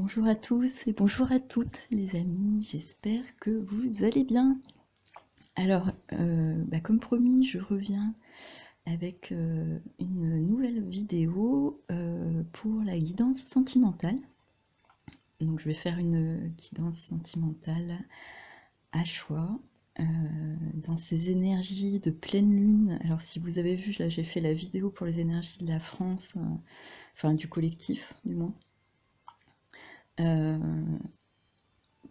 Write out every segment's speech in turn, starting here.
Bonjour à tous et bonjour à toutes les amis, j'espère que vous allez bien. Alors, comme promis, je reviens avec une nouvelle vidéo pour la guidance sentimentale. Donc je vais faire une guidance sentimentale à choix dans ces énergies de pleine lune. Alors si vous avez vu, là j'ai fait la vidéo pour les énergies de la France, enfin du collectif du moins.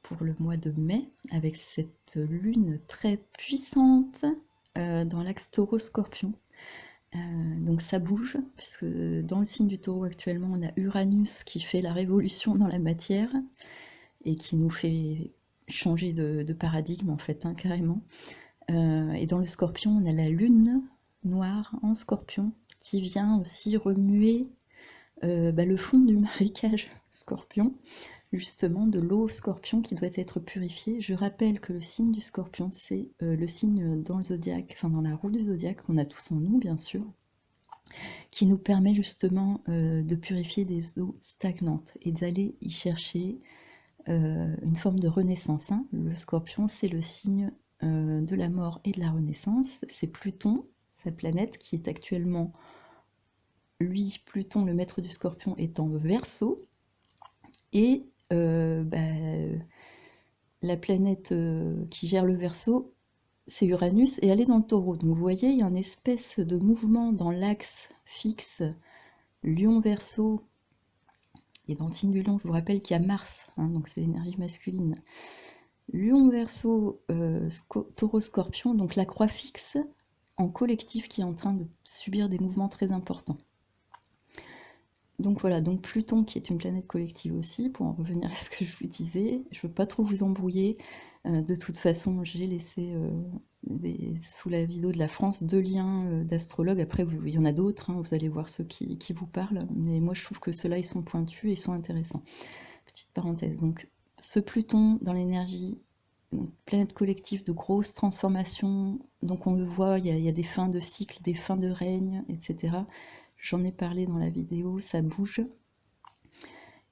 Pour le mois de mai, avec cette lune très puissante dans l'axe taureau-scorpion. Donc ça bouge, puisque dans le signe du taureau actuellement, on a Uranus qui fait la révolution dans la matière et qui nous fait changer de paradigme en fait, hein, carrément. Et dans le scorpion, on a la lune noire en scorpion qui vient aussi remuer le fond du marécage scorpion, justement de l'eau scorpion qui doit être purifiée. Je rappelle que le signe du scorpion, c'est le signe dans le zodiaque, enfin dans la roue du zodiaque, qu'on a tous en nous bien sûr, qui nous permet justement de purifier des eaux stagnantes et d'aller y chercher une forme de renaissance, hein. Le scorpion, c'est le signe de la mort et de la renaissance. C'est Pluton, sa planète, qui est actuellement, lui, Pluton, le maître du scorpion, est en Verseau. Et la planète qui gère le Verseau, c'est Uranus, et elle est dans le Taureau. Donc vous voyez, il y a une espèce de mouvement dans l'axe fixe Lion-Verseau. Et dans le signe du Lion, je vous rappelle qu'il y a Mars, hein, donc c'est l'énergie masculine. Lion-Verseau, Taureau-Scorpion, donc la croix fixe en collectif qui est en train de subir des mouvements très importants. Donc voilà, donc Pluton qui est une planète collective aussi, pour en revenir à ce que je vous disais, je ne veux pas trop vous embrouiller, de toute façon j'ai laissé sous la vidéo de la France 2 liens d'astrologues, après il y en a d'autres, hein, vous allez voir ceux qui vous parlent, mais moi je trouve que ceux-là ils sont pointus et ils sont intéressants. Petite parenthèse, donc ce Pluton dans l'énergie, planète collective de grosses transformations, donc on le voit, il y a des fins de cycle, des fins de règne, etc. J'en ai parlé dans la vidéo, ça bouge.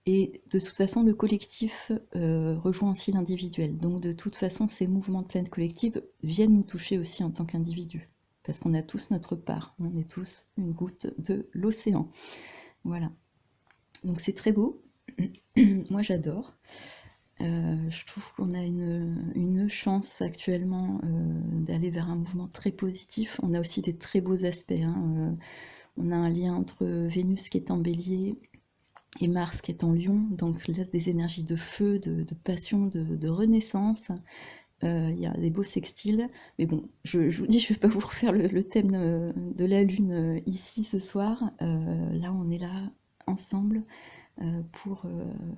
Et de toute façon, le collectif rejoint aussi l'individuel. Donc de toute façon, ces mouvements de planète collective viennent nous toucher aussi en tant qu'individus. Parce qu'on a tous notre part, on est tous une goutte de l'océan. Voilà. Donc c'est très beau. Moi j'adore. Je trouve qu'on a une chance actuellement d'aller vers un mouvement très positif. On a aussi des très beaux aspects, hein. On a un lien entre Vénus qui est en bélier et Mars qui est en lion, donc là des énergies de feu, de passion, de renaissance. Il y a des beaux sextiles, mais bon, je vous dis, je ne vais pas vous refaire le thème de la lune ici ce soir. Là on est là ensemble pour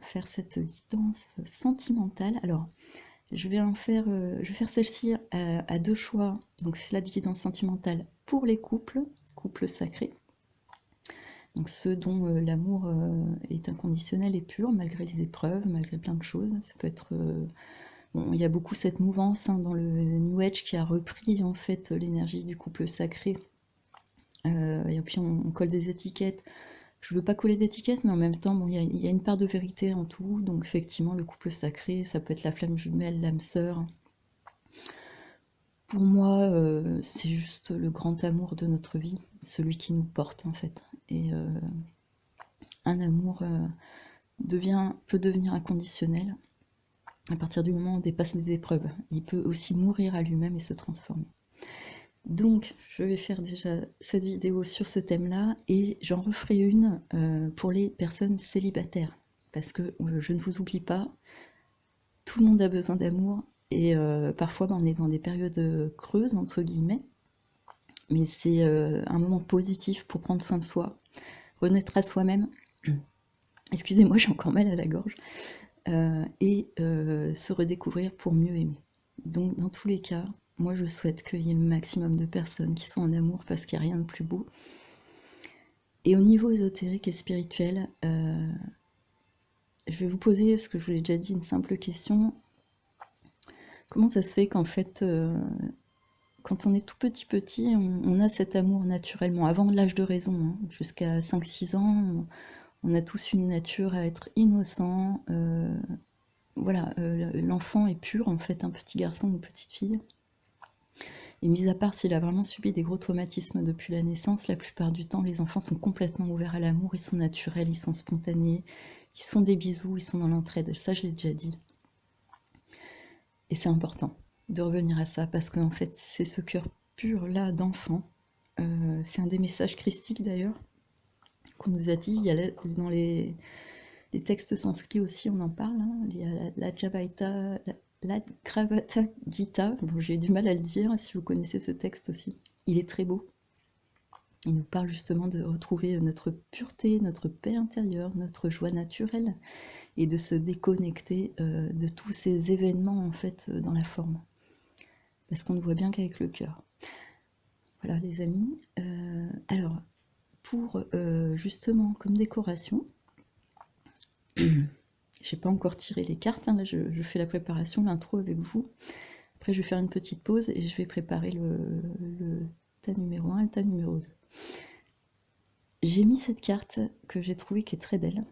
faire cette guidance sentimentale. Alors je vais faire celle-ci à 2 choix, donc c'est la guidance sentimentale pour les couples sacrés. Donc ceux dont l'amour est inconditionnel et pur, malgré les épreuves, malgré plein de choses. Ça peut être... bon, il y a beaucoup cette mouvance, hein, dans le New Age qui a repris en fait l'énergie du couple sacré. Et puis on colle des étiquettes. Je veux pas coller d'étiquettes, mais en même temps, bon, il y a une part de vérité en tout. Donc effectivement, le couple sacré, ça peut être la flamme jumelle, l'âme sœur. Pour moi, c'est juste le grand amour de notre vie, celui qui nous porte en fait. Et un amour peut devenir inconditionnel à partir du moment où on dépasse des épreuves. Il peut aussi mourir à lui-même et se transformer. Donc, je vais faire déjà cette vidéo sur ce thème-là et j'en referai une pour les personnes célibataires. Parce que je ne vous oublie pas, tout le monde a besoin d'amour et parfois on est dans des périodes creuses, entre guillemets, mais c'est un moment positif pour prendre soin de soi, renaître à soi-même. Excusez-moi, j'ai encore mal à la gorge. Et se redécouvrir pour mieux aimer. Donc dans tous les cas, moi je souhaite qu'il y ait le maximum de personnes qui sont en amour parce qu'il n'y a rien de plus beau. Et au niveau ésotérique et spirituel, je vais vous poser, parce que je vous l'ai déjà dit, une simple question. Comment ça se fait qu'en fait, quand on est tout petit, on a cet amour naturellement, avant l'âge de raison, hein, jusqu'à 5-6 ans, On a tous une nature à être innocent. Voilà, l'enfant est pur, en fait, un petit garçon ou une petite fille. Et mis à part s'il a vraiment subi des gros traumatismes depuis la naissance, la plupart du temps, les enfants sont complètement ouverts à l'amour, ils sont naturels, ils sont spontanés, ils se font des bisous, ils sont dans l'entraide. Ça, je l'ai déjà dit. Et c'est important de revenir à ça, parce qu'en fait, c'est ce cœur pur-là d'enfant. C'est un des messages christiques, d'ailleurs, qu'on nous a dit. Il y a dans les textes sanscrits aussi, on en parle. Hein. Il y a la Gravata Gita. Bon, j'ai du mal à le dire, si vous connaissez ce texte aussi. Il est très beau. Il nous parle justement de retrouver notre pureté, notre paix intérieure, notre joie naturelle, et de se déconnecter de tous ces événements, en fait, dans la forme. Parce qu'on ne voit bien qu'avec le cœur. Voilà, les amis. Alors, pour justement, comme décoration, j'ai pas encore tiré les cartes, hein, là je fais la préparation, l'intro avec vous. Après je vais faire une petite pause et je vais préparer le tas numéro 1 et le tas numéro 2. J'ai mis cette carte que j'ai trouvée qui est très belle.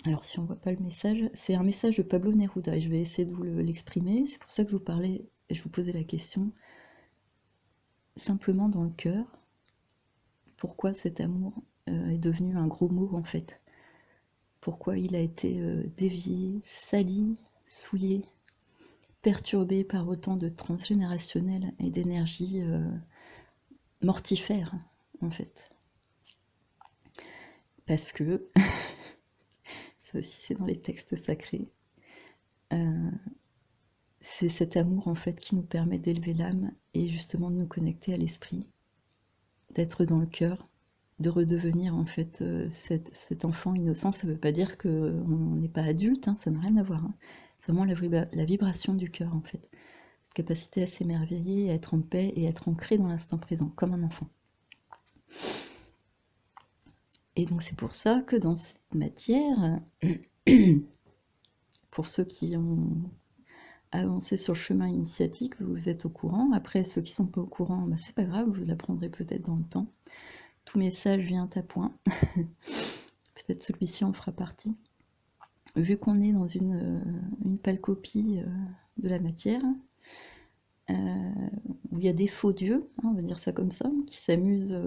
Alors si on voit pas le message, c'est un message de Pablo Neruda et je vais essayer de vous l'exprimer. C'est pour ça que je vous parlais et je vous posais la question. Simplement dans le cœur, pourquoi cet amour est devenu un gros mot en fait? Pourquoi il a été dévié, sali, souillé, perturbé par autant de transgénérationnel et d'énergie mortifère, en fait. Parce que, ça aussi c'est dans les textes sacrés, c'est cet amour en fait qui nous permet d'élever l'âme et justement de nous connecter à l'esprit, d'être dans le cœur, de redevenir en fait cet enfant innocent. Ça ne veut pas dire qu'on n'est pas adulte, hein, ça n'a rien à voir. Hein. C'est vraiment la vibration du cœur en fait. Cette capacité à s'émerveiller, à être en paix et à être ancré dans l'instant présent, comme un enfant. Et donc c'est pour ça que dans cette matière, pour ceux qui ont avancé sur le chemin initiatique, vous êtes au courant. Après, ceux qui ne sont pas au courant, bah, c'est pas grave, vous l'apprendrez peut-être dans le temps. Tout message vient à point. Peut-être celui-ci en fera partie. Vu qu'on est dans une pâle copie de la matière, où il y a des faux dieux, hein, on va dire ça comme ça, qui s'amusent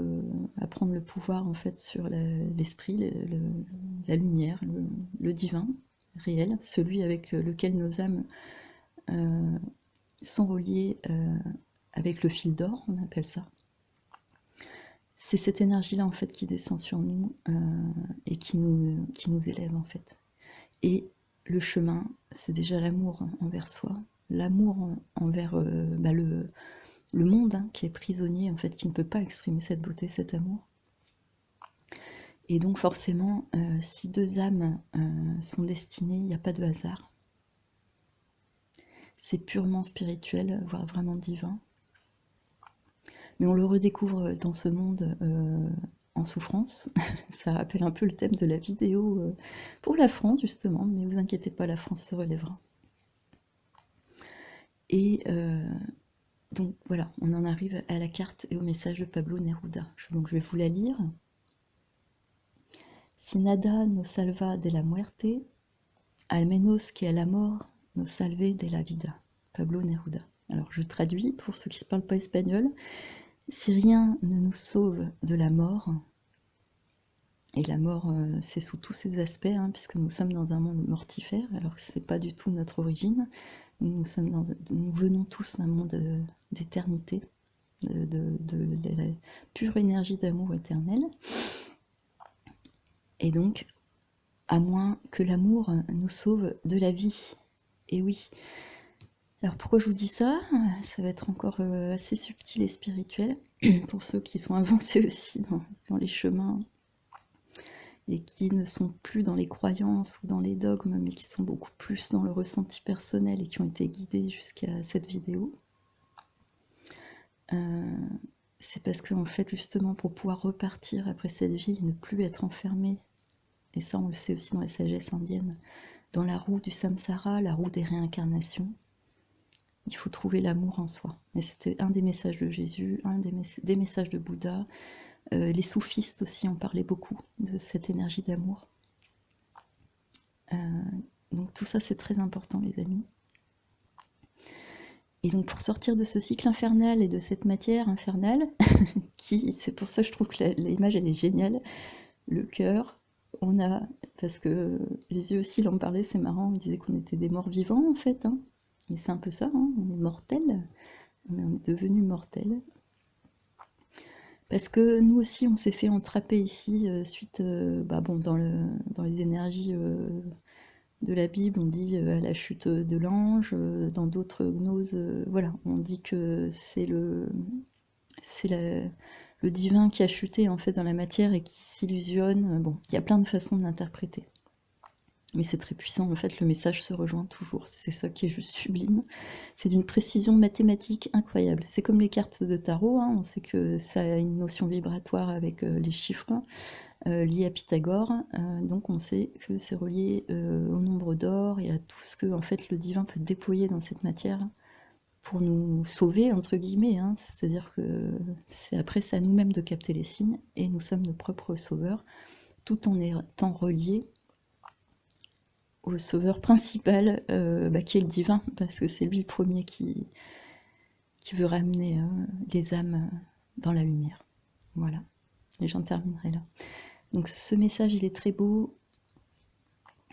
à prendre le pouvoir en fait sur l'esprit, la lumière, le divin réel, celui avec lequel nos âmes sont reliées avec le fil d'or, on appelle ça. C'est cette énergie-là en fait qui descend sur nous et qui nous élève en fait. Et le chemin, c'est déjà l'amour envers soi, l'amour envers le monde hein, qui est prisonnier, en fait, qui ne peut pas exprimer cette beauté, cet amour. Et donc forcément, si deux âmes sont destinées, il n'y a pas de hasard. C'est purement spirituel, voire vraiment divin. Mais on le redécouvre dans ce monde en souffrance. Ça rappelle un peu le thème de la vidéo pour la France, justement, mais vous inquiétez pas, la France se relèvera. Et donc voilà, on en arrive à la carte et au message de Pablo Neruda. Donc je vais vous la lire. Si nada nos salva de la muerte, al menos que a la mort nos salve de la vida. Pablo Neruda. Alors je traduis pour ceux qui ne parlent pas espagnol. Si rien ne nous sauve de la mort, et la mort c'est sous tous ses aspects, hein, puisque nous sommes dans un monde mortifère, alors que ce n'est pas du tout notre origine. Nous venons tous d'un monde d'éternité, de la pure énergie d'amour éternel. Et donc, à moins que l'amour nous sauve de la vie. Et oui. Alors pourquoi je vous dis ça? Ça va être encore assez subtil et spirituel, pour ceux qui sont avancés aussi dans les chemins, et qui ne sont plus dans les croyances ou dans les dogmes, mais qui sont beaucoup plus dans le ressenti personnel et qui ont été guidés jusqu'à cette vidéo. C'est parce que en fait justement pour pouvoir repartir après cette vie et ne plus être enfermé, et ça on le sait aussi dans la sagesse indienne, dans la roue du samsara, la roue des réincarnations, il faut trouver l'amour en soi. Et c'était un des messages de Jésus, un des messages de Bouddha, Les soufistes aussi en parlaient beaucoup, de cette énergie d'amour. Donc tout ça, c'est très important, les amis. Et donc pour sortir de ce cycle infernal et de cette matière infernale, c'est pour ça que je trouve que l'image, elle est géniale, le cœur, on a, parce que les yeux aussi, il en parlait, c'est marrant, on disait qu'on était des morts vivants, en fait, hein. Et c'est un peu ça, hein, on est mortels, mais on est devenus mortels. Parce que nous aussi, on s'est fait entraper ici, suite, dans les énergies de la Bible, on dit à la chute de l'ange, dans d'autres gnoses, voilà, on dit que c'est le divin qui a chuté en fait dans la matière et qui s'illusionne. Bon, il y a plein de façons de l'interpréter. Mais c'est très puissant, en fait, le message se rejoint toujours. C'est ça qui est juste sublime. C'est d'une précision mathématique incroyable. C'est comme les cartes de tarot, hein. On sait que ça a une notion vibratoire avec les chiffres liés à Pythagore. Donc on sait que c'est relié au nombre d'or et à tout ce que en fait, le divin peut déployer dans cette matière pour nous sauver, entre guillemets, hein. C'est-à-dire que après, c'est à nous-mêmes de capter les signes et nous sommes nos propres sauveurs, tout en étant reliés au sauveur principal, qui est le divin, parce que c'est lui le premier qui veut ramener les âmes dans la lumière. Voilà, et j'en terminerai là. Donc ce message, il est très beau.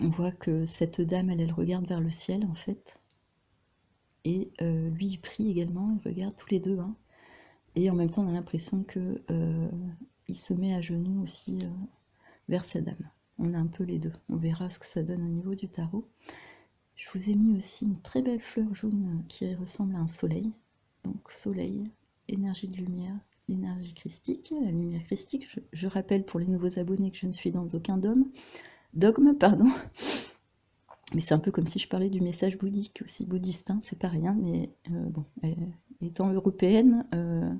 On voit que cette dame, elle regarde vers le ciel, en fait. Et lui, il prie également, il regarde tous les deux, hein. Et en même temps, on a l'impression que il se met à genoux aussi vers sa dame. On a un peu les deux. On verra ce que ça donne au niveau du tarot. Je vous ai mis aussi une très belle fleur jaune qui ressemble à un soleil. Donc soleil, énergie de lumière, l'énergie christique, la lumière christique. Je rappelle pour les nouveaux abonnés que je ne suis dans aucun dogme, pardon. Mais c'est un peu comme si je parlais du message bouddhique aussi, bouddhiste, hein, c'est pas rien, mais bon, étant européenne, on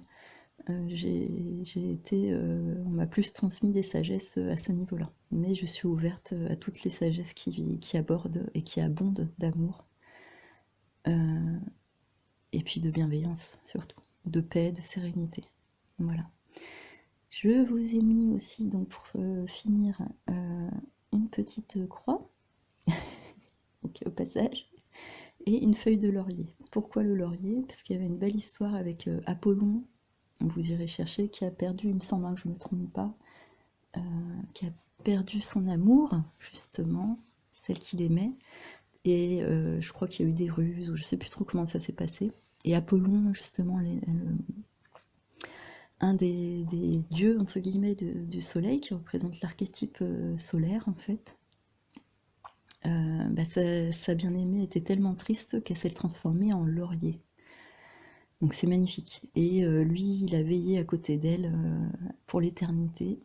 m'a plus transmis des sagesses à ce niveau-là. Mais je suis ouverte à toutes les sagesses qui abordent et qui abondent d'amour. Et puis de bienveillance surtout, de paix, de sérénité. Voilà. Je vous ai mis aussi, donc pour finir, une petite croix, donc, au passage, et une feuille de laurier. Pourquoi le laurier? Parce qu'il y avait une belle histoire avec Apollon, vous irez chercher, qui a perdu, il me semble que je ne me trompe pas, qui a perdu son amour, justement, celle qu'il aimait, et je crois qu'il y a eu des ruses, ou je ne sais plus trop comment ça s'est passé. Et Apollon, justement, un des dieux, entre guillemets, du soleil, qui représente l'archétype solaire, en fait, sa bien-aimée était tellement triste qu'elle s'est transformée en laurier. Donc c'est magnifique. Et lui, il a veillé à côté d'elle pour l'éternité,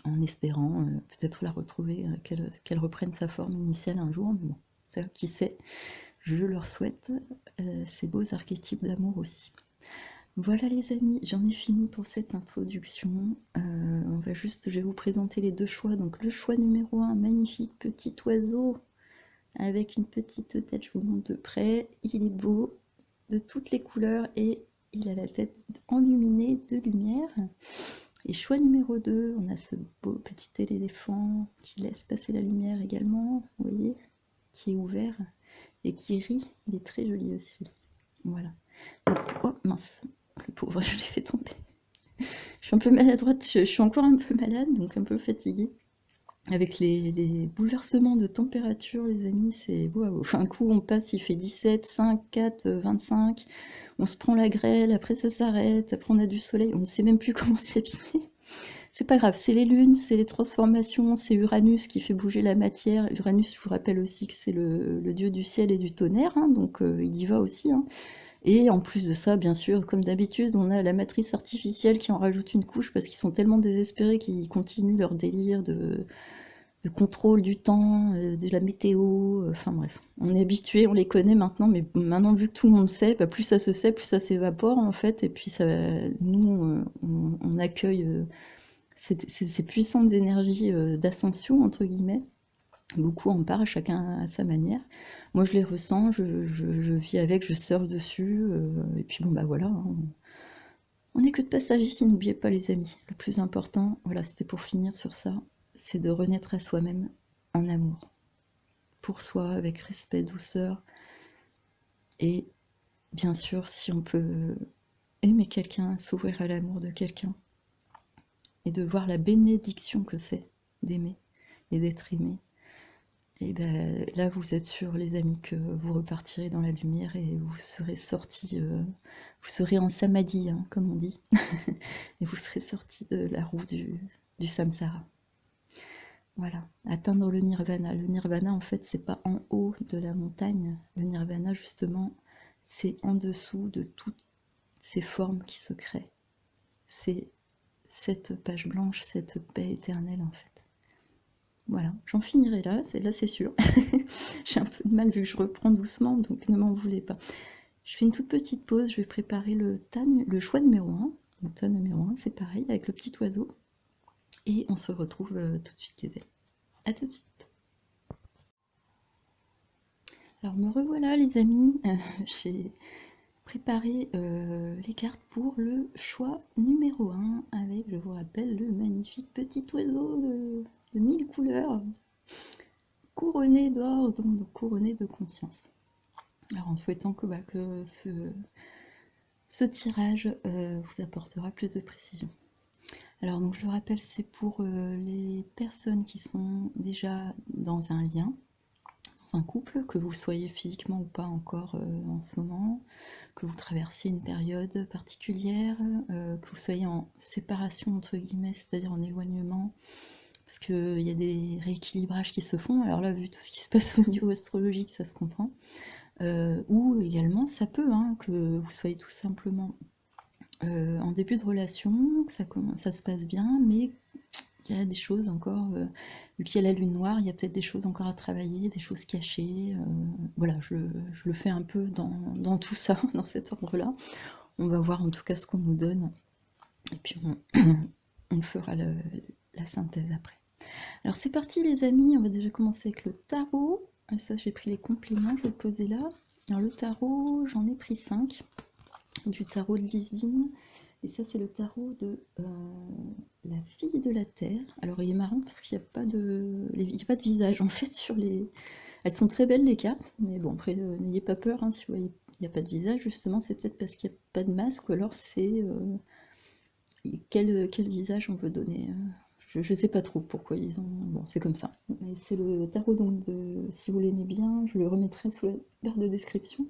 en espérant peut-être la retrouver, qu'elle reprenne sa forme initiale un jour. Mais bon, ça, qui sait, je leur souhaite ces beaux archétypes d'amour aussi. Voilà les amis, j'en ai fini pour cette introduction. Je vais vous présenter les deux choix. Donc le choix numéro 1, magnifique petit oiseau avec une petite tête, je vous montre de près. Il est beau, de toutes les couleurs, et il a la tête enluminée de lumière. Et choix numéro 2, on a ce beau petit éléphant qui laisse passer la lumière également, vous voyez, qui est ouvert et qui rit. Il est très joli aussi. Voilà. Donc, oh mince, le pauvre, je l'ai fait tomber. Je suis un peu maladroite, je suis encore un peu malade, donc un peu fatiguée. Avec les bouleversements de température, les amis, c'est waouh. Un coup, on passe, il fait 17, 5, 4, 25. On se prend la grêle, après ça s'arrête, après on a du soleil, on ne sait même plus comment s'habiller. C'est pas grave, c'est les lunes, c'est les transformations, c'est Uranus qui fait bouger la matière. Uranus, je vous rappelle aussi que c'est le dieu du ciel et du tonnerre, hein, donc il y va aussi, hein. Et en plus de ça, bien sûr, comme d'habitude, on a la matrice artificielle qui en rajoute une couche parce qu'ils sont tellement désespérés qu'ils continuent leur délire de contrôle du temps, de la météo, enfin bref. On est habitué, on les connaît maintenant, mais maintenant vu que tout le monde sait, plus ça se sait, plus ça s'évapore en fait, et puis nous, on accueille ces puissantes énergies d'ascension, entre guillemets. Beaucoup en parlent, chacun à sa manière. Moi, je les ressens, je vis avec, je surfe dessus, et puis bon, voilà, hein. On n'est que de passage ici, n'oubliez pas les amis. Le plus important, voilà, c'était pour finir sur ça, c'est de renaître à soi-même en amour. Pour soi, avec respect, douceur. Et bien sûr, si on peut aimer quelqu'un, s'ouvrir à l'amour de quelqu'un, et de voir la bénédiction que c'est d'aimer et d'être aimé, et ben là vous êtes sûrs les amis que vous repartirez dans la lumière et vous serez sortis, vous serez en samadhi hein, comme on dit, et vous serez sortis de la roue du samsara. Voilà, atteindre le nirvana. Le nirvana en fait c'est pas en haut de la montagne, le nirvana justement c'est en dessous de toutes ces formes qui se créent. C'est cette page blanche, cette paix éternelle en fait. Voilà, j'en finirai là c'est sûr. J'ai un peu de mal vu que je reprends doucement, donc ne m'en voulez pas. Je fais une toute petite pause, je vais préparer le choix numéro 1. Le tas numéro 1, c'est pareil, avec le petit oiseau. Et on se retrouve tout de suite, les amis. A tout de suite. Alors me revoilà, les amis. J'ai préparé les cartes pour le choix numéro 1, avec, je vous rappelle, le magnifique petit oiseau de 1000 couleurs, couronné d'or, donc couronné de conscience. Alors en souhaitant que ce tirage vous apportera plus de précision. Alors donc je le rappelle, c'est pour les personnes qui sont déjà dans un lien, dans un couple, que vous soyez physiquement ou pas encore en ce moment, que vous traversiez une période particulière, que vous soyez en séparation entre guillemets, c'est-à-dire en éloignement, parce qu'il y a des rééquilibrages qui se font. Alors là, vu tout ce qui se passe au niveau astrologique, ça se comprend. Ou également, ça peut, hein, que vous soyez tout simplement en début de relation, que ça se passe bien, mais qu'il y a des choses encore, vu qu'il y a la lune noire, il y a peut-être des choses encore à travailler, des choses cachées. Voilà, je le fais un peu dans tout ça, dans cet ordre-là. On va voir en tout cas ce qu'on nous donne, et puis on fera la synthèse après. Alors c'est parti les amis, on va déjà commencer avec le tarot. Ça j'ai pris les compléments, je vais le poser là. Alors le tarot, j'en ai pris 5. Du tarot de Lisdine. Et ça c'est le tarot de la fille de la terre. Alors il est marrant parce qu'il n'y a pas de visage en fait sur les... Elles sont très belles les cartes, mais bon après n'ayez pas peur hein, si vous voyez il n'y a pas de visage, justement c'est peut-être parce qu'il n'y a pas de masque, ou alors c'est quel visage on veut donner. Je sais pas trop pourquoi ils ont... Bon, c'est comme ça. C'est le tarot, donc, si vous l'aimez bien, je le remettrai sous la barre de description.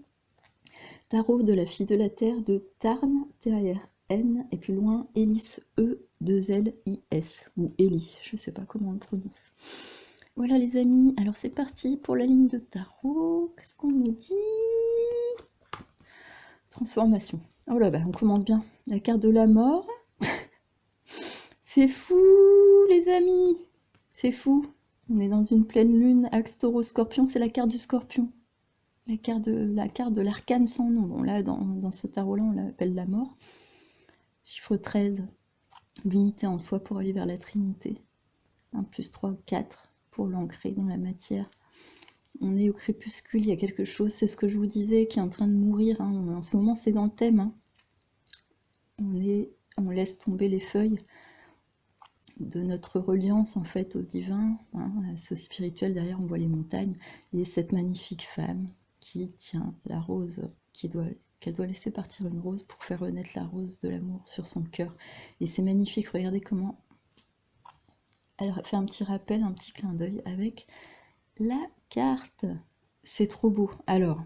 Tarot de la fille de la terre de Tarn, T-A-R-N, et plus loin, Elis, E-2-L-I-S, ou Eli, je sais pas comment on le prononce. Voilà les amis, alors c'est parti pour la ligne de tarot. Qu'est-ce qu'on nous dit? Transformation. Oh là, bah on commence bien. La carte de la mort. C'est fou, les amis. C'est fou. On est dans une pleine lune, axe taureau-scorpion, c'est la carte du scorpion. La carte de l'arcane sans nom. Bon, là, dans ce tarot-là, on l'appelle la mort. Chiffre 13. L'unité en soi pour aller vers la Trinité. 1 plus 3, 4 pour l'ancrer dans la matière. On est au crépuscule, il y a quelque chose, c'est ce que je vous disais, qui est en train de mourir. Hein. En ce moment, c'est dans le thème. Hein. On laisse tomber les feuilles de notre reliance en fait au divin, hein, à ce spirituel. Derrière on voit les montagnes et cette magnifique femme qui tient la rose, qu'elle doit laisser partir une rose pour faire renaître la rose de l'amour sur son cœur. Et c'est magnifique, regardez comment elle fait un petit rappel, un petit clin d'œil avec la carte. C'est trop beau. Alors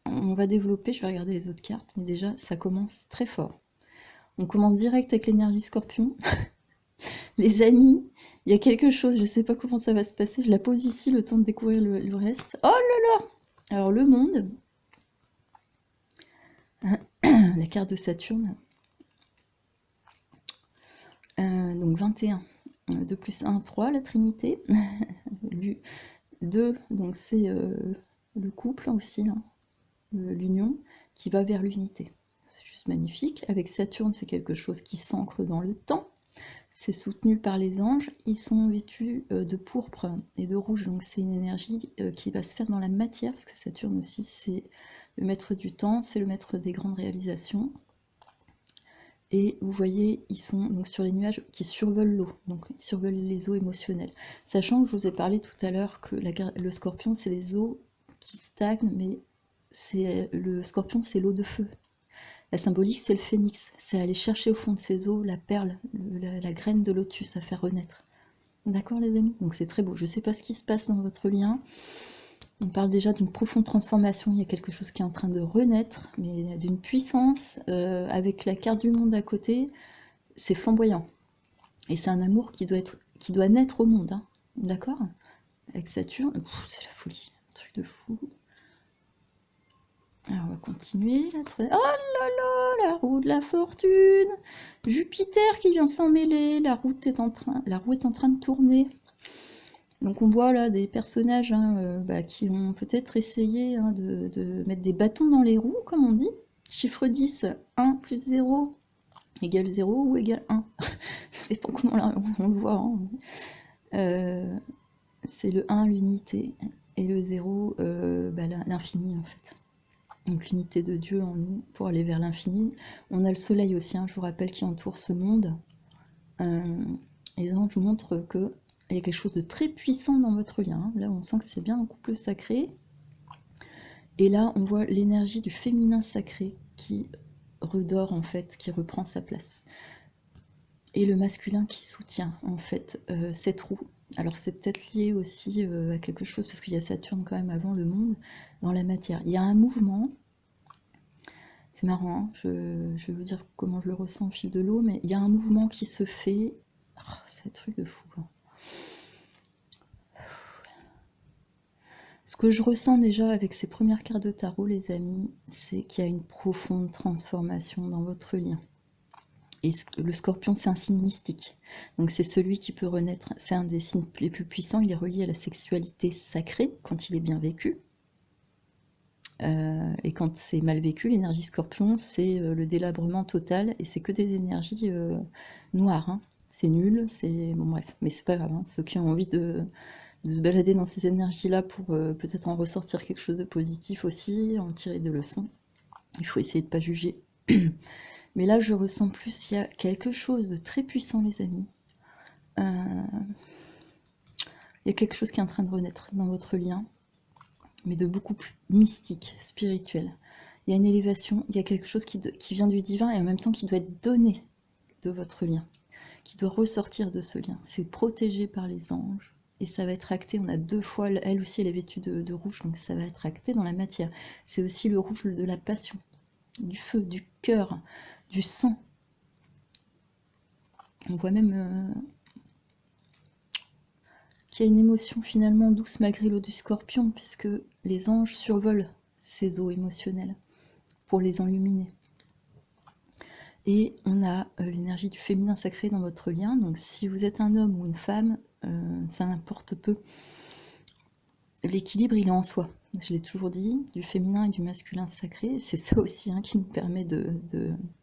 on va développer, je vais regarder les autres cartes, mais déjà ça commence très fort. On commence direct avec l'énergie scorpion. Les amis, il y a quelque chose, je ne sais pas comment ça va se passer, je la pose ici le temps de découvrir le reste. Oh là là! Alors le monde, la carte de Saturne, donc 21, 2 plus 1, 3, la Trinité, 2, donc c'est le couple aussi, hein, l'union, qui va vers l'unité. C'est juste magnifique. Avec Saturne, c'est quelque chose qui s'ancre dans le temps. C'est soutenu par les anges, ils sont vêtus de pourpre et de rouge, donc c'est une énergie qui va se faire dans la matière, parce que Saturne aussi c'est le maître du temps, c'est le maître des grandes réalisations. Et vous voyez, ils sont donc sur les nuages qui survolent l'eau, donc ils survolent les eaux émotionnelles. Sachant que je vous ai parlé tout à l'heure que le scorpion, c'est les eaux qui stagnent, mais le scorpion, c'est l'eau de feu. La symbolique, c'est le phénix. C'est aller chercher au fond de ces eaux la perle, la graine de lotus à faire renaître. D'accord, les amis? Donc c'est très beau. Je ne sais pas ce qui se passe dans votre lien. On parle déjà d'une profonde transformation. Il y a quelque chose qui est en train de renaître, mais d'une puissance. Avec la carte du monde à côté, c'est flamboyant. Et c'est un amour qui doit naître au monde. Hein. D'accord? Avec Saturne, c'est la folie. Un truc de fou. Alors on va continuer. Oh là là, la roue de la fortune. Jupiter qui vient s'en mêler. La roue est en train de tourner. Donc on voit là des personnages qui ont peut-être essayé de mettre des bâtons dans les roues, comme on dit. Chiffre 10, 1 plus 0 égale 0 ou égale 1. Ça dépend comment on le voit. Hein. C'est le 1, l'unité, et le 0, l'infini en fait. Donc l'unité de Dieu en nous pour aller vers l'infini. On a le soleil aussi, hein, je vous rappelle, qui entoure ce monde. Et donc je vous montre que il y a quelque chose de très puissant dans votre lien. Hein. Là, on sent que c'est bien un couple sacré. Et là, on voit l'énergie du féminin sacré qui redore, en fait, qui reprend sa place. Et le masculin qui soutient, en fait, cette roue. Alors, c'est peut-être lié aussi à quelque chose, parce qu'il y a Saturne quand même avant le monde, dans la matière. Il y a un mouvement, c'est marrant, hein, je vais vous dire comment je le ressens au fil de l'eau, mais il y a un mouvement qui se fait. Oh, c'est un truc de fou, hein. Ce que je ressens déjà avec ces premières cartes de tarot, les amis, c'est qu'il y a une profonde transformation dans votre lien. Et le scorpion, c'est un signe mystique. Donc c'est celui qui peut renaître. C'est un des signes les plus puissants. Il est relié à la sexualité sacrée quand il est bien vécu. Et quand c'est mal vécu, l'énergie scorpion, c'est le délabrement total. Et c'est que des énergies noires. Hein. C'est nul, c'est... Bon bref, mais c'est pas grave. Hein. Ceux qui ont envie de se balader dans ces énergies-là pour peut-être en ressortir quelque chose de positif aussi, en tirer des leçons. Il faut essayer de ne pas juger. Mais là, je ressens plus, il y a quelque chose de très puissant, les amis. Il y a quelque chose qui est en train de renaître dans votre lien, mais de beaucoup plus mystique, spirituel. Il y a une élévation, il y a quelque chose qui vient du divin et en même temps qui doit être donné de votre lien, qui doit ressortir de ce lien. C'est protégé par les anges. Et ça va être acté, on a 2 fois, elle aussi elle est vêtue de rouge, donc ça va être acté dans la matière. C'est aussi le rouge de la passion, du feu, du cœur, du sang. On voit même qu'il y a une émotion finalement douce malgré l'eau du scorpion, puisque les anges survolent ces eaux émotionnelles pour les enluminer. Et on a l'énergie du féminin sacré dans votre lien, donc si vous êtes un homme ou une femme, ça n'importe peu. L'équilibre, il est en soi. Je l'ai toujours dit, du féminin et du masculin sacré. C'est ça aussi hein, qui nous permet de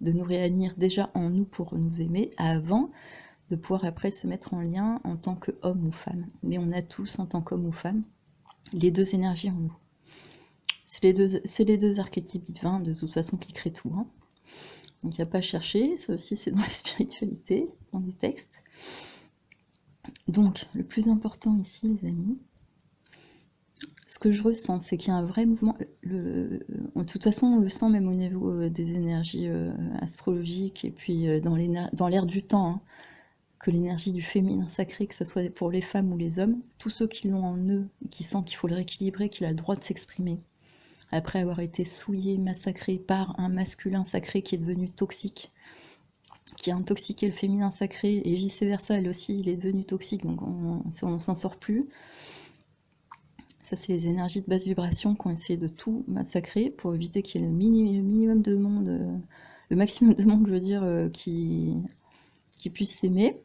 nous réunir déjà en nous pour nous aimer, avant de pouvoir après se mettre en lien en tant qu'homme ou femme. Mais on a tous, en tant qu'homme ou femme, les deux énergies en nous. C'est les deux archétypes divins, de toute façon, qui créent tout. Hein. Donc il n'y a pas à chercher, ça aussi c'est dans la spiritualité, dans les textes. Donc, le plus important ici, les amis, ce que je ressens, c'est qu'il y a un vrai mouvement. De toute façon, on le sent même au niveau des énergies astrologiques et puis dans l'air du temps, hein, que l'énergie du féminin sacré, que ce soit pour les femmes ou les hommes, tous ceux qui l'ont en eux, qui sentent qu'il faut le rééquilibrer, qu'il a le droit de s'exprimer, après avoir été souillé, massacré par un masculin sacré qui est devenu toxique, qui a intoxiqué le féminin sacré, et vice-versa, elle aussi, il est devenu toxique, donc on ne s'en sort plus. Ça, c'est les énergies de basse vibration qui ont essayé de tout massacrer pour éviter qu'il y ait le minimum de monde, le maximum de monde, je veux dire, qui puisse s'aimer.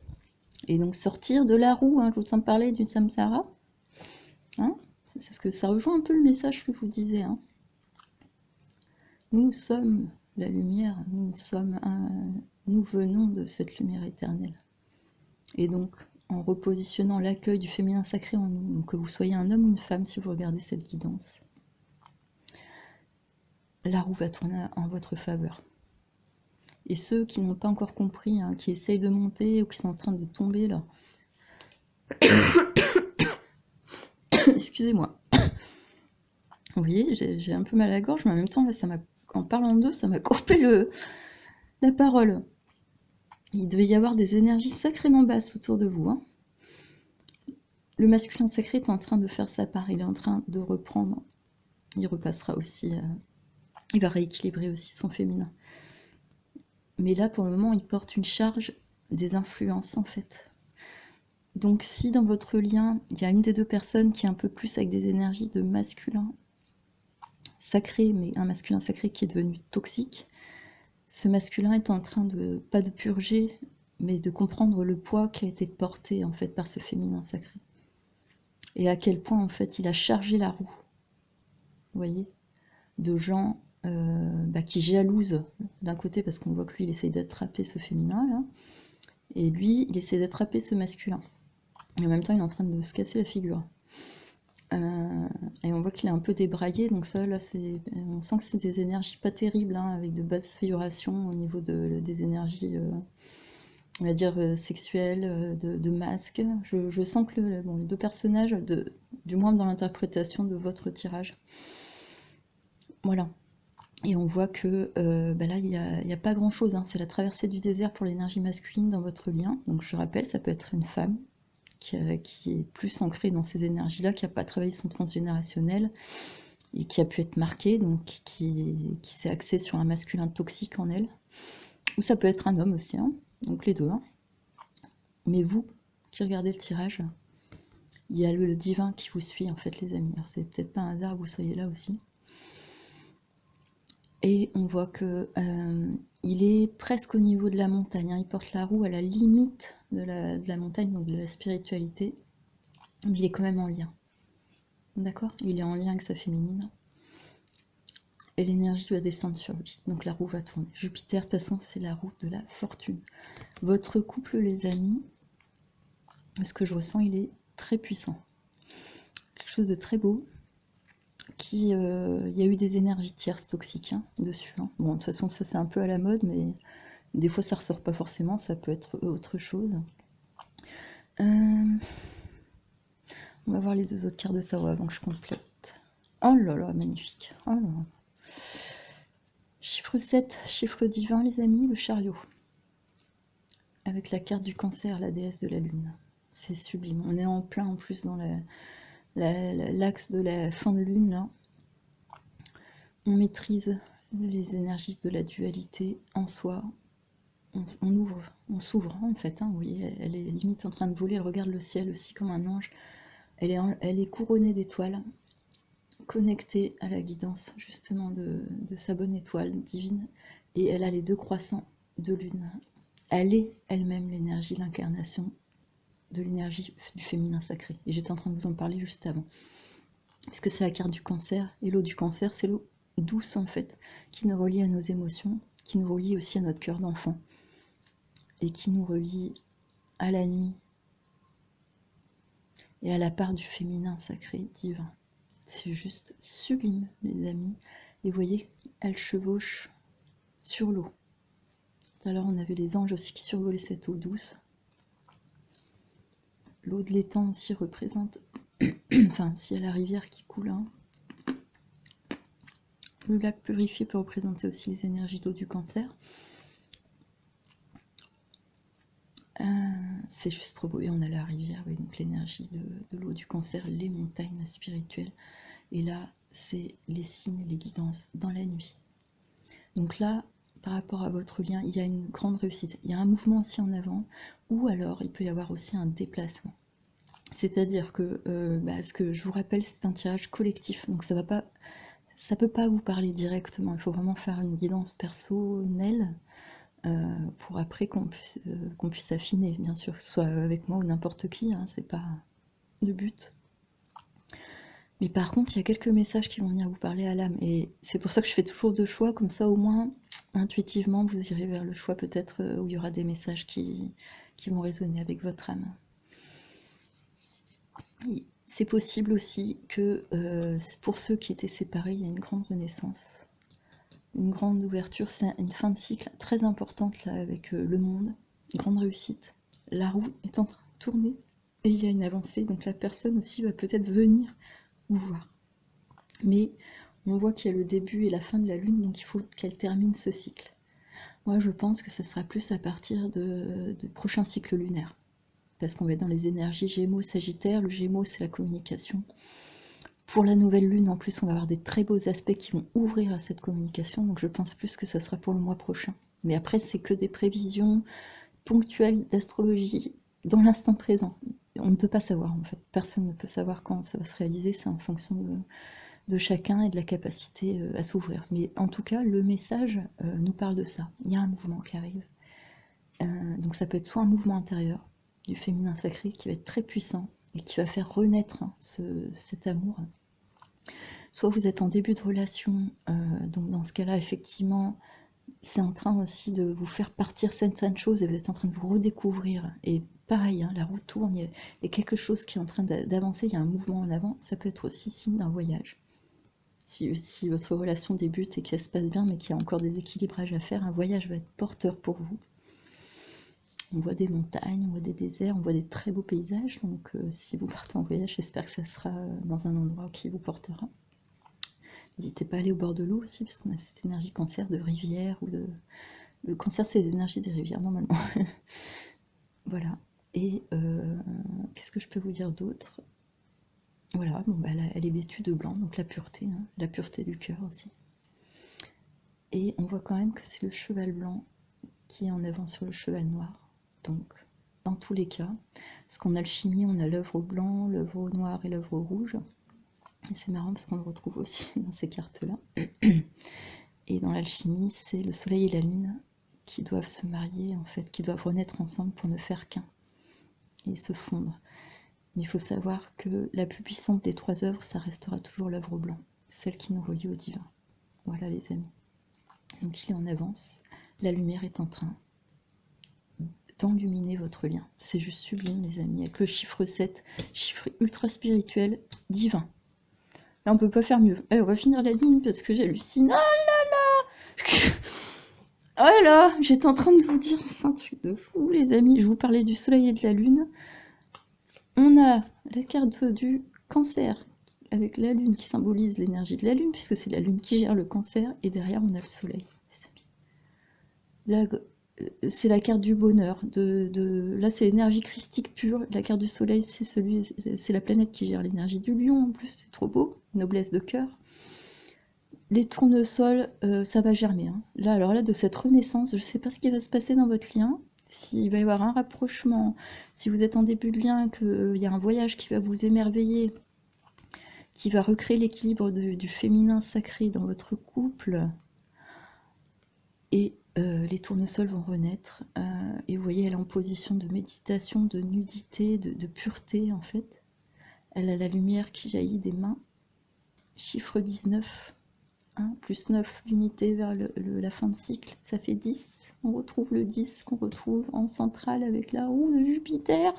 Et donc sortir de la roue, hein, je vous en parlais du samsara. Hein, parce que ça rejoint un peu le message que je vous disais. Hein. Nous sommes la lumière, nous venons de cette lumière éternelle. Et donc, en repositionnant l'accueil du féminin sacré en nous, donc que vous soyez un homme ou une femme si vous regardez cette guidance, la roue va tourner en votre faveur. Et ceux qui n'ont pas encore compris, hein, qui essayent de monter ou qui sont en train de tomber là, excusez-moi, vous voyez, j'ai un peu mal à la gorge, mais en même temps, là, en parlant d'eux, ça m'a coupé la parole. Il devait y avoir des énergies sacrément basses autour de vous. Hein. Le masculin sacré est en train de faire sa part, il est en train de reprendre. Il repassera aussi, il va rééquilibrer aussi son féminin. Mais là, pour le moment, il porte une charge des influences, en fait. Donc si dans votre lien, il y a une des deux personnes qui est un peu plus avec des énergies de masculin sacré, mais un masculin sacré qui est devenu toxique, ce masculin est en train de, pas de purger, mais de comprendre le poids qui a été porté en fait par ce féminin sacré. Et à quel point en fait il a chargé la roue, vous voyez, de gens qui jalousent d'un côté parce qu'on voit que lui il essaye d'attraper ce féminin là, et lui il essaie d'attraper ce masculin. Et en même temps il est en train de se casser la figure. Et on voit qu'il est un peu débraillé, donc ça là on sent que c'est des énergies pas terribles, hein, avec de basses vibrations au niveau des énergies on va dire sexuelles, de masques. Je sens que les deux personnages, du moins dans l'interprétation de votre tirage, voilà. Et on voit que là, il n'y a pas grand-chose, hein. C'est la traversée du désert pour l'énergie masculine dans votre lien. Donc je rappelle, ça peut être une femme qui est plus ancrée dans ces énergies-là, qui n'a pas travaillé son transgénérationnel et qui a pu être marquée, donc qui s'est axée sur un masculin toxique en elle. Ou ça peut être un homme aussi, hein. Donc les deux. Hein. Mais vous, qui regardez le tirage, il y a le divin qui vous suit, en fait, les amis. Alors c'est peut-être pas un hasard que vous soyez là aussi. Et on voit que il est presque au niveau de la montagne, hein. Il porte la roue à la limite de la montagne, donc de la spiritualité, mais il est quand même en lien. D'accord? Il est en lien avec sa féminine. Et l'énergie va descendre sur lui, donc la roue va tourner. Jupiter, de toute façon, c'est la roue de la fortune. Votre couple, les amis, ce que je ressens, il est très puissant. Quelque chose de très beau. Il y a eu des énergies tierces toxiques, hein, dessus. Hein. Bon, de toute façon, ça c'est un peu à la mode, mais des fois ça ressort pas forcément, ça peut être autre chose. On va voir les deux autres cartes de tarot avant que je complète. Oh là là, magnifique. Oh là là. Chiffre 7, chiffre divin, les amis, le chariot. Avec la carte du cancer, la déesse de la lune. C'est sublime. On est en plein en plus dans l'axe de la fin de lune, là. On maîtrise les énergies de la dualité en soi. On s'ouvre en fait. Hein, vous voyez, elle est limite en train de voler. Elle regarde le ciel aussi comme un ange. Elle est couronnée d'étoiles, connectée à la guidance justement de sa bonne étoile divine. Et elle a les deux croissants de lune. Elle est elle-même l'énergie, l'incarnation de l'énergie du féminin sacré. Et j'étais en train de vous en parler juste avant. Puisque c'est la carte du cancer. Et l'eau du cancer, c'est l'eau douce en fait, qui nous relie à nos émotions, qui nous relie aussi à notre cœur d'enfant. Et qui nous relie à la nuit. Et à la part du féminin sacré, divin. C'est juste sublime, les amis. Et vous voyez, elle chevauche sur l'eau. Tout à l'heure, on avait les anges aussi qui survolaient cette eau douce. L'eau de l'étang aussi représente, enfin, s'il y a la rivière qui coule, hein. Le lac purifié peut représenter aussi les énergies d'eau du cancer. C'est juste trop beau. Et on a la rivière, oui, donc l'énergie de l'eau du cancer, les montagnes spirituelles. Et là, c'est les signes, les guidances dans la nuit. Donc là, par rapport à votre lien, il y a une grande réussite. Il y a un mouvement aussi en avant, ou alors il peut y avoir aussi un déplacement. C'est-à-dire que, ce que je vous rappelle, c'est un tirage collectif, donc ça peut pas vous parler directement. Il faut vraiment faire une guidance personnelle pour après qu'on puisse affiner, bien sûr, que ce soit avec moi ou n'importe qui, hein, c'est pas le but. Mais par contre, il y a quelques messages qui vont venir vous parler à l'âme, et c'est pour ça que je fais toujours deux choix, comme ça au moins, intuitivement, vous irez vers le choix peut-être où il y aura des messages qui vont résonner avec votre âme. C'est possible aussi que pour ceux qui étaient séparés, il y a une grande renaissance. une grande ouverture, c'est une fin de cycle très importante là avec le monde, grande réussite. La roue est en train de tourner et il y a une avancée, donc la personne aussi va peut-être venir vous voir. Mais on voit qu'il y a le début et la fin de la lune, donc il faut qu'elle termine ce cycle. Moi je pense que ça sera plus à partir du prochain cycle lunaire, parce qu'on va être dans les énergies Gémeaux, Sagittaire. Le Gémeaux c'est la communication. Pour la nouvelle lune, en plus, on va avoir des très beaux aspects qui vont ouvrir à cette communication, donc je pense plus que ça sera pour le mois prochain. Mais après, c'est que des prévisions ponctuelles d'astrologie dans l'instant présent. On ne peut pas savoir, en fait. Personne ne peut savoir quand ça va se réaliser, c'est en fonction de chacun et de la capacité à s'ouvrir. Mais en tout cas, le message nous parle de ça. Il y a un mouvement qui arrive. Donc ça peut être soit un mouvement intérieur du féminin sacré qui va être très puissant et qui va faire renaître cet amour. Soit vous êtes en début de relation, donc dans ce cas-là, effectivement, c'est en train aussi de vous faire partir certaines choses et vous êtes en train de vous redécouvrir. Et pareil, hein, la roue tourne, il y a quelque chose qui est en train d'avancer, il y a un mouvement en avant. Ça peut être aussi signe d'un voyage. Si votre relation débute et qu'elle se passe bien, mais qu'il y a encore des équilibrages à faire, un voyage va être porteur pour vous. On voit des montagnes, on voit des déserts, on voit des très beaux paysages. Donc si vous partez en voyage, j'espère que ça sera dans un endroit qui vous portera. N'hésitez pas à aller au bord de l'eau aussi, parce qu'on a cette énergie cancer de rivière ou de... Le cancer, c'est les énergies des rivières, normalement. Voilà. Et qu'est-ce que je peux vous dire d'autre? Voilà, bon, bah, elle est vêtue de blanc, donc la pureté du cœur aussi. Et on voit quand même que c'est le cheval blanc qui est en avant sur le cheval noir. Donc, dans tous les cas, parce qu'en alchimie, on a l'œuvre blanc, l'œuvre noir et l'œuvre rouge. Et c'est marrant parce qu'on le retrouve aussi dans ces cartes-là. Et dans l'alchimie, c'est le soleil et la lune qui doivent se marier, en fait, qui doivent renaître ensemble pour ne faire qu'un et se fondre. Mais il faut savoir que la plus puissante des trois œuvres, ça restera toujours l'œuvre blanc, celle qui nous relie au divin. Voilà les amis. Donc il est en avance, la lumière est en train d'enluminer votre lien. C'est juste sublime les amis, avec le chiffre 7, chiffre ultra spirituel, divin. Là, on peut pas faire mieux. Allez, on va finir la ligne parce que j'hallucine. Oh là là. Oh là, j'étais en train de vous dire, c'est un truc de fou, les amis. Je vous parlais du soleil et de la lune. On a la carte du cancer, avec la lune qui symbolise l'énergie de la lune, puisque c'est la lune qui gère le cancer, et derrière, on a le soleil. Là, c'est la carte du bonheur. Là, c'est l'énergie christique pure. La carte du soleil, c'est la planète qui gère l'énergie du lion, en plus. C'est trop beau. Noblesse de cœur. Les tournesols, ça va germer. Hein. Là, alors là, de cette renaissance, je ne sais pas ce qui va se passer dans votre lien. S'il va y avoir un rapprochement, si vous êtes en début de lien, qu'il y a un voyage qui va vous émerveiller, qui va recréer l'équilibre du féminin sacré dans votre couple, et les tournesols vont renaître. Et vous voyez, elle est en position de méditation, de nudité, de pureté, en fait. Elle a la lumière qui jaillit des mains. Chiffre 19. 1 plus 9, l'unité vers la fin de cycle, ça fait 10. On retrouve le 10 qu'on retrouve en centrale avec la roue de Jupiter.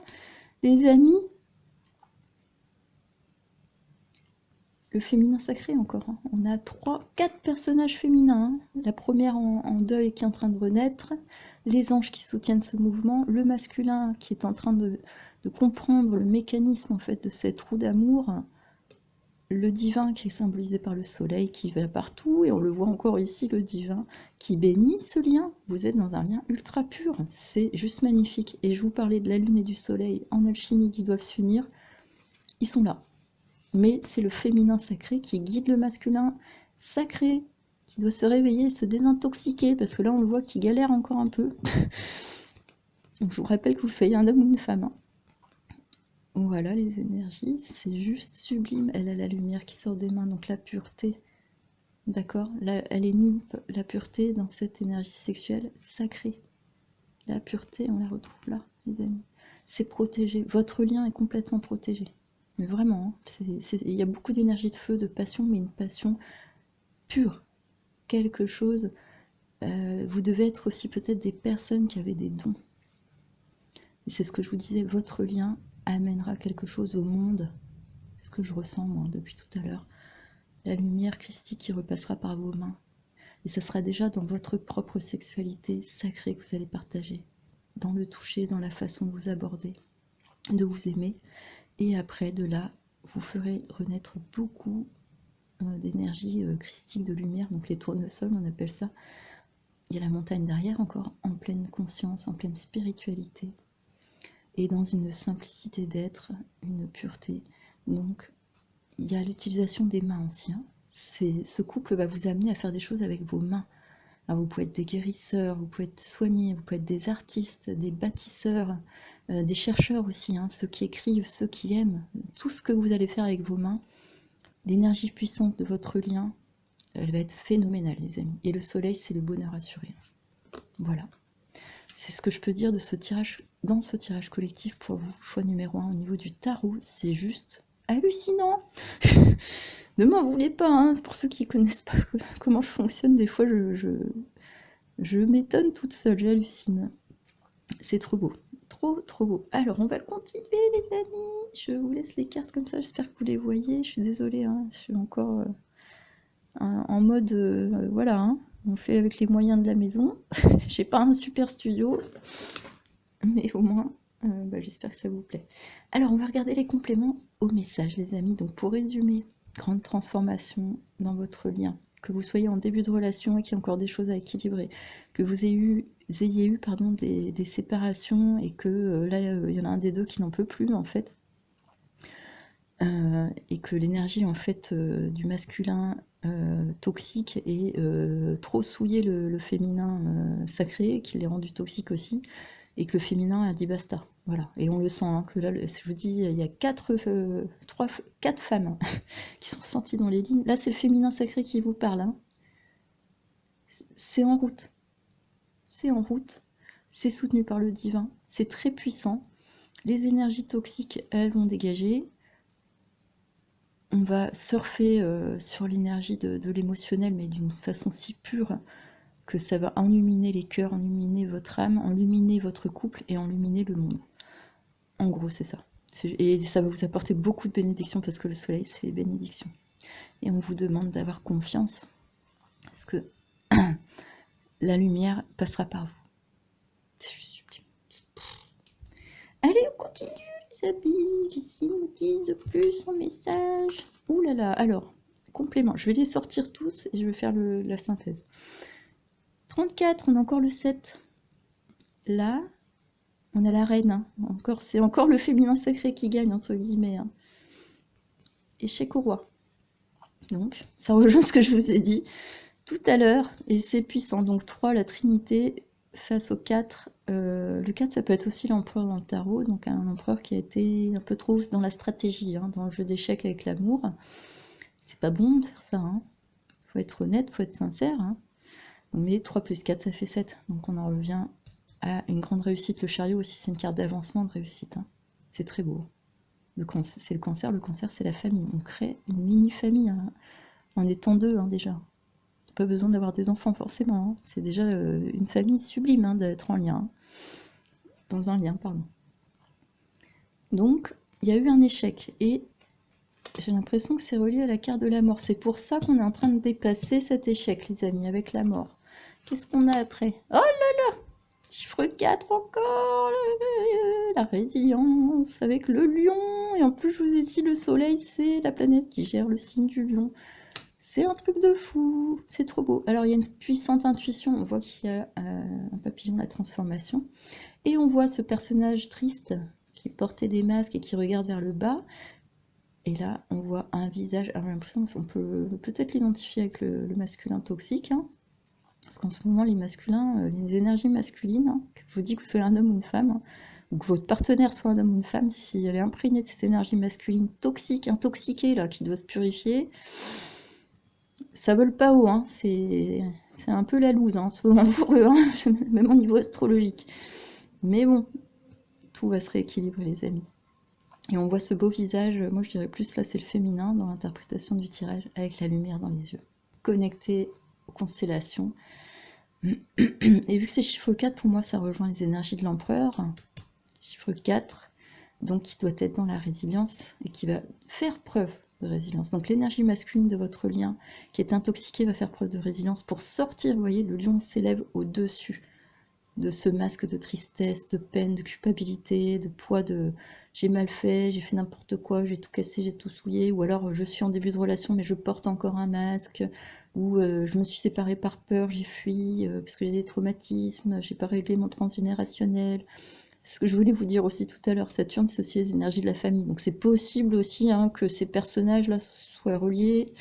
Les amis, le féminin sacré encore. Hein. On a 4 personnages féminins. Hein. La première en deuil qui est en train de renaître, les anges qui soutiennent ce mouvement, le masculin qui est en train de comprendre le mécanisme en fait de cette roue d'amour, le divin qui est symbolisé par le soleil qui va partout, et on le voit encore ici, le divin qui bénit ce lien. Vous êtes dans un lien ultra pur, c'est juste magnifique. Et je vous parlais de la lune et du soleil en alchimie qui doivent s'unir, ils sont là. Mais c'est le féminin sacré qui guide le masculin sacré, qui doit se réveiller, se désintoxiquer, parce que là on le voit qu'il galère encore un peu. Donc je vous rappelle que vous soyez un homme ou une femme. Hein. Voilà les énergies, c'est juste sublime. Elle a la lumière qui sort des mains, donc la pureté. D'accord? Là, elle est nue, la pureté, dans cette énergie sexuelle sacrée. La pureté, on la retrouve là, les amis. C'est protégé. Votre lien est complètement protégé. Mais vraiment, hein, il y a beaucoup d'énergie de feu, de passion, mais une passion pure. Quelque chose. Vous devez être aussi peut-être des personnes qui avaient des dons. Et c'est ce que je vous disais, votre lien amènera quelque chose au monde. C'est ce que je ressens, moi, depuis tout à l'heure. La lumière christique qui repassera par vos mains. Et ça sera déjà dans votre propre sexualité sacrée que vous allez partager, dans le toucher, dans la façon de vous aborder, de vous aimer. Et après, de là, vous ferez renaître beaucoup d'énergie christique, de lumière, donc les tournesols, on appelle ça. Il y a la montagne derrière encore, en pleine conscience, en pleine spiritualité, et dans une simplicité d'être, une pureté. Donc, il y a l'utilisation des mains aussi. Hein. Ce couple va vous amener à faire des choses avec vos mains. Alors, vous pouvez être des guérisseurs, vous pouvez être soignés, vous pouvez être des artistes, des bâtisseurs, des chercheurs aussi, hein, ceux qui écrivent, ceux qui aiment. Tout ce que vous allez faire avec vos mains, l'énergie puissante de votre lien, elle va être phénoménale, les amis. Et le soleil, c'est le bonheur assuré. Voilà. C'est ce que je peux dire de ce tirage, dans ce tirage collectif pour vous, choix numéro 1 au niveau du tarot. C'est juste hallucinant. Ne m'en voulez pas, hein, pour ceux qui ne connaissent pas comment je fonctionne, des fois je m'étonne toute seule, j'hallucine. C'est trop beau, trop beau. Alors on va continuer les amis, je vous laisse les cartes comme ça, j'espère que vous les voyez, je suis désolée, hein, je suis encore en mode, voilà, hein, on fait avec les moyens de la maison. J'ai pas un super studio, mais au moins, j'espère que ça vous plaît. Alors, on va regarder les compléments au message, les amis. Donc, pour résumer, grande transformation dans votre lien. Que vous soyez en début de relation et qu'il y a encore des choses à équilibrer. Que vous ayez eu des séparations et que là, il y en a un des deux qui n'en peut plus, en fait. Et que l'énergie, en fait, du masculin toxique et trop souillé le féminin sacré, qui l'est rendu toxique aussi, et que le féminin a dit basta. Voilà. Et on le sent, hein, que là, je vous dis, il y a 4 femmes hein, qui sont senties dans les lignes. Là, c'est le féminin sacré qui vous parle. Hein. C'est en route. C'est en route. C'est soutenu par le divin. C'est très puissant. Les énergies toxiques, elles vont dégager. On va surfer sur l'énergie de l'émotionnel, mais d'une façon si pure que ça va illuminer les cœurs, illuminer votre âme, illuminer votre couple et illuminer le monde. En gros, c'est ça. Et ça va vous apporter beaucoup de bénédictions parce que le soleil, c'est les bénédictions. Et on vous demande d'avoir confiance parce que la lumière passera par vous. C'est juste sublime. Allez, on continue, les amis. Qu'est-ce qu'ils nous disent de plus en message? Ouh là là, alors, complément. Je vais les sortir tous et je vais faire la synthèse. 34, on a encore le 7. Là, on a la reine. Hein. C'est encore le féminin sacré qui gagne, entre guillemets. Hein. Échec au roi. Donc, ça rejoint ce que je vous ai dit tout à l'heure. Et c'est puissant. Donc, 3, la trinité face au 4. Le 4, ça peut être aussi l'empereur dans le tarot. Donc, un empereur qui a été un peu trop dans la stratégie, hein, dans le jeu d'échecs avec l'amour. C'est pas bon de faire ça. Hein. Faut être honnête, faut être sincère. Hein. Mais 3 plus 4, ça fait 7. Donc, on en revient à une grande réussite. Le chariot aussi, c'est une carte d'avancement de réussite. Hein. C'est très beau. C'est le cancer c'est la famille. On crée une mini-famille hein, en étant deux hein, déjà. Pas besoin d'avoir des enfants forcément. Hein. C'est déjà une famille sublime hein, d'être en lien. Hein. Dans un lien, pardon. Donc, il y a eu un échec. Et j'ai l'impression que c'est relié à la carte de la mort. C'est pour ça qu'on est en train de dépasser cet échec, les amis, avec la mort. Qu'est-ce qu'on a après? Oh là là! Chiffre 4 encore, la résilience avec le lion. Et en plus, je vous ai dit, le soleil, c'est la planète qui gère le signe du lion. C'est un truc de fou, c'est trop beau. Alors, il y a une puissante intuition. On voit qu'il y a un papillon, la transformation. Et on voit ce personnage triste qui portait des masques et qui regarde vers le bas. Et là, on voit un visage. Alors, j'ai l'impression qu'on peut peut-être l'identifier avec le masculin toxique. Hein. Parce qu'en ce moment, les masculins, les énergies masculines, hein, que vous dites que vous soyez un homme ou une femme, hein, ou que votre partenaire soit un homme ou une femme, si elle est imprégnée de cette énergie masculine toxique, intoxiquée, là, qui doit se purifier, ça vole pas haut, hein, c'est un peu la loose hein, en ce moment pour eux, hein, même au niveau astrologique. Mais bon, tout va se rééquilibrer, les amis. Et on voit ce beau visage, moi je dirais plus là, c'est le féminin dans l'interprétation du tirage, avec la lumière dans les yeux. Connecté aux constellations. Et vu que c'est chiffre 4, pour moi, ça rejoint les énergies de l'empereur. Chiffre 4, donc qui doit être dans la résilience et qui va faire preuve de résilience. Donc l'énergie masculine de votre lien qui est intoxiquée va faire preuve de résilience pour sortir, vous voyez, le lion s'élève au-dessus de ce masque de tristesse, de peine, de culpabilité, de poids, de j'ai mal fait, j'ai fait n'importe quoi, j'ai tout cassé, j'ai tout souillé, ou alors je suis en début de relation mais je porte encore un masque, ou je me suis séparée par peur, j'ai fui, parce que j'ai des traumatismes, j'ai pas réglé mon transgénérationnel. C'est ce que je voulais vous dire aussi tout à l'heure, Saturne, c'est aussi les énergies de la famille. Donc c'est possible aussi hein, que ces personnages-là soient reliés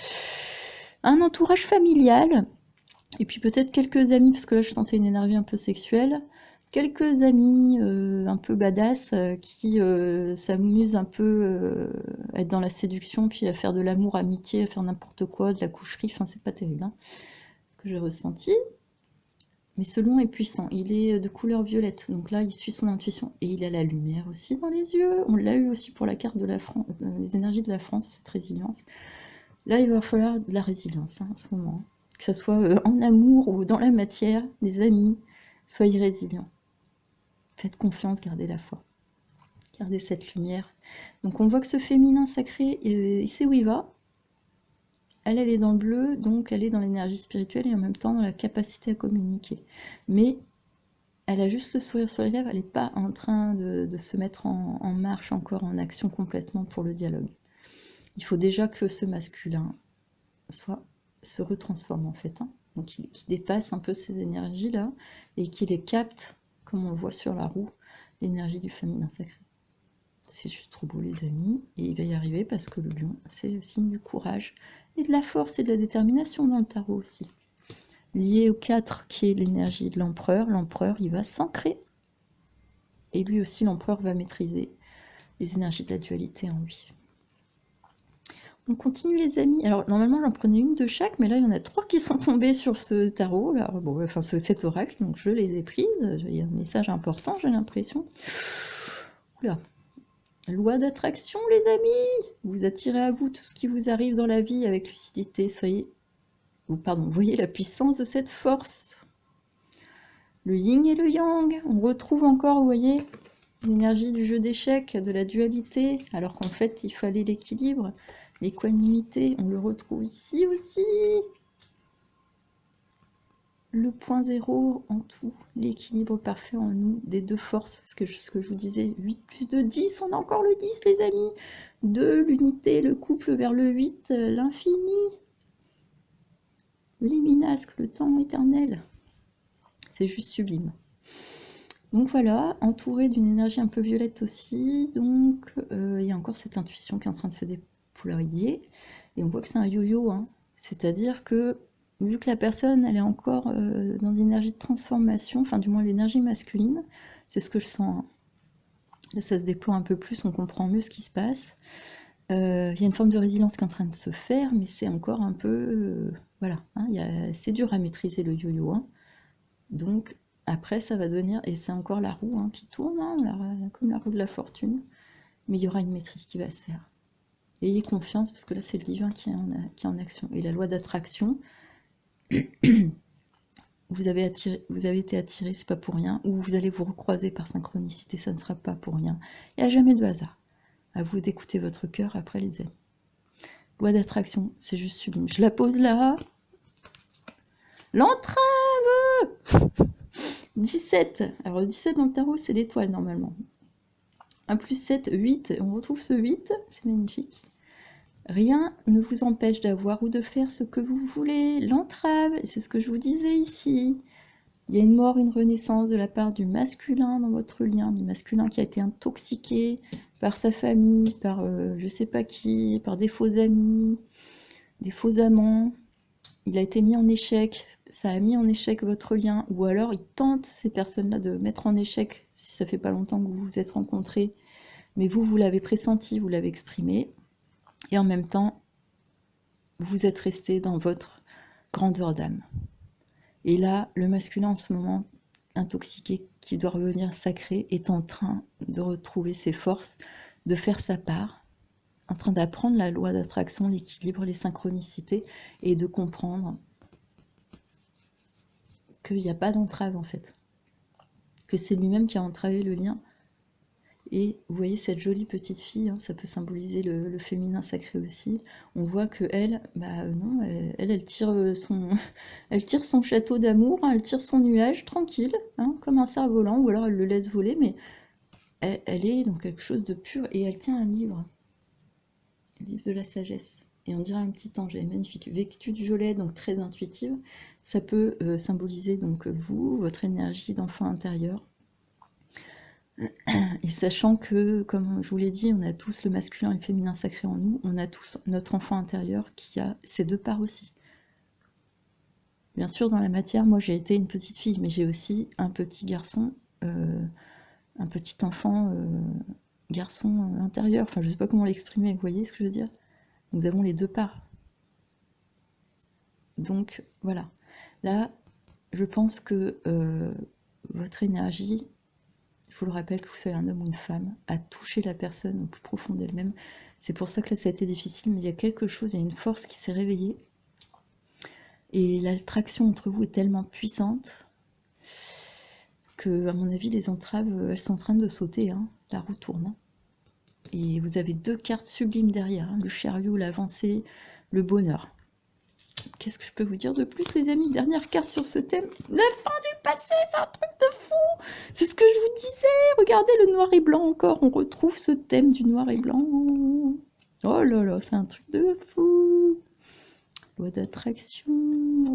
à un entourage familial, et puis peut-être quelques amis, parce que là je sentais une énergie un peu sexuelle, quelques amis un peu badass qui s'amusent un peu à être dans la séduction, puis à faire de l'amour, amitié, à faire n'importe quoi, de la coucherie, enfin c'est pas terrible, hein, ce que j'ai ressenti. Mais ce lion est puissant, il est de couleur violette, donc là il suit son intuition, et il a la lumière aussi dans les yeux, on l'a eu aussi pour la carte de la France, les énergies de la France, cette résilience. Là il va falloir de la résilience hein, en ce moment, que ce soit en amour ou dans la matière, des amis, soyez résilients. Faites confiance, gardez la foi, gardez cette lumière. Donc on voit que ce féminin sacré, il sait où il va. Elle est dans le bleu, donc elle est dans l'énergie spirituelle et en même temps dans la capacité à communiquer. Mais elle a juste le sourire sur les lèvres, elle n'est pas en train de se mettre en marche encore, en action complètement pour le dialogue. Il faut déjà que ce masculin se retransforme en fait, hein. Donc qu'il dépasse un peu ces énergies-là et qu'il les capte, comme on le voit sur la roue, l'énergie du féminin sacré. C'est juste trop beau les amis, et il va y arriver parce que le lion, c'est le signe du courage et de la force et de la détermination dans le tarot aussi. Lié au 4 qui est l'énergie de l'empereur, il va s'ancrer. Et lui aussi, l'empereur va maîtriser les énergies de la dualité en lui. On continue les amis. Alors normalement j'en prenais une de chaque, mais là il y en a 3 qui sont tombés sur ce tarot, là. Bon, enfin cet oracle, donc je les ai prises. Il y a un message important, j'ai l'impression. Oula. Loi d'attraction les amis. Vous attirez à vous tout ce qui vous arrive dans la vie avec lucidité. Voyez la puissance de cette force. Le yin et le yang. On retrouve encore, vous voyez, l'énergie du jeu d'échecs, de la dualité, alors qu'en fait il fallait l'équilibre. L'équanimité, on le retrouve ici aussi. Le point zéro en tout, l'équilibre parfait en nous, des deux forces, ce que je vous disais, 8 plus 2, 10, on a encore le 10 les amis. 2, l'unité, le couple vers le 8, l'infini. Le liminasque, le temps éternel. C'est juste sublime. Donc voilà, entouré d'une énergie un peu violette aussi, donc il y a encore cette intuition qui est en train de se déployer. Et on voit que c'est un yo-yo, hein. C'est-à-dire que, vu que la personne, elle est encore dans l'énergie de transformation, enfin du moins l'énergie masculine, c'est ce que je sens, hein. Là, ça se déploie un peu plus, on comprend mieux ce qui se passe. Il y a une forme de résilience qui est en train de se faire, mais c'est encore un peu... voilà, hein, c'est dur à maîtriser le yo-yo, hein. Donc, après, ça va devenir... Et c'est encore la roue hein, qui tourne, hein, comme la roue de la fortune. Mais il y aura une maîtrise qui va se faire. Ayez confiance, parce que là, c'est le divin qui est en action. Et la loi d'attraction, vous avez été attiré, c'est pas pour rien. Ou vous allez vous recroiser par synchronicité, ça ne sera pas pour rien. Il n'y a jamais de hasard. À vous d'écouter votre cœur après, les amis. Loi d'attraction, c'est juste sublime. Je la pose là. L'entrave 17. Alors, le 17 dans le tarot, c'est l'étoile, normalement. 1 plus 7, 8. On retrouve ce 8. C'est magnifique. Rien ne vous empêche d'avoir ou de faire ce que vous voulez. L'entrave, c'est ce que je vous disais ici. Il y a une mort, une renaissance de la part du masculin dans votre lien, du masculin qui a été intoxiqué par sa famille, par je sais pas qui, par des faux amis, des faux amants. Il a été mis en échec, ça a mis en échec votre lien, ou alors il tente ces personnes-là de mettre en échec, si ça fait pas longtemps que vous vous êtes rencontrés, mais vous l'avez pressenti, vous l'avez exprimé, et en même temps, vous êtes resté dans votre grandeur d'âme. Et là, le masculin en ce moment, intoxiqué, qui doit revenir sacré, est en train de retrouver ses forces, de faire sa part, en train d'apprendre la loi d'attraction, l'équilibre, les synchronicités, et de comprendre qu'il n'y a pas d'entrave en fait. Que c'est lui-même qui a entravé le lien. Et vous voyez cette jolie petite fille, hein, ça peut symboliser le féminin sacré aussi. On voit que elle, bah non, elle tire elle tire son château d'amour, hein, elle tire son nuage tranquille, hein, comme un cerf-volant, ou alors elle le laisse voler, mais elle est dans quelque chose de pur et elle tient un livre, le livre de la sagesse. Et on dirait un petit ange, elle est magnifique, vêtue de violet, donc très intuitive. Ça peut symboliser donc vous, votre énergie d'enfant intérieur. Et sachant que, comme je vous l'ai dit, on a tous le masculin et le féminin sacré en nous, on a tous notre enfant intérieur qui a ces deux parts aussi. Bien sûr, dans la matière, moi j'ai été une petite fille, mais j'ai aussi un petit garçon, un petit enfant, garçon intérieur, enfin je sais pas comment l'exprimer, vous voyez ce que je veux dire? Nous avons les deux parts. Donc voilà. Là, je pense que votre énergie, je vous le rappelle, que vous soyez un homme ou une femme, a touché la personne au plus profond d'elle-même. C'est pour ça que là, ça a été difficile, mais il y a quelque chose, il y a une force qui s'est réveillée. Et l'attraction entre vous est tellement puissante que, à mon avis, les entraves, elles sont en train de sauter, hein. La roue tourne, hein. Et vous avez deux cartes sublimes derrière, hein. Le chariot, l'avancée, le bonheur. Qu'est-ce que je peux vous dire de plus, les amis? Dernière carte sur ce thème. La fin du passé, c'est un truc de fou! C'est ce que je vous disais! Regardez le noir et blanc encore. On retrouve ce thème du noir et blanc. Oh là là, c'est un truc de fou! Loi d'attraction.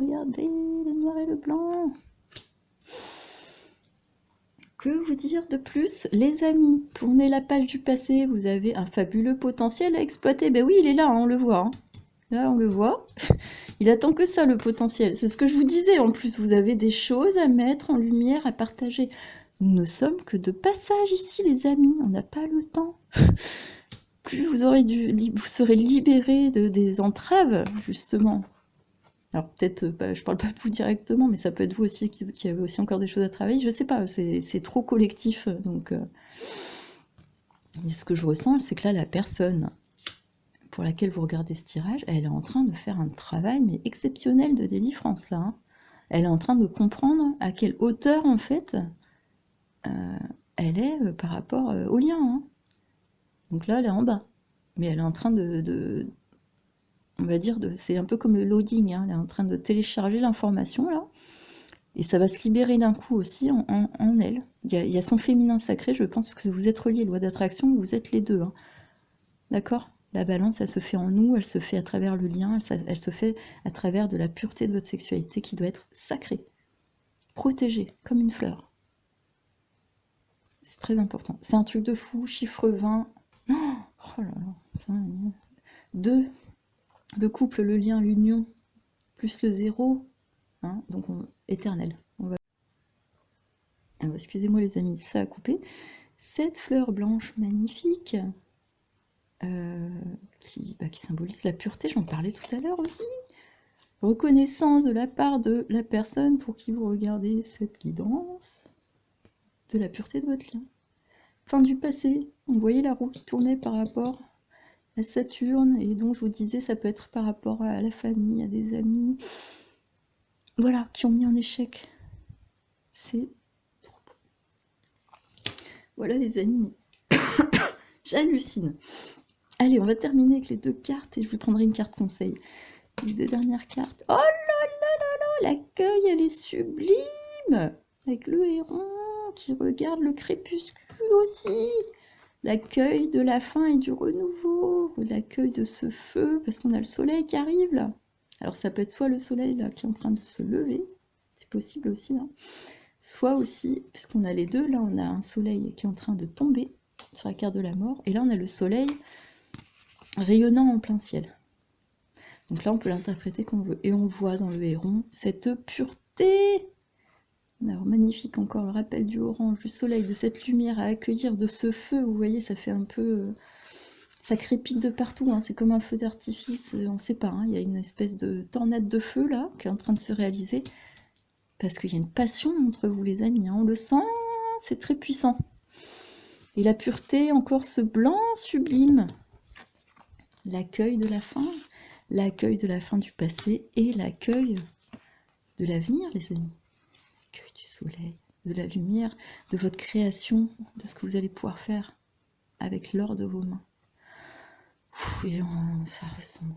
Regardez le noir et le blanc. Que vous dire de plus, les amis? Tournez la page du passé. Vous avez un fabuleux potentiel à exploiter. Ben oui, il est là, hein, on le voit, hein. Là, on le voit. Il attend que ça, le potentiel. C'est ce que je vous disais. En plus, vous avez des choses à mettre en lumière, à partager. Nous ne sommes que de passage ici, les amis. On n'a pas le temps. Plus vous serez libérés des entraves, justement. Alors peut-être, je parle pas de vous directement, mais ça peut être vous aussi qui avez aussi encore des choses à travailler. Je sais pas, c'est trop collectif. Donc, et ce que je ressens, c'est que là, la personne pour laquelle vous regardez ce tirage, elle est en train de faire un travail mais exceptionnel de délivrance là, hein. Elle est en train de comprendre à quelle hauteur en fait elle est par rapport au lien, hein. Donc là, elle est en bas, mais elle est en train on va dire, c'est un peu comme le loading, hein. Elle est en train de télécharger l'information là, et ça va se libérer d'un coup aussi en elle. Il y a son féminin sacré, je pense, parce que vous êtes reliés, loi d'attraction, vous êtes les deux, hein. D'accord? La balance, elle se fait en nous, elle se fait à travers le lien, elle se fait à travers de la pureté de votre sexualité qui doit être sacrée, protégée, comme une fleur. C'est très important. C'est un truc de fou, chiffre 20. Oh là là. 2, le couple, le lien, l'union, plus le 0, hein, donc éternel. Alors, excusez-moi les amis, ça a coupé. Cette fleur blanche magnifique, qui symbolise la pureté, j'en parlais tout à l'heure aussi. Reconnaissance de la part de la personne pour qui vous regardez cette guidance, de la pureté de votre lien. Fin du passé, on voyait la roue qui tournait par rapport à Saturne, et donc je vous disais, ça peut être par rapport à la famille, à des amis, voilà, qui ont mis en échec. C'est trop beau. Voilà les amis, j'hallucine. Allez, on va terminer avec les deux cartes et je vous prendrai une carte conseil. Les deux dernières cartes. Oh là là là là, l'accueil, elle est sublime. Avec le héron qui regarde le crépuscule aussi. L'accueil de la fin et du renouveau. L'accueil de ce feu, parce qu'on a le soleil qui arrive là. Alors ça peut être soit le soleil là qui est en train de se lever, c'est possible aussi, hein. Soit aussi, puisqu'on a les deux, là on a un soleil qui est en train de tomber sur la carte de la mort, et là on a le soleil rayonnant en plein ciel. Donc là, on peut l'interpréter comme on veut. Et on voit dans le héron cette pureté. Alors, magnifique encore, le rappel du orange, du soleil, de cette lumière à accueillir, de ce feu. Vous voyez, ça fait un peu... ça crépite de partout, hein. C'est comme un feu d'artifice, on ne sait pas, hein. Il y a une espèce de tornade de feu, là, qui est en train de se réaliser. Parce qu'il y a une passion entre vous, les amis, hein. On le sent, c'est très puissant. Et la pureté, encore ce blanc sublime. L'accueil de la fin. L'accueil de la fin du passé et l'accueil de l'avenir, les amis. L'accueil du soleil, de la lumière, de votre création, de ce que vous allez pouvoir faire. avec l'or de vos mains. Et ça ressemble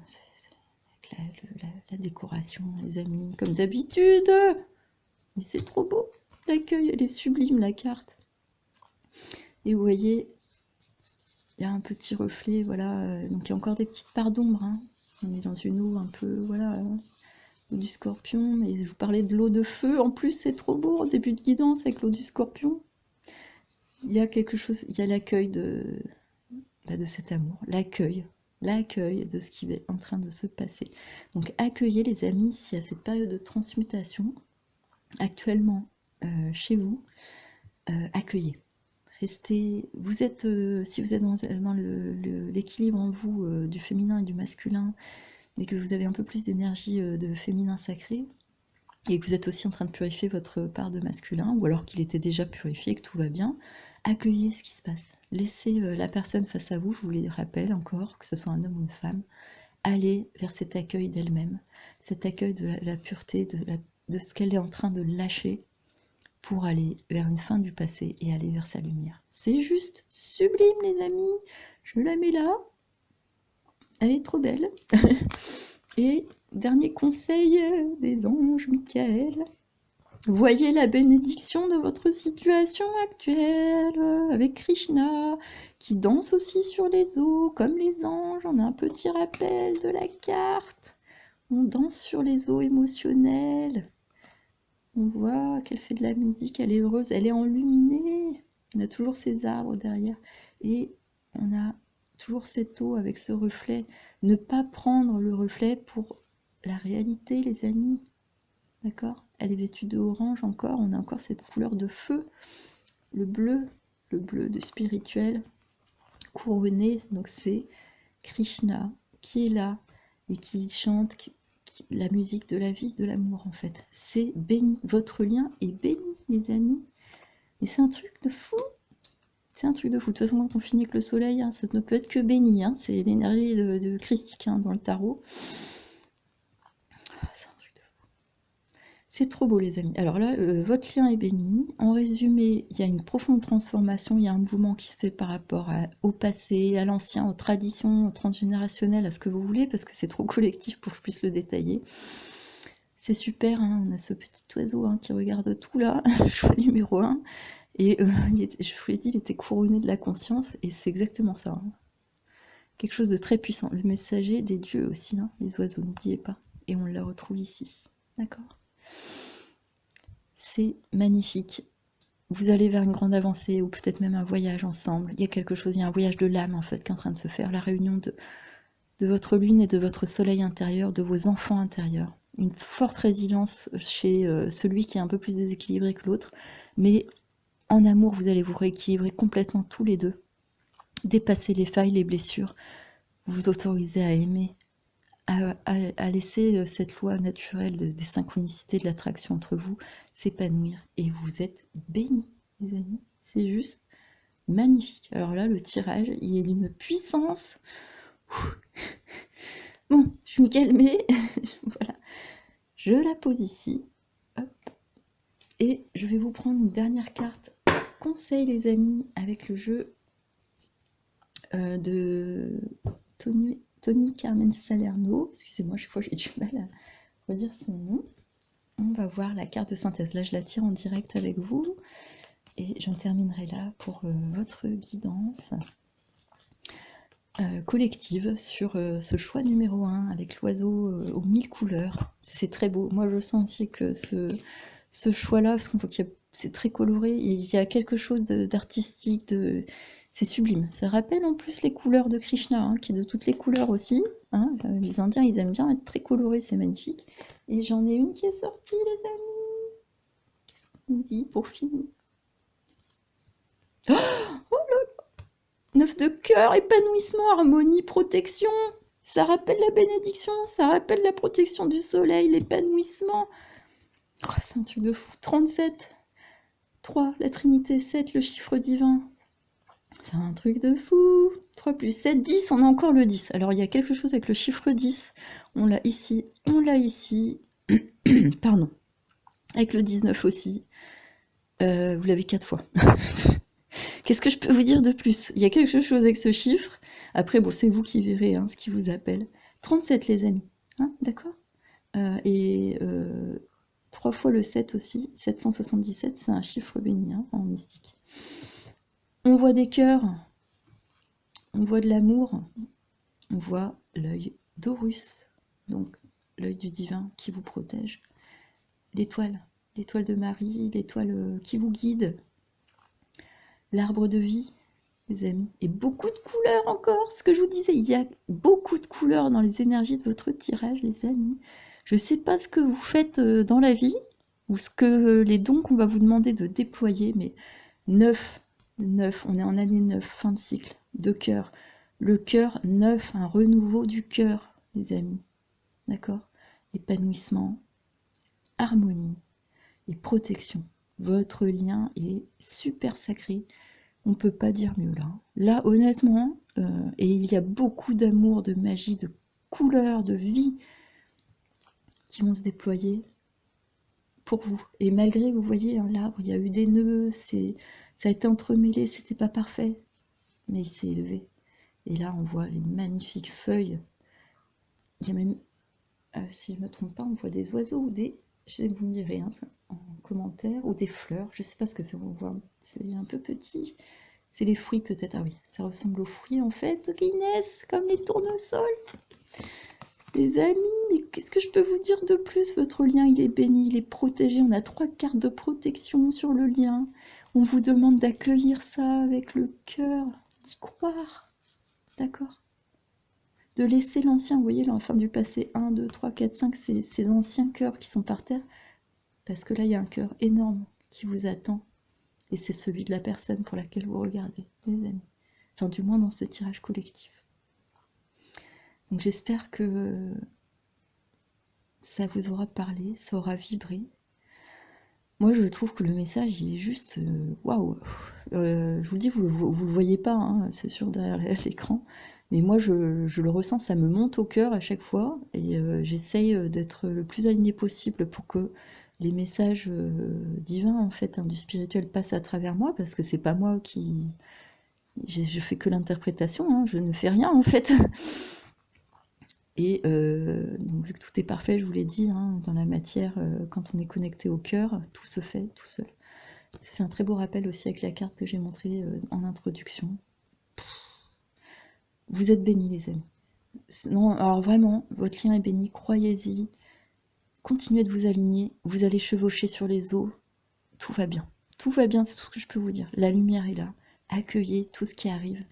avec la décoration, les amis, comme d'habitude. Mais c'est trop beau. L'accueil, elle est sublime, la carte. Et vous voyez, il y a un petit reflet, voilà. Donc il y a encore des petites parts d'ombre. Hein. On est dans une eau un peu, voilà, eau du scorpion. Et je vous parlais de l'eau de feu. En plus, c'est trop beau, en début de guidance avec l'eau du scorpion. Il y a quelque chose, il y a l'accueil de cet amour, l'accueil de ce qui est en train de se passer. Donc accueillez les amis, s'il y a cette période de transmutation actuellement chez vous, accueillez. Restez, vous êtes, si vous êtes dans l'équilibre en vous du féminin et du masculin, mais que vous avez un peu plus d'énergie de féminin sacré, et que vous êtes aussi en train de purifier votre part de masculin, ou alors qu'il était déjà purifié, que tout va bien, accueillez ce qui se passe. Laissez la personne face à vous, je vous le rappelle encore, que ce soit un homme ou une femme, allez vers cet accueil d'elle-même, cet accueil de la pureté, de ce qu'elle est en train de lâcher, pour aller vers une fin du passé et aller vers sa lumière. C'est juste sublime, les amis. Je la mets là. Elle est trop belle. Et dernier conseil des anges, Michael. Voyez la bénédiction de votre situation actuelle avec Krishna qui danse aussi sur les eaux comme les anges. On a un petit rappel de la carte. On danse sur les eaux émotionnelles. On voit qu'elle fait de la musique, elle est heureuse, elle est enluminée. On a toujours ces arbres derrière. Et on a toujours cette eau avec ce reflet. Ne pas prendre le reflet pour la réalité, les amis. D'accord? Elle est vêtue de orange encore. On a encore cette couleur de feu. Le bleu du spirituel couronné. Donc c'est Krishna qui est là et qui chante la musique de la vie, de l'amour en fait. C'est béni. Votre lien est béni, les amis. Et c'est un truc de fou. C'est un truc de fou. De toute façon, quand on finit avec le soleil, hein, ça ne peut être que béni. Hein. C'est l'énergie de christique hein, dans le tarot. Ah, c'est un truc de fou. C'est trop beau, les amis. Alors là, votre lien est béni. En résumé, il y a une profonde transformation. Il y a un mouvement qui se fait par rapport au passé, à l'ancien, aux traditions, au transgénérationnel, à ce que vous voulez, parce que c'est trop collectif pour que je puisse le détailler. C'est super, hein, on a ce petit oiseau hein, qui regarde tout là, le choix numéro 1. Et je vous l'ai dit, il était couronné de la conscience, et c'est exactement ça. Hein. Quelque chose de très puissant. Le messager des dieux aussi, hein, les oiseaux, n'oubliez pas. Et on la retrouve ici. D'accord ? C'est magnifique. Vous allez vers une grande avancée, ou peut-être même un voyage ensemble. Il y a quelque chose, il y a un voyage de l'âme en fait qui est en train de se faire. La réunion de votre lune et de votre soleil intérieur, de vos enfants intérieurs. Une forte résilience chez celui qui est un peu plus déséquilibré que l'autre. Mais en amour, vous allez vous rééquilibrer complètement tous les deux. Dépasser les failles, les blessures. Vous autorisez à aimer, à laisser cette loi naturelle des synchronicités, de l'attraction entre vous s'épanouir. Et vous êtes bénis, les amis. C'est juste magnifique. Alors là, le tirage, il est d'une puissance. Bon, je vais me calmer. Voilà. Je la pose ici. Hop. Et je vais vous prendre une dernière carte. Conseil, les amis, avec le jeu de Tony Carmen Salerno. Excusez-moi, chaque fois j'ai du mal à redire son nom. On va voir la carte de synthèse. Là, je la tire en direct avec vous. Et j'en terminerai là pour votre guidance collective sur ce choix numéro 1 avec l'oiseau aux 1000 couleurs. C'est très beau. Moi, je sens aussi que ce choix-là, parce qu'on voit qu'il y a c'est très coloré, et il y a quelque chose d'artistique, c'est sublime. Ça rappelle en plus les couleurs de Krishna, hein, qui est de toutes les couleurs aussi. Hein. Les Indiens, ils aiment bien être très colorés, c'est magnifique. Et j'en ai une qui est sortie, les amis. Qu'est-ce qu'on nous dit pour finir? Oh là là! 9 de cœur, épanouissement, harmonie, protection. Ça rappelle la bénédiction, ça rappelle la protection du soleil, l'épanouissement. Oh, c'est un truc de fou. 37. 3, la Trinité, 7, le chiffre divin. C'est un truc de fou. 3 plus 7, 10, on a encore le 10. Alors il y a quelque chose avec le chiffre 10. On l'a ici, on l'a ici. Pardon. Avec le 19 aussi. Vous l'avez 4 fois. Qu'est-ce que je peux vous dire de plus? Il y a quelque chose avec ce chiffre. Après, bon, c'est vous qui verrez hein, ce qui vous appelle. 37, les amis. Hein, d'accord? Et 3 fois le 7 aussi. 777, c'est un chiffre béni hein, en mystique. On voit des cœurs. On voit de l'amour. On voit l'œil d'Horus. Donc, l'œil du divin qui vous protège. L'étoile de Marie, l'étoile qui vous guide. L'arbre de vie, les amis. Et beaucoup de couleurs encore, ce que je vous disais, il y a beaucoup de couleurs dans les énergies de votre tirage, les amis. Je ne sais pas ce que vous faites dans la vie, ou ce que les dons qu'on va vous demander de déployer, mais 9, on est en année 9, fin de cycle, de cœur. Le cœur 9, un renouveau du cœur, les amis. D'accord? Épanouissement, harmonie et protection. Votre lien est super sacré. On ne peut pas dire mieux là. Là, honnêtement, et il y a beaucoup d'amour, de magie, de couleurs, de vie qui vont se déployer pour vous. Et malgré, vous voyez, hein, l'arbre, il y a eu des nœuds, ça a été entremêlé, c'était pas parfait, mais il s'est élevé. Et là, on voit les magnifiques feuilles. Il y a même, si je ne me trompe pas, on voit des oiseaux ou des, je sais, vous me direz hein, en commentaire, ou des fleurs, je ne sais pas ce que c'est, on voit, c'est un peu petit. C'est les fruits peut-être, ah oui, ça ressemble aux fruits en fait, qui naissent comme les tournesols. Les amis, mais qu'est-ce que je peux vous dire de plus? Votre lien, il est béni, il est protégé. On a 3 cartes de protection sur le lien. On vous demande d'accueillir ça avec le cœur, d'y croire. D'accord? De laisser l'ancien, vous voyez, l'enfant du passé, 1, 2, 3, 4, 5, ces anciens cœurs qui sont par terre. Parce que là, il y a un cœur énorme qui vous attend. Et c'est celui de la personne pour laquelle vous regardez, les amis. Enfin, du moins dans ce tirage collectif. Donc j'espère que ça vous aura parlé, ça aura vibré. Moi, je trouve que le message, il est juste waouh. Je vous dis, vous le voyez pas, hein, c'est sûr derrière l'écran, mais moi, je le ressens, ça me monte au cœur à chaque fois, et j'essaye d'être le plus aligné possible pour que les messages divins, en fait, hein, du spirituel passent à travers moi, parce que c'est pas moi qui... Je fais que l'interprétation, hein, je ne fais rien, en fait. Et donc, vu que tout est parfait, je vous l'ai dit, hein, dans la matière, quand on est connecté au cœur, tout se fait tout seul. Ça fait un très beau rappel aussi avec la carte que j'ai montrée en introduction. Vous êtes bénis, les amis. Non, alors vraiment, votre lien est béni, croyez-y. Continuez de vous aligner, vous allez chevaucher sur les eaux. Tout va bien. Tout va bien, c'est tout ce que je peux vous dire. La lumière est là. Accueillez tout ce qui arrive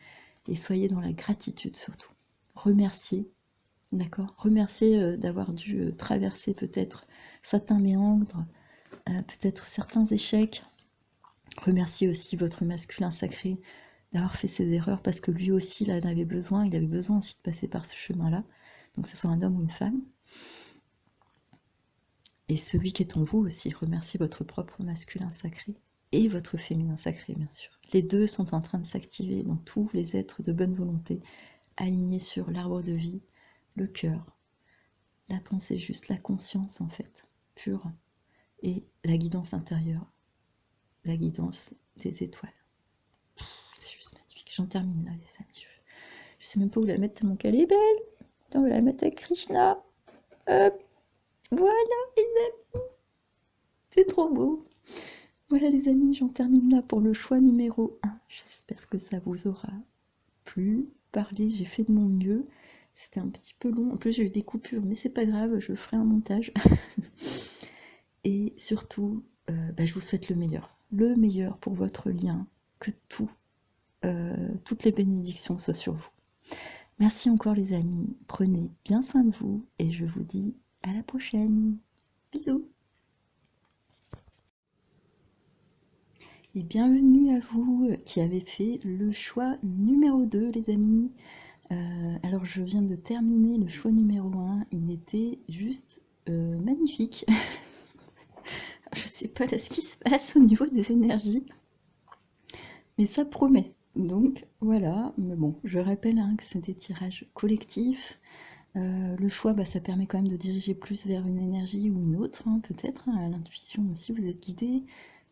et soyez dans la gratitude surtout. Remerciez. D'accord. Remerciez d'avoir dû traverser peut-être certains méandres, peut-être certains échecs. Remerciez aussi votre masculin sacré d'avoir fait ses erreurs parce que lui aussi, là, il avait besoin aussi de passer par ce chemin-là, donc que ce soit un homme ou une femme. Et celui qui est en vous aussi, remerciez votre propre masculin sacré et votre féminin sacré, bien sûr. Les deux sont en train de s'activer dans tous les êtres de bonne volonté, alignés sur l'arbre de vie, le cœur, la pensée juste, la conscience en fait, pure, et la guidance intérieure, la guidance des étoiles. C'est juste magnifique. J'en termine là, les amis. Je sais même pas où la mettre tellement qu'elle est belle. Attends, on va la mettre avec Krishna. Hop, voilà les amis. C'est trop beau. Voilà les amis, j'en termine là pour le choix numéro 1. J'espère que ça vous aura plu, parlé, j'ai fait de mon mieux. C'était un petit peu long, en plus j'ai eu des coupures, mais c'est pas grave, je ferai un montage. Et surtout, je vous souhaite le meilleur pour votre lien, que toutes les bénédictions soient sur vous. Merci encore les amis, prenez bien soin de vous et je vous dis à la prochaine. Bisous. Et bienvenue à vous qui avez fait le choix numéro 2 les amis. Alors je viens de terminer le choix numéro 1, il était juste magnifique. Je sais pas là ce qui se passe au niveau des énergies, mais ça promet. Donc voilà, mais bon, je rappelle hein, que c'est des tirages collectifs. Le choix, ça permet quand même de diriger plus vers une énergie ou une autre, hein, peut-être. Hein, à l'intuition aussi, vous êtes guidé.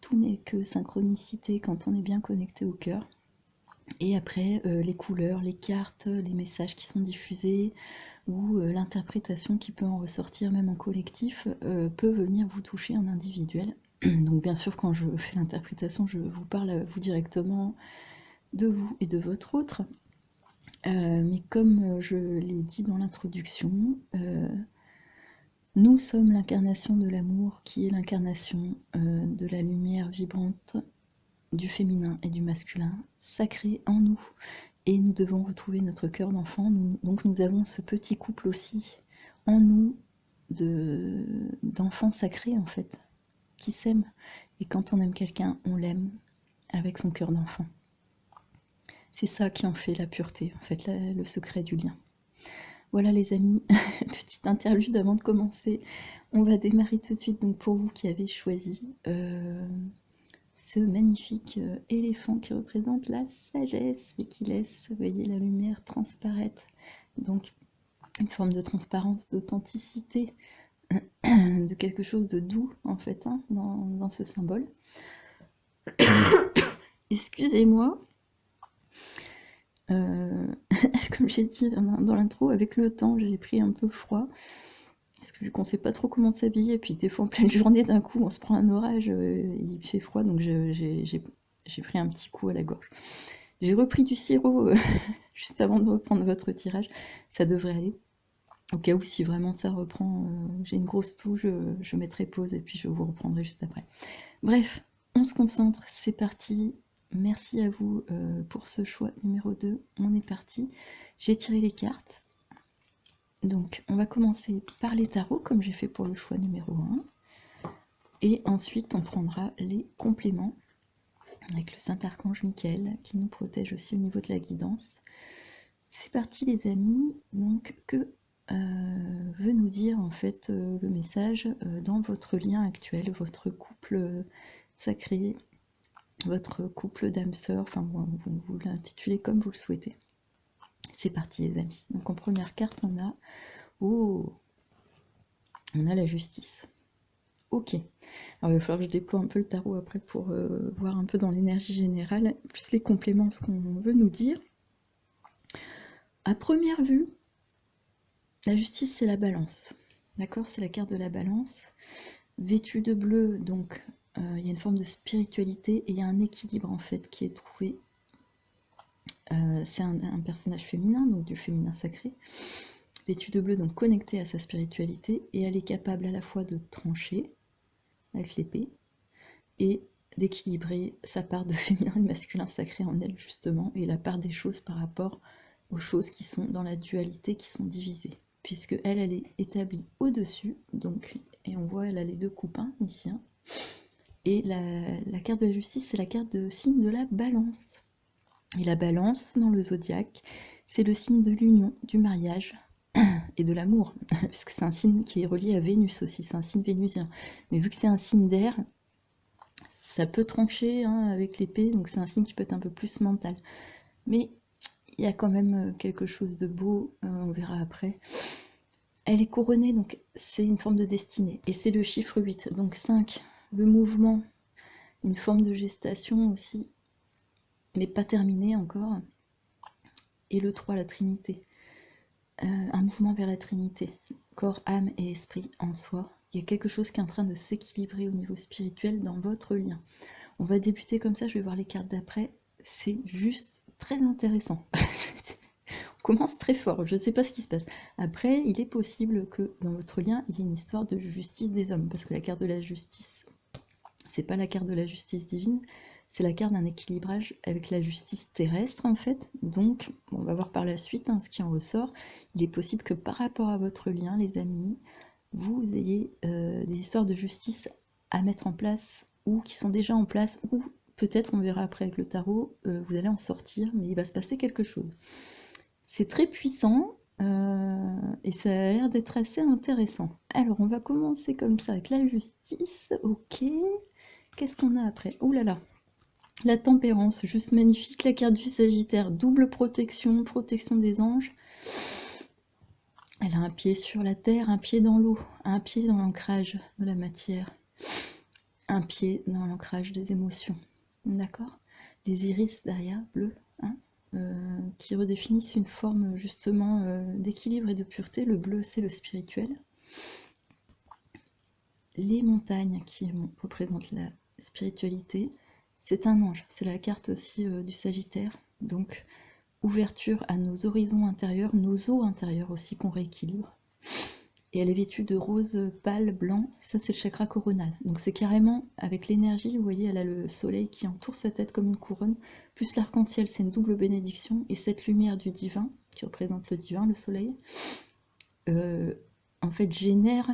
Tout n'est que synchronicité quand on est bien connecté au cœur. Et après, les couleurs, les cartes, les messages qui sont diffusés, ou l'interprétation qui peut en ressortir même en collectif, peut venir vous toucher en individuel. Donc bien sûr, quand je fais l'interprétation, je vous parle à vous directement de vous et de votre autre. Mais comme je l'ai dit dans l'introduction, nous sommes l'incarnation de l'amour qui est l'incarnation de la lumière vibrante du féminin et du masculin sacré en nous. Et nous devons retrouver notre cœur d'enfant. Donc nous avons ce petit couple aussi en nous d'enfants sacrés en fait, qui s'aiment. Et quand on aime quelqu'un, on l'aime avec son cœur d'enfant. C'est ça qui en fait la pureté, en fait, le secret du lien. Voilà les amis, petite interlude avant de commencer. On va démarrer tout de suite, donc pour vous qui avez choisi ce magnifique éléphant qui représente la sagesse et qui laisse, vous voyez, la lumière transparaître. Donc une forme de transparence, d'authenticité, de quelque chose de doux en fait, hein, dans ce symbole. Excusez-moi. Comme j'ai dit dans l'intro, avec le temps, j'ai pris un peu froid. Parce que vu qu'on sait pas trop comment s'habiller, puis des fois en pleine journée, d'un coup, on se prend un orage, il fait froid, donc j'ai pris un petit coup à la gorge. J'ai repris du sirop juste avant de reprendre votre tirage. Ça devrait aller. Au cas où, si vraiment ça reprend, j'ai une grosse toux, je mettrai pause et puis je vous reprendrai juste après. Bref, on se concentre, c'est parti. Merci à vous pour ce choix numéro 2. On est parti. J'ai tiré les cartes. Donc, on va commencer par les tarots, comme j'ai fait pour le choix numéro 1. Et ensuite, on prendra les compléments avec le Saint-Archange Michael, qui nous protège aussi au niveau de la guidance. C'est parti les amis. Donc, que veut nous dire en fait le message dans votre lien actuel, votre couple sacré, votre couple d'âme sœur, enfin vous l'intitulez comme vous le souhaitez. C'est parti les amis. Donc en première carte on a la justice. Ok. Alors il va falloir que je déploie un peu le tarot après pour voir un peu dans l'énergie générale, plus les compléments, ce qu'on veut nous dire. À première vue, la justice c'est la balance. D'accord, c'est la carte de la balance. Vêtue de bleu, donc il y a une forme de spiritualité et il y a un équilibre en fait qui est trouvé. C'est un personnage féminin, donc du féminin sacré, vêtue de bleu, donc connectée à sa spiritualité, et elle est capable à la fois de trancher avec l'épée et d'équilibrer sa part de féminin et masculin sacré en elle justement, et la part des choses par rapport aux choses qui sont dans la dualité, qui sont divisées, puisque elle est établie au-dessus, donc, et on voit elle a les deux coupins ici, hein. Et la carte de la justice, c'est la carte de signe de la balance. Et la balance, dans le zodiaque, c'est le signe de l'union, du mariage et de l'amour, puisque c'est un signe qui est relié à Vénus aussi, c'est un signe vénusien. Mais vu que c'est un signe d'air, ça peut trancher hein, avec l'épée, donc c'est un signe qui peut être un peu plus mental. Mais il y a quand même quelque chose de beau, on verra après. Elle est couronnée, donc c'est une forme de destinée. Et c'est le chiffre 8, donc 5, le mouvement, une forme de gestation aussi, mais pas terminée encore. Et le 3, la Trinité. Un mouvement vers la Trinité. Corps, âme et esprit en soi. Il y a quelque chose qui est en train de s'équilibrer au niveau spirituel dans votre lien. On va débuter comme ça, je vais voir les cartes d'après. C'est juste très intéressant. On commence très fort, je ne sais pas ce qui se passe. Après, il est possible que dans votre lien, il y ait une histoire de justice des hommes, parce que la carte de la justice, c'est pas la carte de la justice divine, c'est la carte d'un équilibrage avec la justice terrestre en fait. Donc, on va voir par la suite hein, ce qui en ressort. Il est possible que par rapport à votre lien, les amis, vous ayez des histoires de justice à mettre en place, ou qui sont déjà en place, ou peut-être, on verra après avec le tarot, vous allez en sortir, mais il va se passer quelque chose. C'est très puissant et ça a l'air d'être assez intéressant. Alors, on va commencer comme ça avec la justice. Ok. Qu'est-ce qu'on a après? Ouh là là. La tempérance, juste magnifique. La carte du Sagittaire, double protection, protection des anges. Elle a un pied sur la terre, un pied dans l'eau, un pied dans l'ancrage de la matière. un pied dans l'ancrage des émotions. D'accord? Les iris derrière, bleus, hein, qui redéfinissent une forme justement d'équilibre et de pureté. Le bleu, c'est le spirituel. Les montagnes qui représentent la spiritualité, c'est un ange. C'est la carte aussi du Sagittaire. Donc, ouverture à nos horizons intérieurs, nos eaux intérieures aussi qu'on rééquilibre. Et elle est vêtue de rose pâle blanc, ça c'est le chakra coronal. Donc c'est carrément avec l'énergie, vous voyez, elle a le soleil qui entoure sa tête comme une couronne, plus l'arc-en-ciel, c'est une double bénédiction, et cette lumière du divin, qui représente le divin, le soleil, en fait génère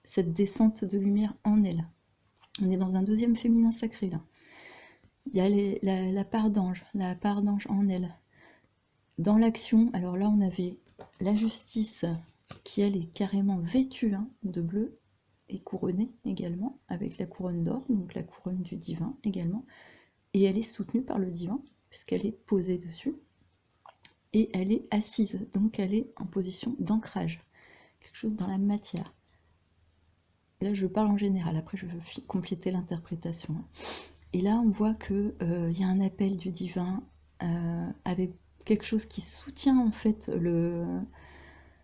cette descente de lumière en elle. On est dans un deuxième féminin sacré là. Il y a la part d'ange en elle. Dans l'action, alors là on avait la justice qui elle est carrément vêtue de bleu et couronnée également, avec la couronne d'or, donc la couronne du divin également, et elle est soutenue par le divin, puisqu'elle est posée dessus, et elle est assise, donc elle est en position d'ancrage, quelque chose dans la matière. Là je parle en général, après je veux compléter l'interprétation. Et là on voit qu'il y a un appel du divin, avec quelque chose qui soutient en fait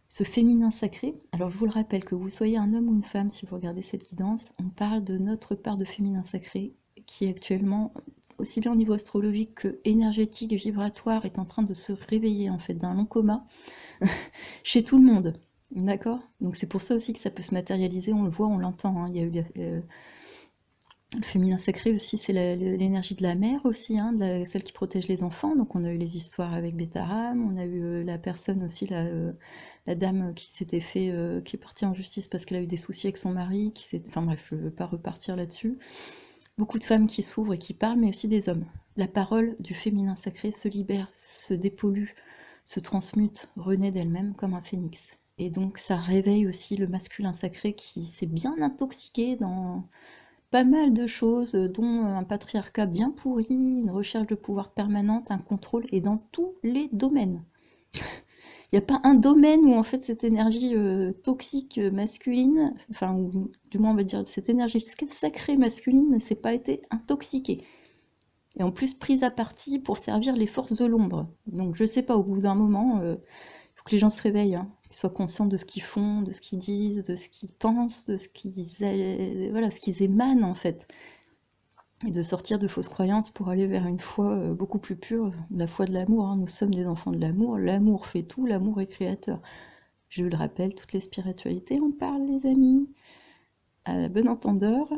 ce féminin sacré. Alors je vous le rappelle, que vous soyez un homme ou une femme, si vous regardez cette guidance, on parle de notre part de féminin sacré qui actuellement, aussi bien au niveau astrologique que énergétique et vibratoire, est en train de se réveiller en fait d'un long coma chez tout le monde. D'accord? Donc c'est pour ça aussi que ça peut se matérialiser, on le voit, on l'entend. Il y a eu le féminin sacré aussi, c'est l'énergie de la mère aussi, celle qui protège les enfants. Donc on a eu les histoires avec Bétaram, on a eu la personne aussi, la dame qui s'était fait, qui est partie en justice parce qu'elle a eu des soucis avec son mari, enfin bref, je ne veux pas repartir là-dessus. Beaucoup de femmes qui s'ouvrent et qui parlent, mais aussi des hommes. La parole du féminin sacré se libère, se dépollue, se transmute, renaît d'elle-même comme un phénix. Et donc ça réveille aussi le masculin sacré qui s'est bien intoxiqué dans pas mal de choses, dont un patriarcat bien pourri, une recherche de pouvoir permanente, un contrôle, et dans tous les domaines. Il n'y a pas un domaine où en fait cette énergie toxique masculine, enfin, ou du moins on va dire cette énergie sacrée masculine ne s'est pas été intoxiquée. Et en plus prise à partie pour servir les forces de l'ombre. Donc je sais pas, au bout d'un moment, faut que les gens se réveillent, qu'ils soient conscients de ce qu'ils font, de ce qu'ils disent, de ce qu'ils pensent, de ce qu'ils émanent en fait. Et de sortir de fausses croyances pour aller vers une foi beaucoup plus pure, la foi de l'amour. Nous sommes des enfants de l'amour, l'amour fait tout, l'amour est créateur. Je le rappelle, toutes les spiritualités en parlent, les amis. À bon entendeur,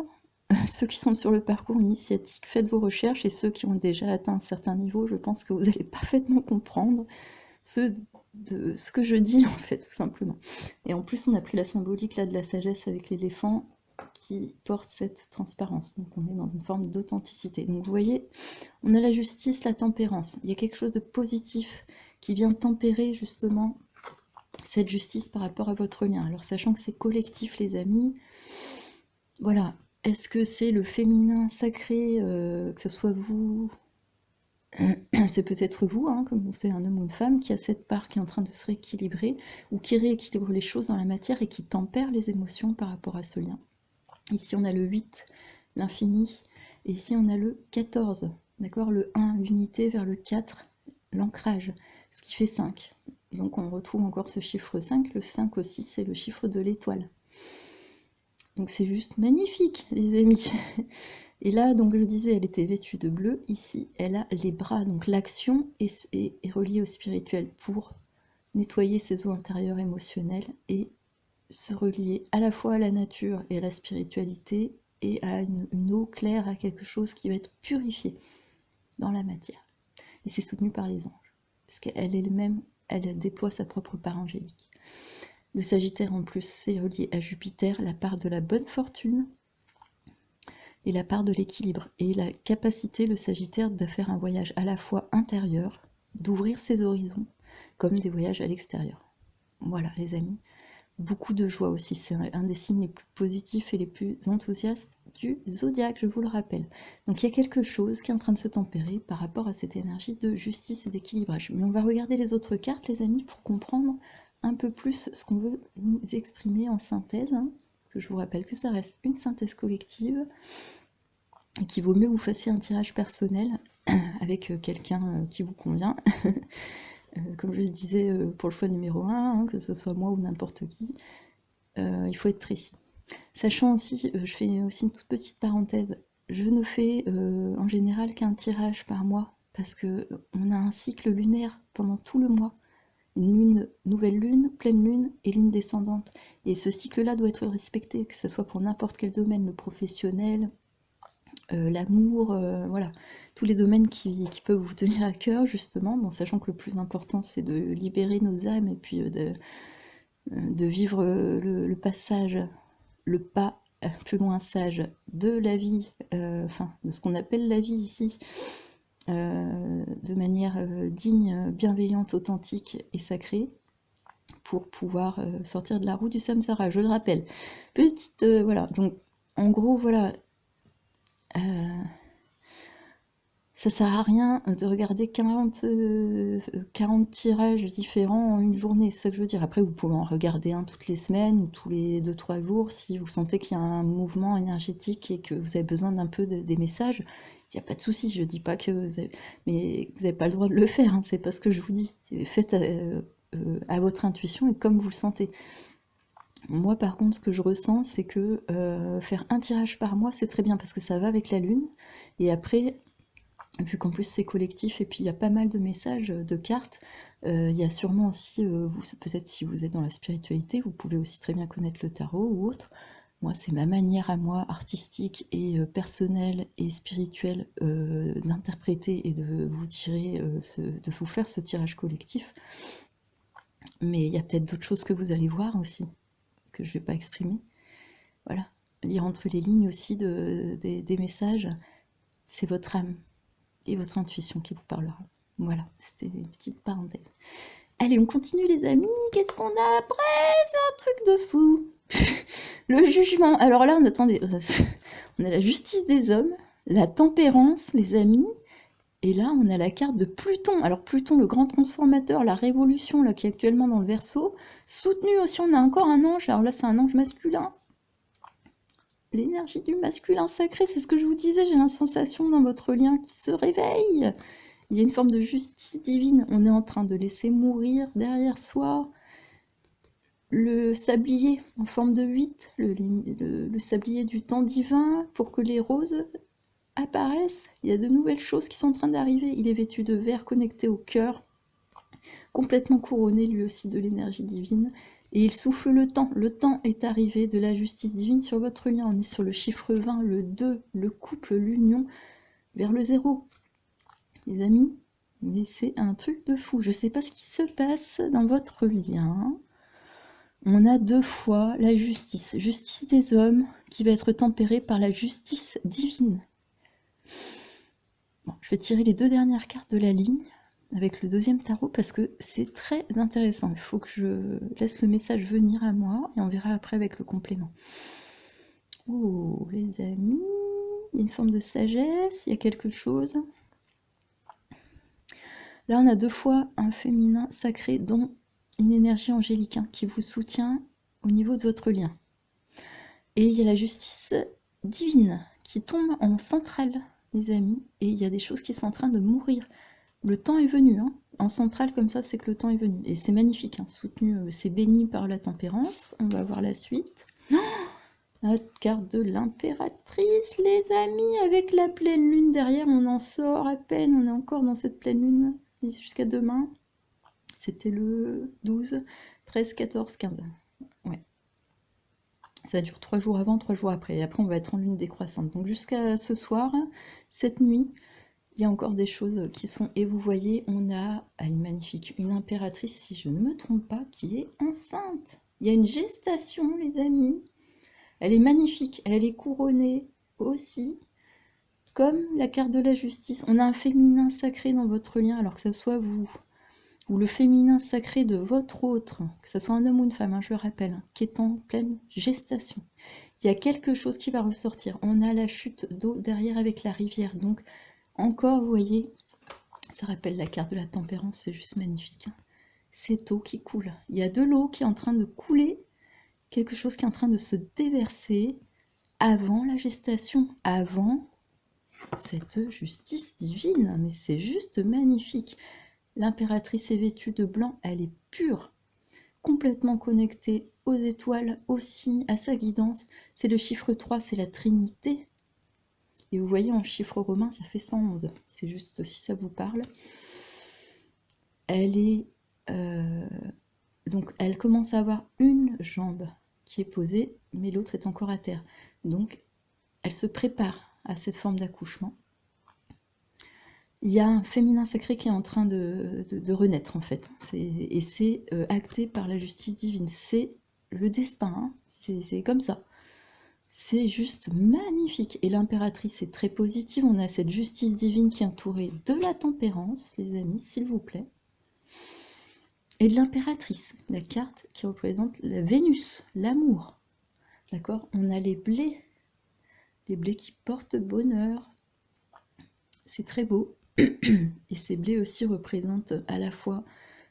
ceux qui sont sur le parcours initiatique, faites vos recherches, et ceux qui ont déjà atteint un certain niveau, je pense que vous allez parfaitement comprendre ce que je dis, en fait, tout simplement. Et en plus, on a pris la symbolique là de la sagesse avec l'éléphant qui porte cette transparence. Donc on est dans une forme d'authenticité. Donc vous voyez, on a la justice, la tempérance. Il y a quelque chose de positif qui vient tempérer justement cette justice par rapport à votre lien. Alors sachant que c'est collectif, les amis, voilà. Est-ce que c'est le féminin sacré, que ce soit vous, c'est peut-être vous, comme vous êtes un homme ou une femme, qui a cette part qui est en train de se rééquilibrer, ou qui rééquilibre les choses dans la matière et qui tempère les émotions par rapport à ce lien. Ici on a le 8, l'infini, et ici on a le 14, d'accord, le 1, l'unité, vers le 4, l'ancrage, ce qui fait 5. Donc on retrouve encore ce chiffre 5, le 5 aussi c'est le chiffre de l'étoile. Donc c'est juste magnifique, les amis. Et là, donc je disais, elle était vêtue de bleu. Ici, elle a les bras. Donc l'action est reliée au spirituel pour nettoyer ses eaux intérieures émotionnelles et se relier à la fois à la nature et à la spiritualité et à une eau claire, à quelque chose qui va être purifié dans la matière. Et c'est soutenu par les anges, puisqu'elle elle-même, elle déploie sa propre part angélique. Le Sagittaire en plus, c'est relié à Jupiter, la part de la bonne fortune et la part de l'équilibre. Et la capacité, le Sagittaire, de faire un voyage à la fois intérieur, d'ouvrir ses horizons, comme des voyages à l'extérieur. Voilà les amis, beaucoup de joie aussi, c'est un des signes les plus positifs et les plus enthousiastes du zodiaque, je vous le rappelle. Donc il y a quelque chose qui est en train de se tempérer par rapport à cette énergie de justice et d'équilibrage. Mais on va regarder les autres cartes, les amis, pour comprendre un peu plus ce qu'on veut nous exprimer en synthèse, que je vous rappelle que ça reste une synthèse collective. et qu'il vaut mieux que vous fassiez un tirage personnel avec quelqu'un qui vous convient. Comme je le disais pour le choix numéro 1, que ce soit moi ou n'importe qui, il faut être précis. Sachant aussi, je fais aussi une toute petite parenthèse, je ne fais en général qu'un tirage par mois, parce qu'on a un cycle lunaire pendant tout le mois. Une lune, nouvelle lune, pleine lune et lune descendante. Et ce cycle-là doit être respecté, que ce soit pour n'importe quel domaine, le professionnel, l'amour, voilà, tous les domaines qui peuvent vous tenir à cœur, justement, bon, sachant que le plus important, c'est de libérer nos âmes et puis de vivre le passage, le pas plus loin sage de la vie, enfin, de ce qu'on appelle la vie ici, de manière digne, bienveillante, authentique et sacrée, pour pouvoir sortir de la roue du samsara, je le rappelle. Petite, voilà, donc en gros, voilà, ça sert à rien de regarder 40 tirages différents en une journée, c'est ça que je veux dire. Après, vous pouvez en regarder un toutes les semaines ou tous les 2-3 jours si vous sentez qu'il y a un mouvement énergétique et que vous avez besoin d'un peu des messages. Il n'y a pas de souci, je dis pas que vous avez... Mais vous n'avez pas le droit de le faire, hein, c'est pas ce que je vous dis. Faites à votre intuition et comme vous le sentez. Moi, par contre, ce que je ressens, c'est que faire un tirage par mois, c'est très bien parce que ça va avec la lune. Et après, vu qu'en plus c'est collectif et puis il y a pas mal de messages, de cartes, il y a sûrement aussi, peut-être si vous êtes dans la spiritualité, vous pouvez aussi très bien connaître le tarot ou autre. Moi, c'est ma manière à moi, artistique et personnelle et spirituelle, d'interpréter et de vous tirer, de vous faire ce tirage collectif. Mais il y a peut-être d'autres choses que vous allez voir aussi, que je ne vais pas exprimer. Voilà, lire entre les lignes aussi des messages, c'est votre âme et votre intuition qui vous parlera. Voilà, c'était une petite parenthèse. Allez, on continue les amis, qu'est-ce qu'on a après? C'est un truc de fou. Le jugement, alors là, attendez, on a la justice des hommes, la tempérance, les amis, et là, on a la carte de Pluton. Alors Pluton, le grand transformateur, la révolution, là, qui est actuellement dans le Verseau, soutenu aussi, on a encore un ange, alors là, c'est un ange masculin. L'énergie du masculin sacré, c'est ce que je vous disais, j'ai la sensation dans votre lien qui se réveille. Il y a une forme de justice divine, on est en train de laisser mourir derrière soi le sablier en forme de 8, le sablier du temps divin, pour que les roses apparaissent. Il y a de nouvelles choses qui sont en train d'arriver. Il est vêtu de vert connecté au cœur, complètement couronné lui aussi de l'énergie divine. Et il souffle le temps. Le temps est arrivé de la justice divine sur votre lien. On est sur le chiffre 20, le 2, le couple, l'union, vers le 0. Les amis, mais c'est un truc de fou. Je ne sais pas ce qui se passe dans votre lien. On a 2 fois la justice. Justice des hommes qui va être tempérée par la justice divine. Bon, je vais tirer les 2 dernières cartes de la ligne avec le deuxième tarot parce que c'est très intéressant. Il faut que je laisse le message venir à moi et on verra après avec le complément. Oh, les amis, il y a une forme de sagesse, il y a quelque chose. Là, on a 2 fois un féminin sacré, dont une énergie angélique qui vous soutient au niveau de votre lien. Et il y a la justice divine qui tombe en centrale, les amis, et il y a des choses qui sont en train de mourir. Le temps est venu, hein. En centrale comme ça, c'est que le temps est venu. Et c'est magnifique, hein. Soutenu, c'est béni par la tempérance. On va voir la suite. La carte de l'impératrice, les amis, avec la pleine lune derrière, on en sort à peine, on est encore dans cette pleine lune jusqu'à demain. C'était le 12, 13, 14, 15. Ouais. Ça dure 3 jours avant, 3 jours après. Et après, on va être en lune décroissante. Donc jusqu'à ce soir, cette nuit, il y a encore des choses qui sont... Et vous voyez, on a une magnifique, une impératrice, si je ne me trompe pas, qui est enceinte. Il y a une gestation, les amis. Elle est magnifique. Elle est couronnée aussi, comme la carte de la justice. On a un féminin sacré dans votre lien, alors que ce soit vous, ou le féminin sacré de votre autre, que ce soit un homme ou une femme, hein, je le rappelle, qui est en pleine gestation. Il y a quelque chose qui va ressortir. On a la chute d'eau derrière avec la rivière. Donc, encore, vous voyez, ça rappelle la carte de la tempérance, c'est juste magnifique. Hein. Cette eau qui coule. Il y a de l'eau qui est en train de couler, quelque chose qui est en train de se déverser avant la gestation, avant cette justice divine, mais c'est juste magnifique. L'impératrice est vêtue de blanc, elle est pure, complètement connectée aux étoiles, aux signes, à sa guidance. C'est le chiffre 3, c'est la Trinité. Et vous voyez, en chiffre romain, ça fait 111. C'est juste si ça vous parle. Elle est... donc, elle commence à avoir une jambe qui est posée, mais l'autre est encore à terre. Donc, elle se prépare à cette forme d'accouchement. Il y a un féminin sacré qui est en train de renaître, en fait. Et c'est acté par la justice divine. C'est le destin, hein. C'est comme ça. C'est juste magnifique. Et l'impératrice est très positive. On a cette justice divine qui est entourée de la tempérance, les amis, s'il vous plaît. Et de l'impératrice, la carte qui représente la Vénus, l'amour. D'accord? On a les blés qui portent bonheur. C'est très beau. Et ces blés aussi représentent à la fois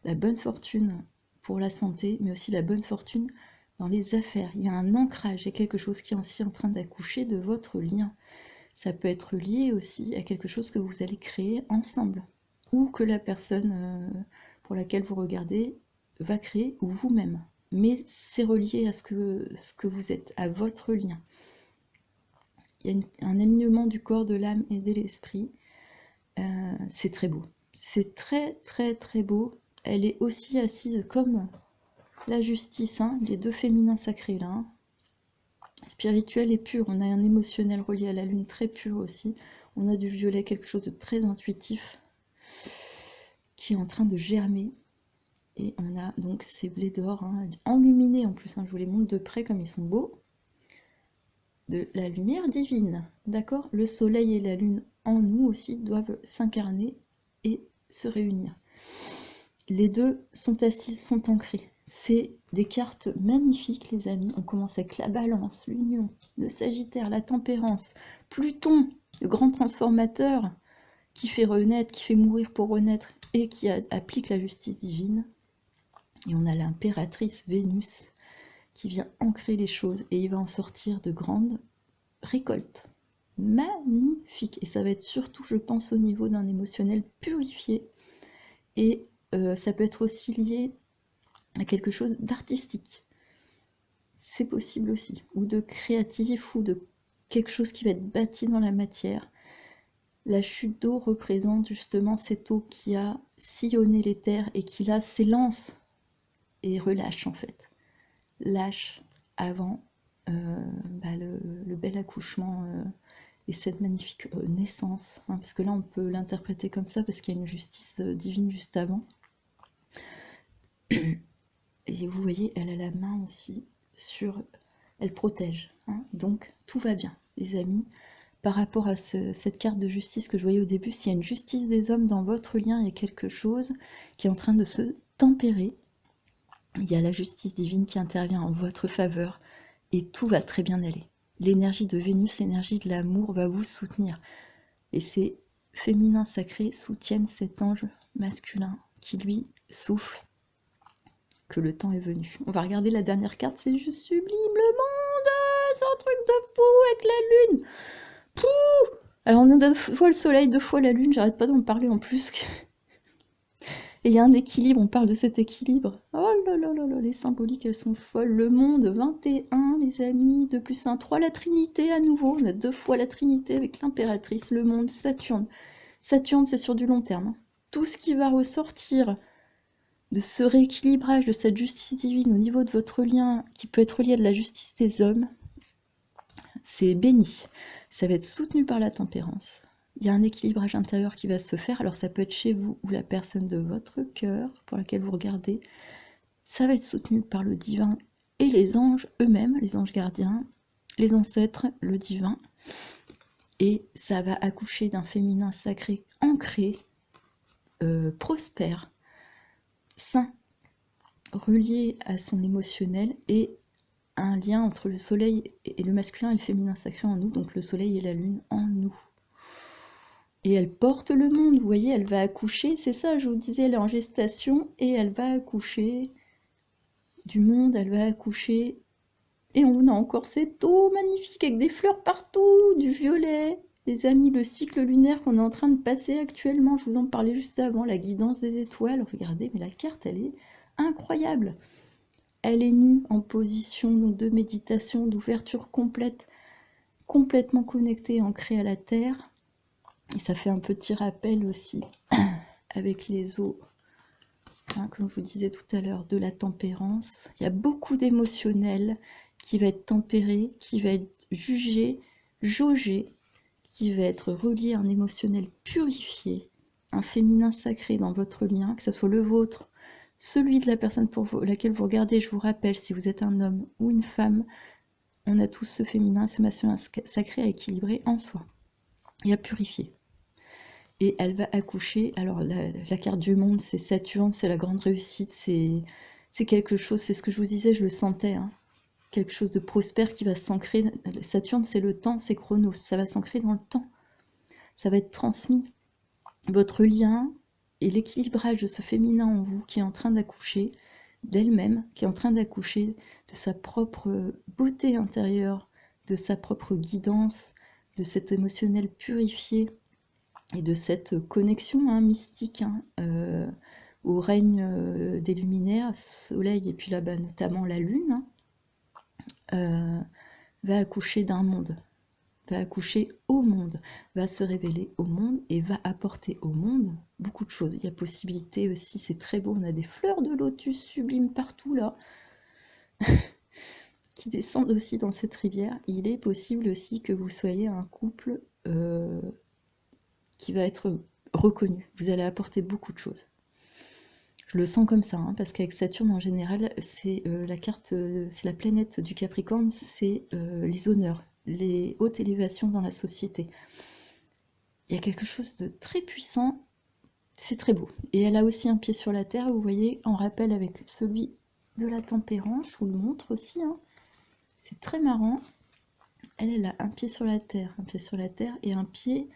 la bonne fortune pour la santé, mais aussi la bonne fortune dans les affaires. Il y a un ancrage, il y a quelque chose qui est aussi en train d'accoucher de votre lien. Ça peut être lié aussi à quelque chose que vous allez créer ensemble, ou que la personne pour laquelle vous regardez va créer, ou vous-même. Mais c'est relié à ce que vous êtes, à votre lien. Il y a un alignement du corps, de l'âme et de l'esprit. C'est très beau. C'est très très très beau. Elle est aussi assise comme la justice, hein, les deux féminins sacrés là. Hein. Spirituel et pur. On a un émotionnel relié à la lune très pur aussi. On a du violet, quelque chose de très intuitif qui est en train de germer. Et on a donc ces blés d'or, hein, enluminés en plus. Hein, je vous les montre de près comme ils sont beaux. De la lumière divine, d'accord? Le soleil et la lune en nous aussi doivent s'incarner et se réunir. Les deux sont assises, sont ancrées. C'est des cartes magnifiques, les amis. On commence avec la balance, l'union, le sagittaire, la tempérance, Pluton, le grand transformateur qui fait renaître, qui fait mourir pour renaître et qui applique la justice divine. Et on a l'impératrice Vénus qui vient ancrer les choses et il va en sortir de grandes récoltes. Magnifique. Et ça va être surtout, je pense, au niveau d'un émotionnel purifié. Et ça peut être aussi lié à quelque chose d'artistique. C'est possible aussi. Ou de créatif, ou de quelque chose qui va être bâti dans la matière. La chute d'eau représente justement cette eau qui a sillonné les terres et qui là s'élance et relâche en fait. Lâche avant le bel accouchement et cette magnifique naissance. Hein, parce que là on peut l'interpréter comme ça parce qu'il y a une justice divine juste avant. Et vous voyez, elle a la main aussi sur... Elle protège. Hein, donc tout va bien, les amis. Par rapport à cette carte de justice que je voyais au début, s'il y a une justice des hommes dans votre lien, il y a quelque chose qui est en train de se tempérer. Il y a la justice divine qui intervient en votre faveur et tout va très bien aller. L'énergie de Vénus, l'énergie de l'amour va vous soutenir. Et ces féminins sacrés soutiennent cet ange masculin qui lui souffle que le temps est venu. On va regarder la dernière carte, c'est juste sublime, le monde, c'est un truc de fou avec la lune. Pouh! Alors on a 2 fois le soleil, 2 fois la lune, j'arrête pas d'en parler en plus. Et il y a un équilibre, on parle de cet équilibre. Oh là là là là, les symboliques elles sont folles. Le monde 21, les amis, 2 plus 1, 3, la Trinité à nouveau. On a 2 fois la Trinité avec l'impératrice, le monde, Saturne. Saturne c'est sur du long terme. Tout ce qui va ressortir de ce rééquilibrage, de cette justice divine au niveau de votre lien, qui peut être lié à de la justice des hommes, c'est béni. Ça va être soutenu par la tempérance. Il y a un équilibrage intérieur qui va se faire. Alors ça peut être chez vous ou la personne de votre cœur pour laquelle vous regardez. Ça va être soutenu par le divin et les anges eux-mêmes, les anges gardiens, les ancêtres, le divin. Et ça va accoucher d'un féminin sacré ancré, prospère, sain, relié à son émotionnel et un lien entre le soleil et le masculin et le féminin sacré en nous, donc le soleil et la lune en nous. Et elle porte le monde, vous voyez, elle va accoucher, c'est ça, je vous disais, elle est en gestation et elle va accoucher du monde, elle va accoucher. Et on a encore cette eau magnifique avec des fleurs partout, du violet, Les amis, le cycle lunaire qu'on est en train de passer actuellement, je vous en parlais juste avant, la guidance des étoiles, regardez, mais la carte, elle est incroyable. Elle est nue en position donc, de méditation, d'ouverture complète, complètement connectée, ancrée à la Terre. Et ça fait un petit rappel aussi avec les eaux, hein, comme je vous disais tout à l'heure, de la tempérance. Il y a beaucoup d'émotionnel qui va être tempéré, qui va être jugé, jaugé, qui va être relié à un émotionnel purifié, un féminin sacré dans votre lien, que ce soit le vôtre, celui de la personne pour laquelle vous regardez. Je vous rappelle, si vous êtes un homme ou une femme, on a tous ce féminin, ce masculin sacré à équilibrer en soi et à purifier. Et elle va accoucher. Alors la carte du monde, c'est Saturne, c'est la grande réussite, c'est quelque chose, c'est ce que je vous disais, je le sentais, hein, quelque chose de prospère qui va s'ancrer. Saturne, c'est le temps, c'est Chronos, ça va s'ancrer dans le temps, ça va être transmis. Votre lien et l'équilibrage de ce féminin en vous qui est en train d'accoucher d'elle-même, qui est en train d'accoucher de sa propre beauté intérieure, de sa propre guidance, de cet émotionnel purifié et de cette connexion mystique au règne des luminaires, soleil et puis là-bas notamment la lune, va accoucher d'un monde, va accoucher au monde, va se révéler au monde et va apporter au monde beaucoup de choses. Il y a possibilité aussi, c'est très beau, on a des fleurs de lotus sublimes partout là, qui descendent aussi dans cette rivière. Il est possible aussi que vous soyez un couple qui va être reconnu. Vous allez apporter beaucoup de choses. Je le sens comme ça, hein, parce qu'avec Saturne en général, c'est la carte, c'est la planète du Capricorne, c'est les honneurs, les hautes élévations dans la société. Il y a quelque chose de très puissant, c'est très beau. Et elle a aussi un pied sur la terre, vous voyez, en rappel avec celui de la tempérance, je vous le montre aussi, hein. C'est très marrant. Elle a un pied sur la terre, et un pied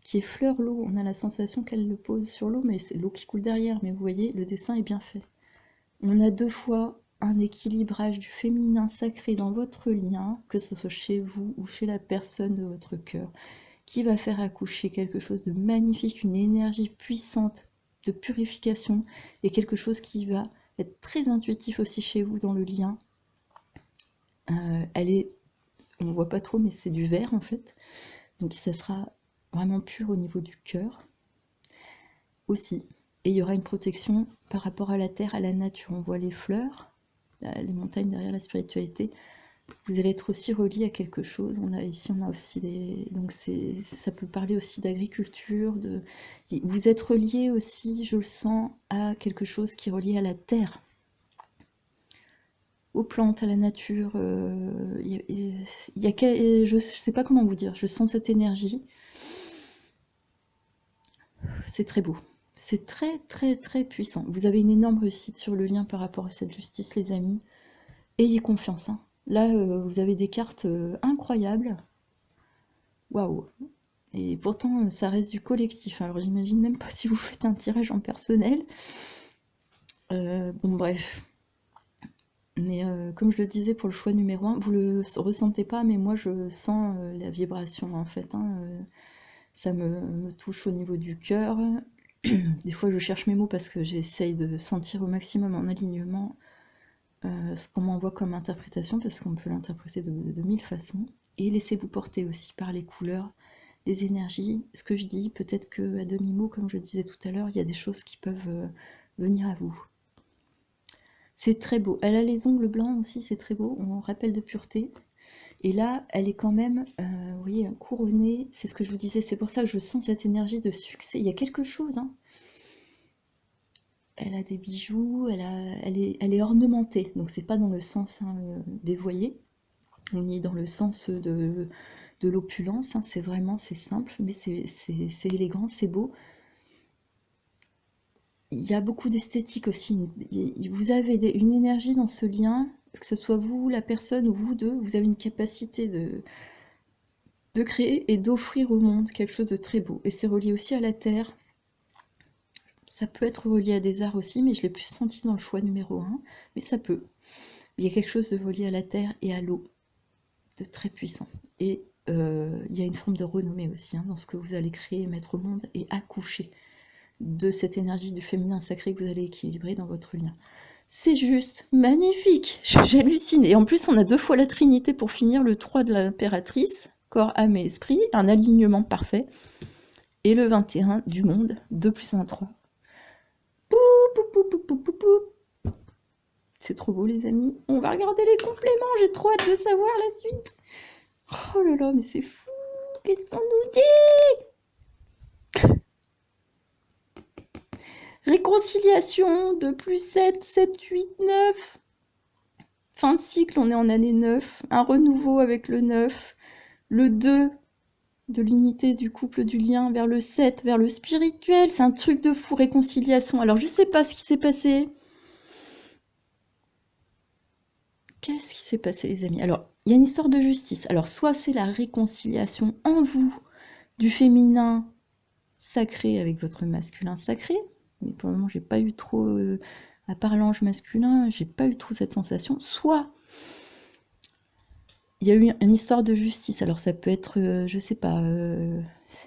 qui effleure l'eau. On a la sensation qu'elle le pose sur l'eau, mais c'est l'eau qui coule derrière. Mais vous voyez, le dessin est bien fait. On a deux fois un équilibrage du féminin sacré dans votre lien, que ce soit chez vous ou chez la personne de votre cœur, qui va faire accoucher quelque chose de magnifique, une énergie puissante de purification, et quelque chose qui va être très intuitif aussi chez vous dans le lien. Elle est, on ne voit pas trop, mais c'est du vert en fait. Donc ça sera vraiment pur au niveau du cœur aussi. Et il y aura une protection par rapport à la terre, à la nature. On voit les fleurs, les montagnes derrière la spiritualité. Vous allez être aussi relié à quelque chose. On a aussi des... Donc ça peut parler aussi d'agriculture. Vous êtes relié aussi, je le sens, à quelque chose qui est relié à la terre, aux plantes, à la nature. Je ne sais pas comment vous dire. Je sens cette énergie. C'est très beau. C'est très très très puissant. Vous avez une énorme réussite sur le lien par rapport à cette justice, les amis. Ayez confiance, hein. Là, vous avez des cartes incroyables. Waouh. Et pourtant, ça reste du collectif. Alors, j'imagine même pas si vous faites un tirage en personnel. Bon, bref. Mais comme je le disais pour le choix numéro 1, vous le ressentez pas, mais moi, je sens la vibration, en fait, hein. Ça me touche au niveau du cœur. Des fois, je cherche mes mots parce que j'essaye de sentir au maximum en alignement ce qu'on m'envoie comme interprétation, parce qu'on peut l'interpréter de mille façons. Et laissez-vous porter aussi par les couleurs, les énergies. Ce que je dis, peut-être qu'à demi-mot, comme je disais tout à l'heure, il y a des choses qui peuvent venir à vous. C'est très beau. Elle a les ongles blancs aussi, c'est très beau. On rappelle de pureté. Et là, elle est quand même, vous voyez, couronnée. C'est ce que je vous disais. C'est pour ça que je sens cette énergie de succès. Il y a quelque chose, hein. Elle a des bijoux, elle est ornementée. Donc c'est pas dans le sens dévoyé, ni dans le sens de l'opulence. Hein. C'est vraiment, c'est simple, mais c'est élégant, c'est beau. Il y a beaucoup d'esthétique aussi. Vous avez une énergie dans ce lien, que ce soit vous, la personne, ou vous deux, vous avez une capacité de créer et d'offrir au monde quelque chose de très beau. Et c'est relié aussi à la terre. Ça peut être relié à des arts aussi, mais je l'ai plus senti dans le choix numéro 1. Mais ça peut. Il y a quelque chose de relié à la terre et à l'eau. de très puissant. Et il y a une forme de renommée aussi dans ce que vous allez créer, mettre au monde et accoucher de cette énergie du féminin sacré que vous allez équilibrer dans votre lien. C'est juste magnifique, j'hallucine. Et en plus, on a 2 fois la Trinité pour finir, le 3 de l'impératrice, corps, âme et esprit, un alignement parfait. Et le 21 du monde, 2 plus 1, 3. Pou, pou, pou, pou, pou, pou, pou. C'est trop beau, les amis. On va regarder les compléments, j'ai trop hâte de savoir la suite. Oh là là, mais c'est fou. Qu'est-ce qu'on nous dit? Réconciliation, 2 plus 7, 7, 8, 9. Fin de cycle, on est en année 9. Un renouveau avec le 9. Le 2 de l'unité du couple, du lien, vers le 7, vers le spirituel. C'est un truc de fou, réconciliation. Alors, je sais pas ce qui s'est passé. Qu'est-ce qui s'est passé, les amis? Alors, il y a une histoire de justice. Alors, soit c'est la réconciliation en vous du féminin sacré avec votre masculin sacré, mais pour le moment, j'ai pas eu trop, à part l'ange masculin, j'ai pas eu trop cette sensation. Soit il y a eu une histoire de justice. Alors, ça peut être, je sais pas,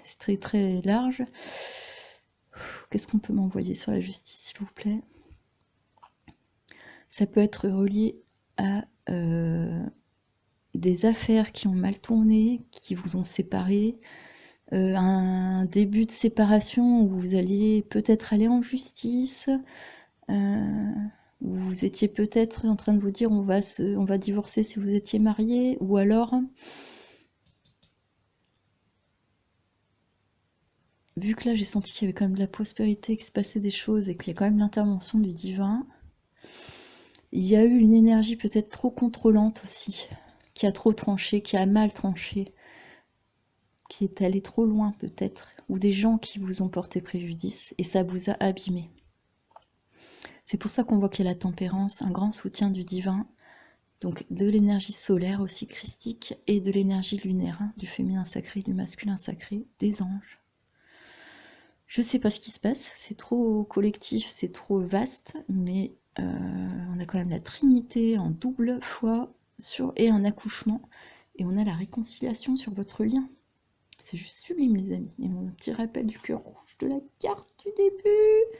c'est très très large. Qu'est-ce qu'on peut m'envoyer sur la justice, s'il vous plaît? Ça peut être relié à des affaires qui ont mal tourné, qui vous ont séparé, un début de séparation où vous alliez peut-être aller en justice, où vous étiez peut-être en train de vous dire on va divorcer si vous étiez marié, ou alors, vu que là j'ai senti qu'il y avait quand même de la prospérité, qu'il se passait des choses et qu'il y a quand même l'intervention du divin, il y a eu une énergie peut-être trop contrôlante aussi, qui a trop tranché, qui a mal tranché, qui est allé trop loin peut-être, ou des gens qui vous ont porté préjudice, et ça vous a abîmé. C'est pour ça qu'on voit qu'il y a la tempérance, un grand soutien du divin, donc de l'énergie solaire aussi christique, et de l'énergie lunaire, du féminin sacré, du masculin sacré, des anges. Je sais pas ce qui se passe, c'est trop collectif, c'est trop vaste, mais on a quand même la Trinité en double foi et un accouchement, et on a la réconciliation sur votre lien. C'est juste sublime, les amis. Et mon petit rappel du cœur rouge de la carte du début.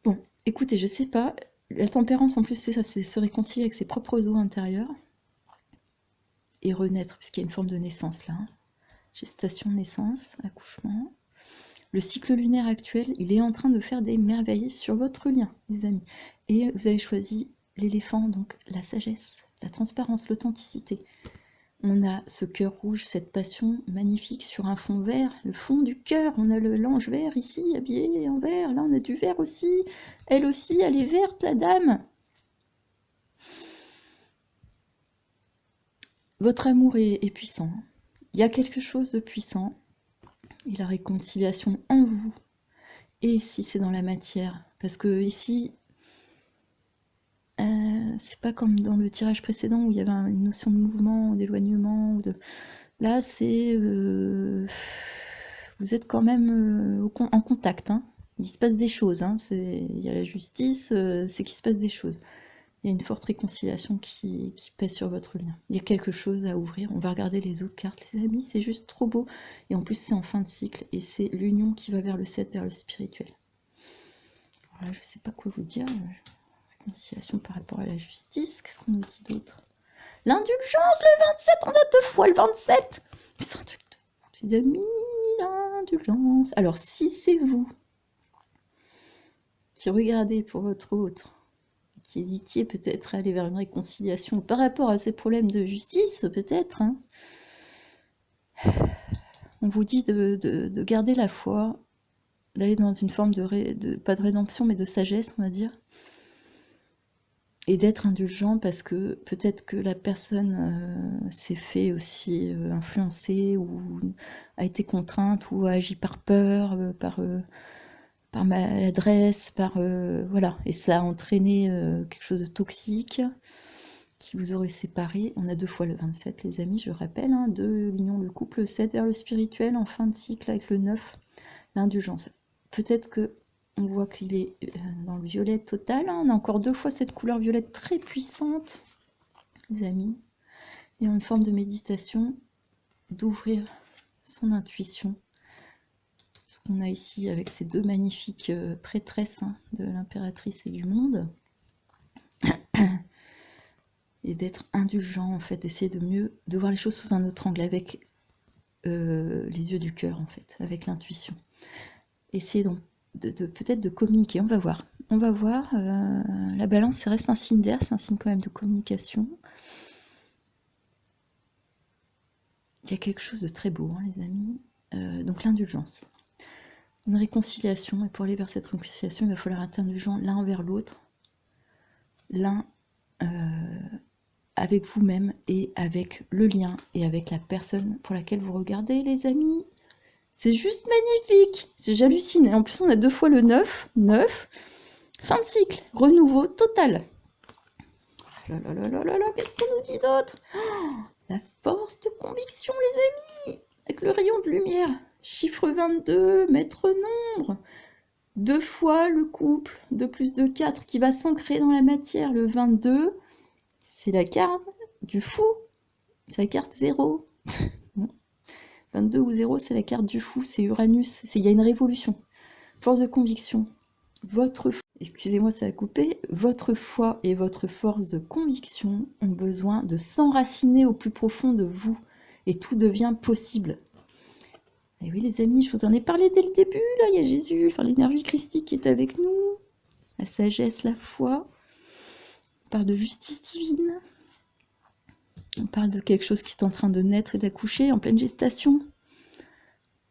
Bon, écoutez, je sais pas. La tempérance, en plus, c'est ça, c'est se réconcilier avec ses propres eaux intérieures et renaître, puisqu'il y a une forme de naissance là. Gestation, naissance, accouchement. Le cycle lunaire actuel, il est en train de faire des merveilles sur votre lien, les amis. Et vous avez choisi l'éléphant, donc la sagesse, la transparence, l'authenticité. On a ce cœur rouge, cette passion magnifique sur un fond vert, le fond du cœur. On a l'ange vert ici, habillé en vert. Là, on a du vert aussi. Elle aussi, elle est verte, la dame. Votre amour est puissant. Il y a quelque chose de puissant. Et la réconciliation en vous. Et si c'est dans la matière. Parce que ici, c'est pas comme dans le tirage précédent où il y avait une notion de mouvement, d'éloignement. Là, c'est... vous êtes quand même en contact. Il se passe des choses. Il y a la justice, c'est qu'il se passe des choses. Il y a une forte réconciliation qui pèse sur votre lien. Il y a quelque chose à ouvrir. On va regarder les autres cartes, les amis. C'est juste trop beau. Et en plus, c'est en fin de cycle. Et c'est l'union qui va vers le 7, vers le spirituel. Voilà, je sais pas quoi vous dire. Réconciliation par rapport à la justice. Qu'est-ce qu'on nous dit d'autre? L'indulgence, le 27. On a 2 fois le 27. C'est un truc de fou, les amis. L'indulgence. Alors, si c'est vous qui regardez pour votre autre, qui hésitiez peut-être à aller vers une réconciliation par rapport à ces problèmes de justice, peut-être, on vous dit de garder la foi, d'aller dans une forme pas de rédemption, mais de sagesse, on va dire, et d'être indulgent parce que peut-être que la personne s'est fait aussi influencer ou a été contrainte ou a agi par peur, par maladresse, voilà, et ça a entraîné quelque chose de toxique qui vous aurait séparé. On a 2 fois le 27, les amis, je rappelle, de l'union, le couple, le 7 vers le spirituel, en fin de cycle avec le 9, l'indulgence. Peut-être que on voit qu'il est dans le violet total, on a encore 2 fois cette couleur violette très puissante, les amis. et en une forme de méditation, d'ouvrir son intuition. Ce qu'on a ici avec ces deux magnifiques prêtresses de l'impératrice et du monde. Et d'être indulgent, en fait, d'essayer de voir les choses sous un autre angle, avec les yeux du cœur, en fait, avec l'intuition. Essayer peut-être de communiquer, on va voir. On va voir, la balance, ça reste un signe d'air, c'est un signe quand même de communication. Il y a quelque chose de très beau, hein, les amis. Donc l'indulgence. Une réconciliation, et pour aller vers cette réconciliation, il va falloir être indulgent l'un envers l'autre, l'un avec vous-même et avec le lien et avec la personne pour laquelle vous regardez, les amis. C'est juste magnifique. J'hallucine. Et en plus, on a 2 fois le 9. 9. Fin de cycle. Renouveau total. Oh là là là là là, qu'est-ce qu'on nous dit d'autre? La force de conviction, les amis. Avec le rayon de lumière. Chiffre 22, maître nombre. 2 fois le couple. 2 plus 2, 4 qui va s'ancrer dans la matière. Le 22, c'est la carte du fou. C'est la carte 0. 22 ou 0, c'est la carte du fou, c'est Uranus. Il y a une révolution. Force de conviction. Excusez-moi, ça a coupé. Votre foi et votre force de conviction ont besoin de s'enraciner au plus profond de vous. Et tout devient possible. Et oui, les amis, je vous en ai parlé dès le début. Là, il y a Jésus, enfin, l'énergie christique qui est avec nous. La sagesse, la foi. On parle de justice divine. On parle de quelque chose qui est en train de naître et d'accoucher en pleine gestation.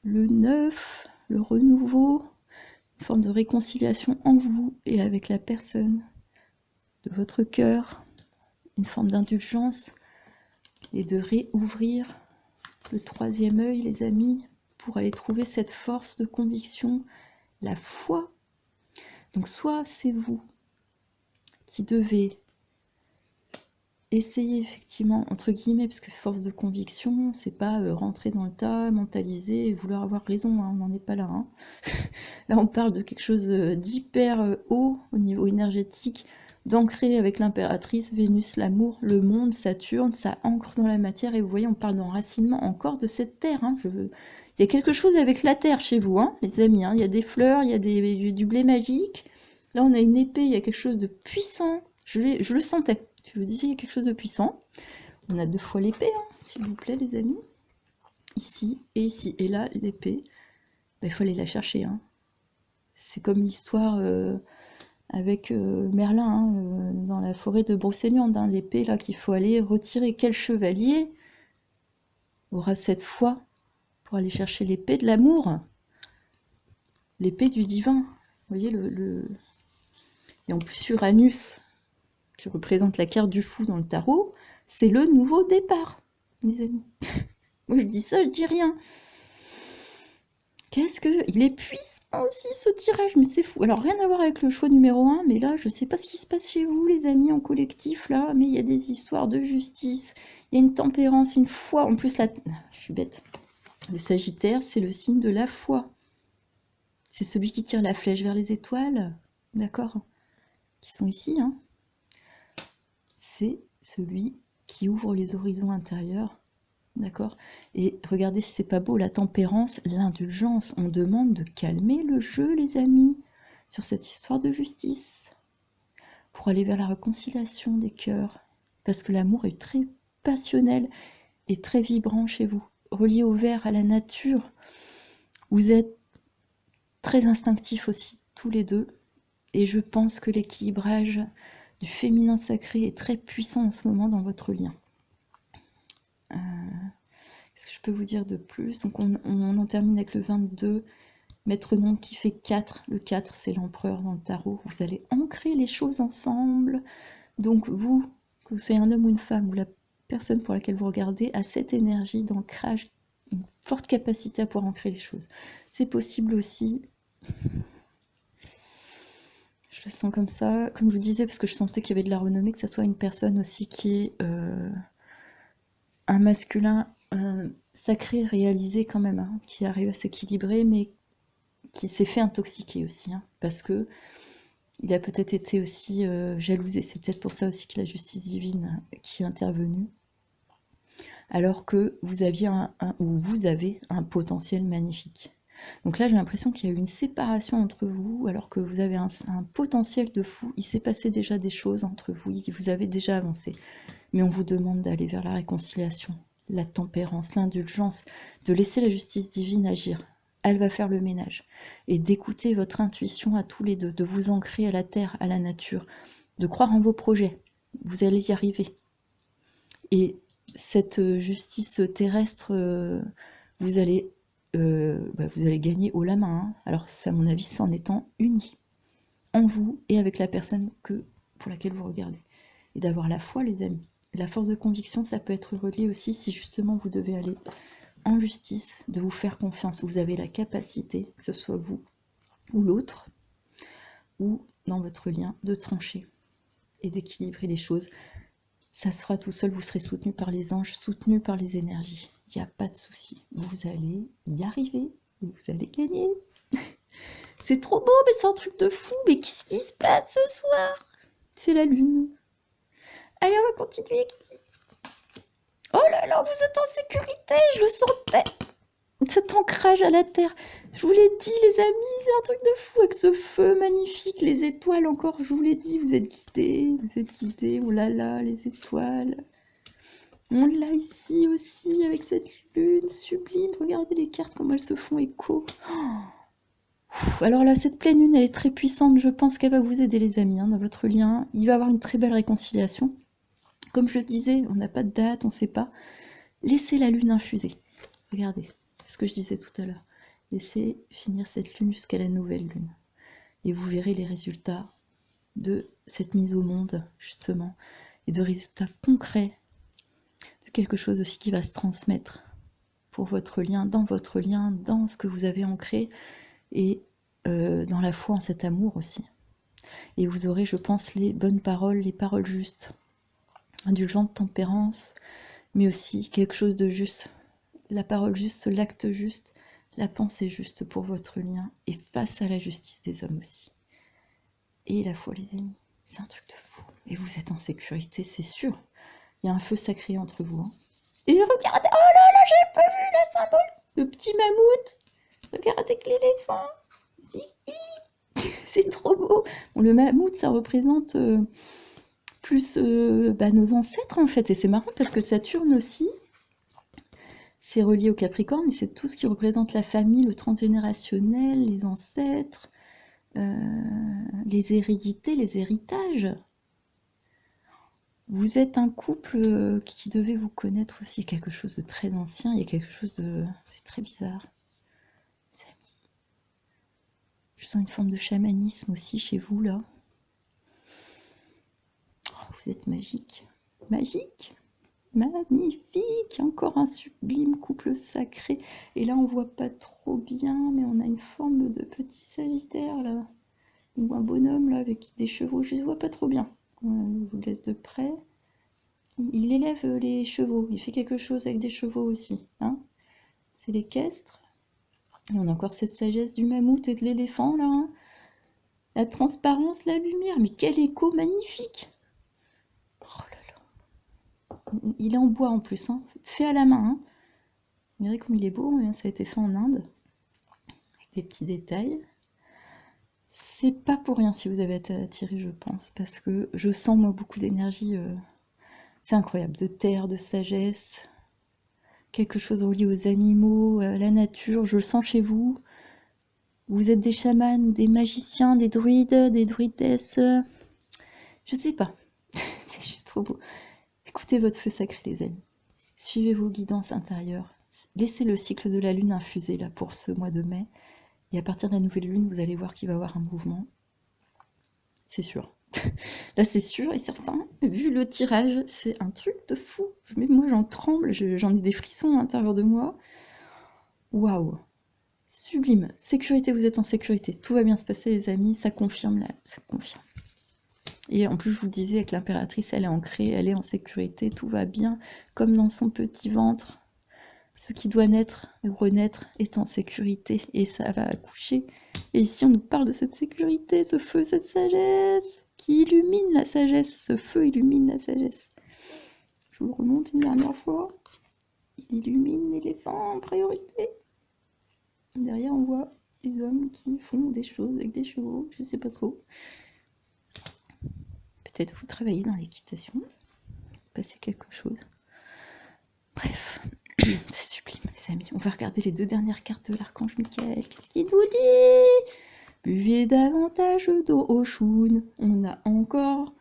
Le neuf, le renouveau, une forme de réconciliation en vous et avec la personne de votre cœur, une forme d'indulgence et de réouvrir le 3e œil, les amis, pour aller trouver cette force de conviction, la foi. Donc soit c'est vous qui devez essayer effectivement, entre guillemets, parce que force de conviction, c'est pas rentrer dans le tas, mentaliser et vouloir avoir raison, hein, on n'en est pas là. Hein. Là, on parle de quelque chose d'hyper haut au niveau énergétique, d'ancrer avec l'impératrice, Vénus, l'amour, le monde, Saturne, ça ancre dans la matière, et vous voyez, on parle d'enracinement encore de cette terre. Hein, Il y a quelque chose avec la terre chez vous, hein, les amis, hein. Il y a des fleurs, il y a du blé magique. Là, on a une épée, il y a quelque chose de puissant, je le sentais. Je vous disais, il y a quelque chose de puissant. On a 2 fois l'épée, hein, s'il vous plaît, les amis. Ici et ici. Et là, l'épée, il faut aller la chercher. Hein. C'est comme l'histoire avec Merlin, hein, dans la forêt de Brocéliande. Hein, l'épée, là, qu'il faut aller retirer. Quel chevalier aura cette foi pour aller chercher l'épée de l'amour? L'épée du divin. Vous voyez, Et en plus, Uranus, qui représente la carte du fou dans le tarot, c'est le nouveau départ, les amis. Moi, je dis ça, je dis rien. Il est puissant aussi, ce tirage, mais c'est fou. Alors, rien à voir avec le choix numéro 1, mais là, je sais pas ce qui se passe chez vous, les amis, en collectif, là, mais il y a des histoires de justice, il y a une tempérance, une foi. En plus, là, je suis bête. Le Sagittaire, c'est le signe de la foi. C'est celui qui tire la flèche vers les étoiles, d'accord? Qui sont ici, hein. C'est celui qui ouvre les horizons intérieurs, d'accord? Et regardez si c'est pas beau, la tempérance, l'indulgence. On demande de calmer le jeu, les amis, sur cette histoire de justice, pour aller vers la réconciliation des cœurs, parce que l'amour est très passionnel et très vibrant chez vous, relié au vert, à la nature. Vous êtes très instinctifs aussi, tous les deux, et je pense que l'équilibrage du féminin sacré est très puissant en ce moment dans votre lien. Qu'est-ce que je peux vous dire de plus? Donc on en termine avec le 22, maître nombre qui fait 4. Le 4, c'est l'empereur dans le tarot. Vous allez ancrer les choses ensemble. Donc vous, que vous soyez un homme ou une femme, ou la personne pour laquelle vous regardez, a cette énergie d'ancrage, une forte capacité à pouvoir ancrer les choses. C'est possible aussi... Je le sens comme ça, comme je vous disais, parce que je sentais qu'il y avait de la renommée, que ça soit une personne aussi qui est un masculin sacré, réalisé quand même, hein, qui arrive à s'équilibrer, mais qui s'est fait intoxiquer aussi, hein, parce que il a peut-être été aussi jalousé. C'est peut-être pour ça aussi que la justice divine qui est intervenue. alors que vous aviez ou vous avez un potentiel magnifique. Donc là, j'ai l'impression qu'il y a eu une séparation entre vous, alors que vous avez un potentiel de fou. Il s'est passé déjà des choses entre vous, vous avez déjà avancé. Mais on vous demande d'aller vers la réconciliation, la tempérance, l'indulgence, de laisser la justice divine agir. Elle va faire le ménage. Et d'écouter votre intuition à tous les deux, de vous ancrer à la terre, à la nature, de croire en vos projets. Vous allez y arriver. Et cette justice terrestre, vous allez gagner haut la main. Hein. Alors, à mon avis, c'est en étant unis, en vous et avec la personne pour laquelle vous regardez. Et d'avoir la foi, les amis. La force de conviction, ça peut être relié aussi si justement vous devez aller en justice, de vous faire confiance. Vous avez la capacité, que ce soit vous ou l'autre, ou dans votre lien, de trancher et d'équilibrer les choses. Ça se fera tout seul, vous serez soutenu par les anges, soutenu par les énergies. Il n'y a pas de souci. Vous allez y arriver et vous allez gagner. C'est trop beau, mais c'est un truc de fou. Mais qu'est-ce qui se passe ce soir? C'est la lune. Allez, on va continuer ici. Oh là là, vous êtes en sécurité, je le sentais. Cet ancrage à la terre. Je vous l'ai dit, les amis, c'est un truc de fou. Avec ce feu magnifique, les étoiles encore, je vous l'ai dit, vous êtes guidés. Oh là là, les étoiles. On l'a ici aussi, avec cette lune sublime. Regardez les cartes, comment elles se font écho. Alors là, cette pleine lune, elle est très puissante. Je pense qu'elle va vous aider, les amis, hein, dans votre lien. Il va y avoir une très belle réconciliation. Comme je le disais, on n'a pas de date, on ne sait pas. Laissez la lune infuser. Regardez, c'est ce que je disais tout à l'heure. Laissez finir cette lune jusqu'à la nouvelle lune. Et vous verrez les résultats de cette mise au monde, justement, et de résultats concrets, de quelque chose aussi qui va se transmettre pour votre lien, dans ce que vous avez ancré, et dans la foi en cet amour aussi. Et vous aurez, je pense, les bonnes paroles, les paroles justes, indulgente, tempérance, mais aussi quelque chose de juste, la parole juste, l'acte juste, la pensée juste pour votre lien, et face à la justice des hommes aussi. Et la foi, les amis, c'est un truc de fou. Et vous êtes en sécurité, c'est sûr. Il y a un feu sacré entre vous. Hein. Et regardez, oh là là, j'avais pas vu la symbole, le petit mammouth. Regardez que l'éléphant. C'est trop beau. Bon, le mammouth, ça représente plus nos ancêtres en fait. Et c'est marrant parce que Saturne aussi, c'est relié au Capricorne et c'est tout ce qui représente la famille, le transgénérationnel, les ancêtres, les hérédités, les héritages. Vous êtes un couple qui devait vous connaître aussi. Il y a quelque chose de très ancien, il y a quelque chose de... C'est très bizarre. Je sens une forme de chamanisme aussi chez vous, là. Oh, vous êtes magique. Magique. Magnifique. Encore un sublime couple sacré. Et là, on voit pas trop bien, mais on a une forme de petit sagittaire, là. Ou un bonhomme, là, avec des chevaux. Je ne vois pas trop bien. Je vous le laisse de près. Il élève les chevaux. Il fait quelque chose avec des chevaux aussi. Hein, c'est l'équestre. Et on a encore cette sagesse du mammouth et de l'éléphant, là. Hein. La transparence, la lumière. Mais quel écho magnifique! Oh là là. Il est en bois en plus. Hein. Fait à la main. Hein. Vous verrez comme il est beau. Hein. Ça a été fait en Inde. Avec des petits détails. C'est pas pour rien si vous avez été attiré, je pense. Parce que je sens, moi, beaucoup d'énergie. C'est incroyable. De terre, de sagesse. Quelque chose relié aux animaux, à la nature. Je le sens chez vous. Vous êtes des chamans, des magiciens, des druidesses. Je sais pas. C'est juste trop beau. Écoutez votre feu sacré, les amis. Suivez vos guidances intérieures. Laissez le cycle de la lune infuser là pour ce mois de mai. Et à partir de la nouvelle lune, vous allez voir qu'il va y avoir un mouvement. C'est sûr. Là, c'est sûr et certain. Vu le tirage, c'est un truc de fou. Même moi, j'en tremble. J'en ai des frissons à l'intérieur de moi. Waouh. Sublime. Sécurité, vous êtes en sécurité. Tout va bien se passer, les amis. Ça confirme là. Ça confirme. Et en plus, je vous le disais, avec l'impératrice, elle est ancrée, elle est en sécurité. Tout va bien, comme dans son petit ventre. Ce qui doit naître ou renaître est en sécurité et ça va accoucher. Et ici, on nous parle de cette sécurité, ce feu, cette sagesse qui illumine la sagesse. Ce feu illumine la sagesse. Je vous le remonte une dernière fois. il illumine l'éléphant en priorité. Derrière, on voit des hommes qui font des choses avec des chevaux, je sais pas trop. Peut-être vous travaillez dans l'équitation, passer quelque chose. Bref, c'est sublime les amis. On va regarder les 2 dernières cartes de l'archange Michael. Qu'est-ce qu'il nous dit? Buvez davantage d'eau au Shun. On a encore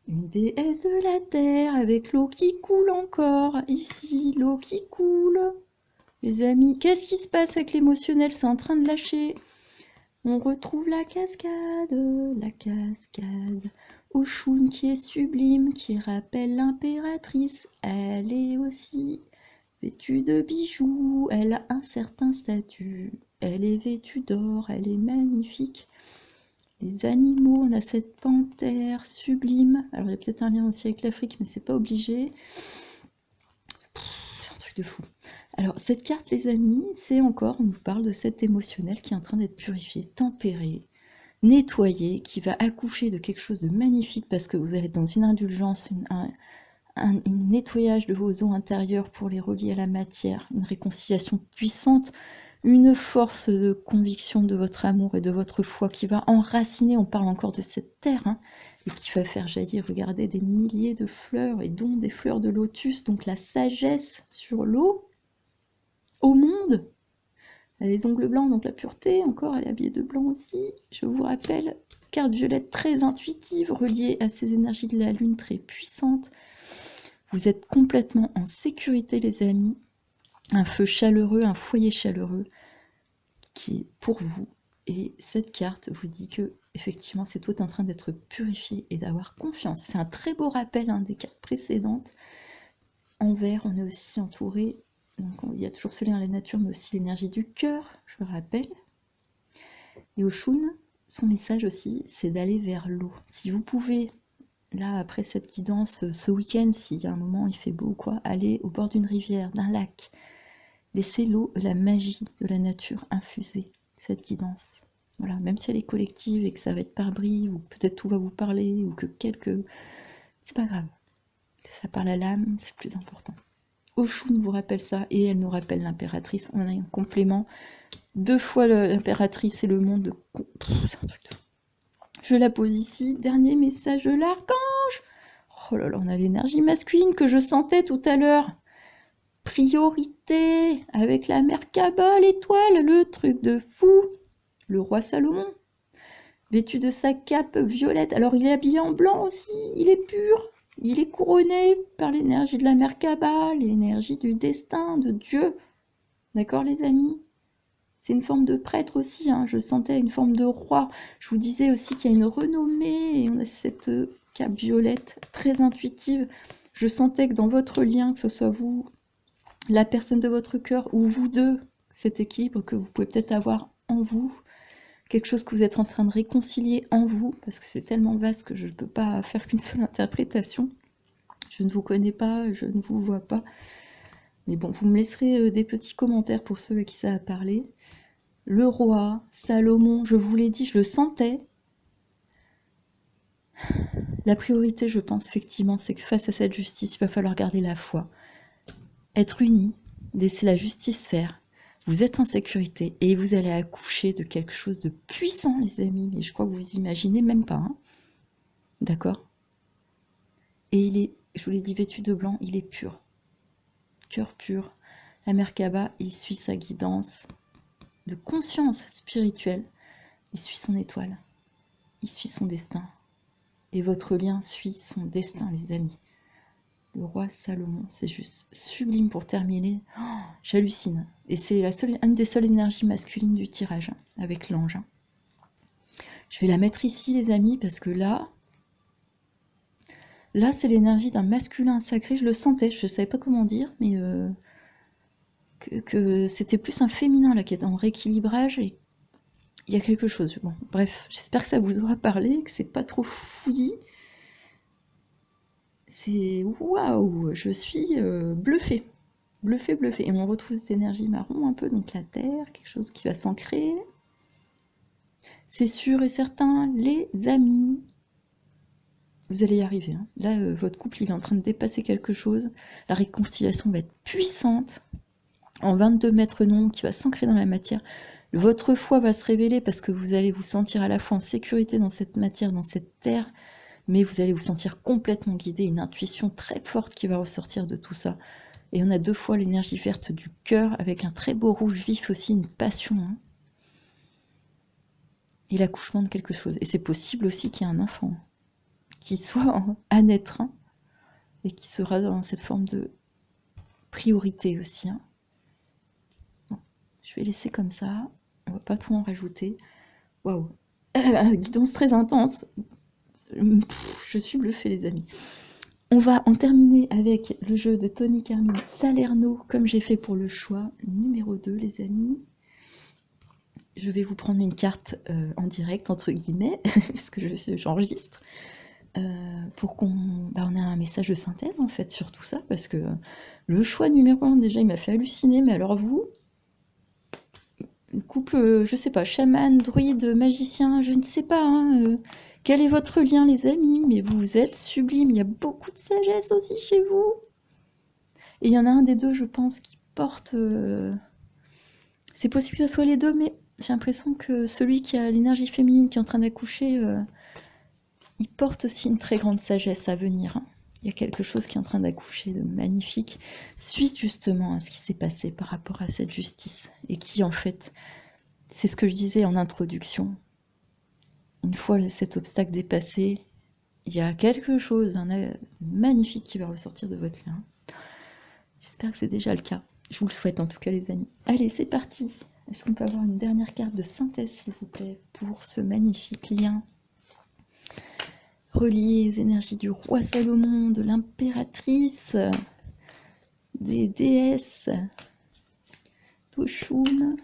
une déesse de la terre avec l'eau qui coule encore. Ici, l'eau qui coule. Les amis, qu'est-ce qui se passe avec l'émotionnel? C'est en train de lâcher. On retrouve la cascade Oshun qui est sublime, qui rappelle l'impératrice. Elle est aussi vêtue de bijoux, elle a un certain statut. Elle est vêtue d'or, elle est magnifique. Les animaux, on a cette panthère sublime. Alors il y a peut-être un lien aussi avec l'Afrique, mais c'est pas obligé. C'est un truc de fou. Alors cette carte, les amis, c'est encore, on nous parle de cet émotionnel qui est en train d'être purifié, tempéré, nettoyé, qui va accoucher de quelque chose de magnifique parce que vous allez être dans une indulgence, un nettoyage de vos eaux intérieures pour les relier à la matière, une réconciliation puissante, une force de conviction de votre amour et de votre foi qui va enraciner, on parle encore de cette terre, hein, et qui va faire jaillir, regardez, des milliers de fleurs, et dont des fleurs de lotus, donc la sagesse sur l'eau, au monde. Elle a les ongles blancs, donc la pureté, encore, elle est habillée de blanc aussi. Je vous rappelle, carte violette très intuitive, reliée à ces énergies de la lune très puissantes. Vous êtes complètement en sécurité, les amis. Un feu chaleureux, un foyer chaleureux qui est pour vous. Et cette carte vous dit que, effectivement, c'est tout en train d'être purifié et d'avoir confiance. C'est un très beau rappel des cartes précédentes. En vert, on est aussi entouré. Donc, il y a toujours ce lien à la nature, mais aussi l'énergie du cœur, je le rappelle. Et Oshun, son message aussi, c'est d'aller vers l'eau. Si vous pouvez, là, après cette guidance, ce week-end, s'il y a un moment, il fait beau ou quoi, aller au bord d'une rivière, d'un lac. Laissez l'eau, la magie de la nature infuser cette guidance. Voilà, même si elle est collective et que ça va être par bris, ou peut-être tout va vous parler, ou que quelques... C'est pas grave. Ça parle à l'âme, c'est le plus important. Oshun vous rappelle ça, et elle nous rappelle l'impératrice. On a un complément. 2 fois l'impératrice et le monde. C'est un truc de... Je la pose ici. Dernier message de l'archange. Oh là là, on a l'énergie masculine que je sentais tout à l'heure. Priorité avec la Merkaba, l'étoile, le truc de fou. Le roi Salomon, vêtu de sa cape violette. Alors il est habillé en blanc aussi, il est pur. Il est couronné par l'énergie de la Merkaba, l'énergie du destin, de Dieu. D'accord les amis? C'est une forme de prêtre aussi, hein. Je sentais une forme de roi. Je vous disais aussi qu'il y a une renommée, et on a cette cape violette très intuitive. Je sentais que dans votre lien, que ce soit vous, la personne de votre cœur, ou vous deux, cet équilibre que vous pouvez peut-être avoir en vous, quelque chose que vous êtes en train de réconcilier en vous, parce que c'est tellement vaste que je ne peux pas faire qu'une seule interprétation. Je ne vous connais pas, je ne vous vois pas. Mais bon, vous me laisserez des petits commentaires pour ceux à qui ça a parlé. Le roi, Salomon, je vous l'ai dit, je le sentais. La priorité, je pense effectivement, c'est que face à cette justice, il va falloir garder la foi. Être unis, laisser la justice faire. Vous êtes en sécurité et vous allez accoucher de quelque chose de puissant, les amis. Mais je crois que vous imaginez même pas. Hein. D'accord? Et il est, je vous l'ai dit, vêtu de blanc, il est pur. Cœur pur. La Merkaba, il suit sa guidance de conscience spirituelle. Il suit son étoile. Il suit son destin. Et votre lien suit son destin, les amis. Le roi Salomon, c'est juste sublime pour terminer. Oh, j'hallucine. Et c'est une des seules énergies masculines du tirage, hein, avec l'ange. Hein. Je vais la mettre ici, les amis, parce que là, c'est l'énergie d'un masculin sacré. Je le sentais, je ne savais pas comment dire, mais que c'était plus un féminin là, qui est en rééquilibrage. Et il y a quelque chose. Bon, bref, j'espère que ça vous aura parlé, que c'est pas trop fouillis. C'est waouh, je suis bluffée. Bluffée. Et on retrouve cette énergie marron un peu, donc la terre, quelque chose qui va s'ancrer. C'est sûr et certain, les amis, Vous allez y arriver. Hein. Là, votre couple, il est en train de dépasser quelque chose. La réconciliation va être puissante, en 22 mètres nombre, qui va s'ancrer dans la matière. Votre foi va se révéler parce que vous allez vous sentir à la fois en sécurité dans cette matière, dans cette terre, mais vous allez vous sentir complètement guidé, une intuition très forte qui va ressortir de tout ça. Et on a 2 fois l'énergie verte du cœur, avec un très beau rouge vif aussi, une passion. Hein. Et l'accouchement de quelque chose. Et c'est possible aussi qu'il y ait un enfant qui soit à naître, hein, et qui sera dans cette forme de priorité aussi. Hein. Bon, je vais laisser comme ça, on va pas trop en rajouter. Waouh, guidance très intense. Je suis bluffée, les amis. On va en terminer avec le jeu de Tony Carmine Salerno, comme j'ai fait pour le choix numéro 2, les amis. Je vais vous prendre une carte en direct, entre guillemets, puisque j'enregistre, pour qu'on on ait un message de synthèse, en fait, sur tout ça, parce que le choix numéro 1, déjà, il m'a fait halluciner, mais alors vous, couple, je sais pas, chaman, druide, magicien, je ne sais pas, hein, quel est votre lien, les amis, mais vous êtes sublime, il y a beaucoup de sagesse aussi chez vous. Et il y en a un des deux, je pense, qui porte... C'est possible que ça soit les deux, mais j'ai l'impression que celui qui a l'énergie féminine, qui est en train d'accoucher, il porte aussi une très grande sagesse à venir. Hein. Il y a quelque chose qui est en train d'accoucher de magnifique, suite justement à ce qui s'est passé par rapport à cette justice. Et qui, en fait, c'est ce que je disais en introduction. Une fois cet obstacle dépassé, il y a quelque chose de magnifique qui va ressortir de votre lien. J'espère que c'est déjà le cas. Je vous le souhaite en tout cas, les amis. Allez, c'est parti. Est-ce qu'on peut avoir une dernière carte de synthèse, s'il vous plaît, pour ce magnifique lien relié aux énergies du roi Salomon, de l'impératrice, des déesses, d'Oshun,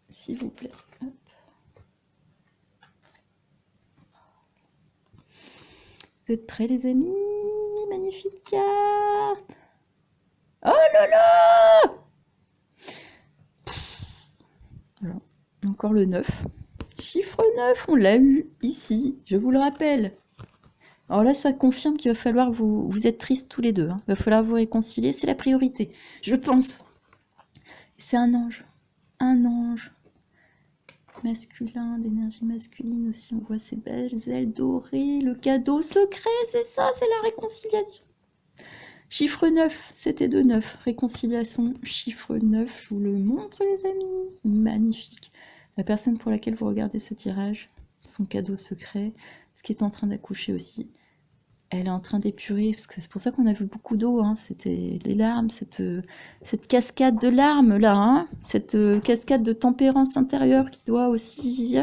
s'il vous plaît. Hop. Vous êtes prêts, les amis? Magnifique carte. Oh là là! Alors, encore le 9. Chiffre 9, on l'a eu ici, je vous le rappelle. Alors là, ça confirme qu'il va falloir vous êtes tristes tous les deux. Hein. Il va falloir vous réconcilier, c'est la priorité, je pense. C'est un ange masculin, d'énergie masculine aussi. On voit ces belles ailes dorées, le cadeau secret, c'est ça, c'est la réconciliation. Chiffre 9, c'était de 9. Réconciliation, chiffre 9, je vous le montre, les amis. Magnifique. La personne pour laquelle vous regardez ce tirage, son cadeau secret, ce qui est en train d'accoucher aussi, elle est en train d'épurer, parce que c'est pour ça qu'on a vu beaucoup d'eau, hein. C'était les larmes, cette cascade de larmes là, hein. Cette cascade de tempérance intérieure qui doit aussi,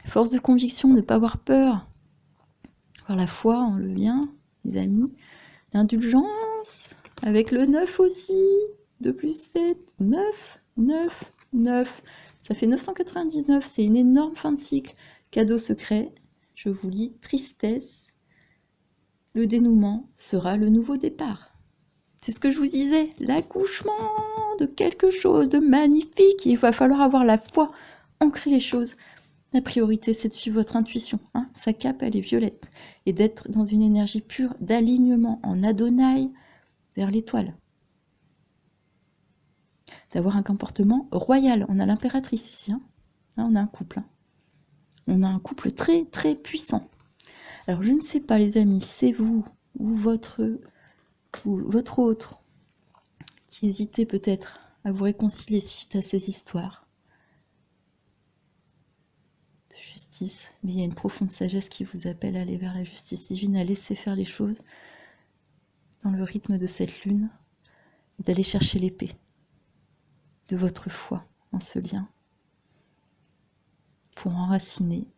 force de conviction, ne pas avoir peur, avoir la foi en le lien, les amis, l'indulgence, avec le 9 aussi, 2 plus 7, 9, 9, 9, ça fait 999, c'est une énorme fin de cycle. Cadeau secret, je vous lis, tristesse, le dénouement sera le nouveau départ. C'est ce que je vous disais, l'accouchement de quelque chose de magnifique. Il va falloir avoir la foi, ancrer les choses. La priorité, c'est de suivre votre intuition. Hein. Sa cape, elle est violette. Et d'être dans une énergie pure d'alignement en Adonai vers l'étoile. D'avoir un comportement royal. On a l'impératrice ici. Hein. Là, on a un couple. Hein. On a un couple très, très puissant. Alors, je ne sais pas, les amis, c'est vous ou votre autre qui hésitez peut-être à vous réconcilier suite à ces histoires de justice. Mais il y a une profonde sagesse qui vous appelle à aller vers la justice divine, à laisser faire les choses dans le rythme de cette lune et d'aller chercher l'épée de votre foi en ce lien pour enraciner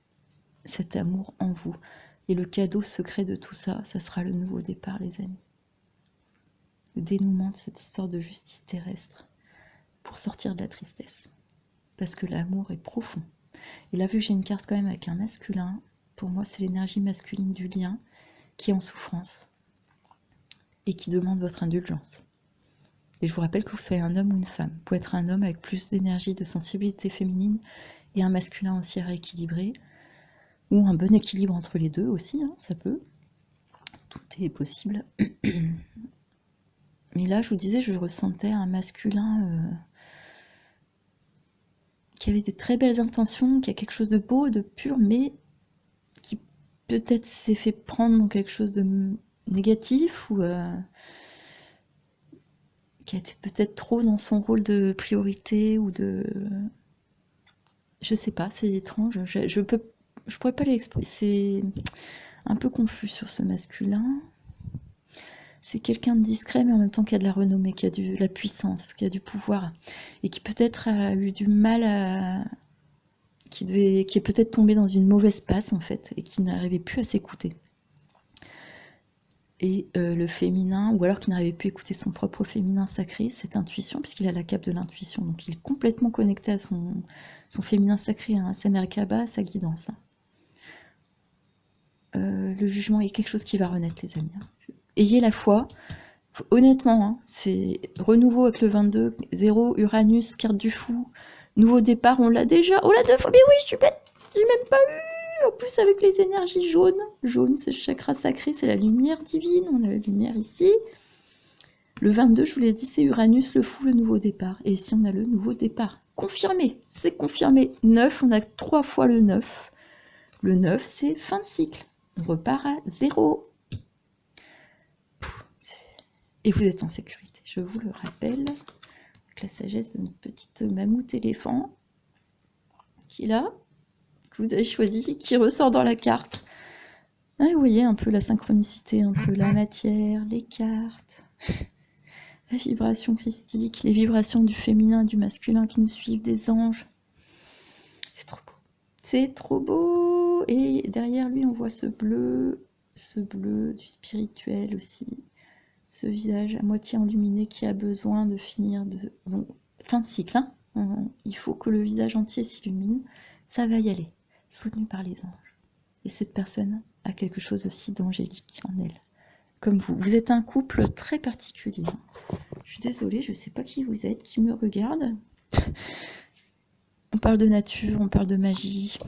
cet amour en vous. Et le cadeau secret de tout ça, ça sera le nouveau départ, les amis. Le dénouement de cette histoire de justice terrestre pour sortir de la tristesse. Parce que l'amour est profond. Et là, vu que j'ai une carte quand même avec un masculin, pour moi, c'est l'énergie masculine du lien qui est en souffrance et qui demande votre indulgence. Et je vous rappelle que vous soyez un homme ou une femme. Vous pouvez être un homme avec plus d'énergie, de sensibilité féminine et un masculin aussi à rééquilibrer. ou un bon équilibre entre les deux aussi, hein, ça peut. Tout est possible. Mais là, je vous disais, je ressentais un masculin qui avait des très belles intentions, qui a quelque chose de beau, de pur, mais qui peut-être s'est fait prendre dans quelque chose de négatif ou qui a été peut-être trop dans son rôle de priorité ou de... Je sais pas, c'est étrange. Je pourrais pas l'expliquer. C'est un peu confus sur ce masculin. C'est quelqu'un de discret, mais en même temps qui a de la renommée, qui a de la puissance, qui a du pouvoir, et qui peut-être a eu du mal à... qui est peut-être tombé dans une mauvaise passe, en fait, et qui n'arrivait plus à s'écouter. Et le féminin, ou alors qui n'arrivait plus à écouter son propre féminin sacré, cette intuition, puisqu'il a la cape de l'intuition, donc il est complètement connecté à son féminin sacré, hein, à sa Merkaba, à sa guidance. Le jugement est quelque chose qui va renaître, les amis. Ayez la foi. Honnêtement, hein, c'est renouveau avec le 22, 0, Uranus, carte du fou, nouveau départ, on l'a déjà. Oh la deux fois, mais oui, je suis bête, j'ai même pas eu. En plus, avec les énergies jaunes, jaune, c'est le chakra sacré, c'est la lumière divine, on a la lumière ici. Le 22, je vous l'ai dit, c'est Uranus, le fou, le nouveau départ. Et ici, on a le nouveau départ. Confirmé, c'est confirmé. 9, on a 3 fois le 9. Le 9, c'est fin de cycle. On repart à 0. Et vous êtes en sécurité, je vous le rappelle, avec la sagesse de notre petite mammouth éléphant, qui est là, que vous avez choisi, qui ressort dans la carte. Ah, vous voyez un peu la synchronicité entre la matière, les cartes, la vibration christique, les vibrations du féminin et du masculin qui nous suivent, des anges. C'est trop beau. C'est trop beau. Et derrière lui, on voit ce bleu du spirituel aussi. Ce visage à moitié enluminé qui a besoin de finir de... Bon, fin de cycle, hein. Il faut que le visage entier s'illumine. Ça va y aller, soutenu par les anges. Et cette personne a quelque chose aussi d'angélique en elle. Comme vous. Vous êtes un couple très particulier. Je suis désolée, je ne sais pas qui vous êtes, qui me regarde. On parle de nature, on parle de magie,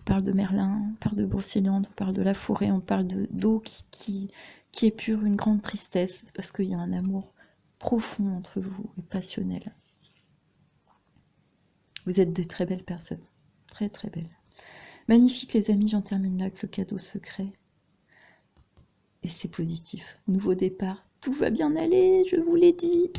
on parle de Merlin, on parle de Brocéliande, on parle de la forêt, on parle d'eau qui épure une grande tristesse, parce qu'il y a un amour profond entre vous et passionnel. Vous êtes de très belles personnes, très très belles. Magnifique les amis, j'en termine là avec le cadeau secret. Et c'est positif, nouveau départ, tout va bien aller, je vous l'ai dit.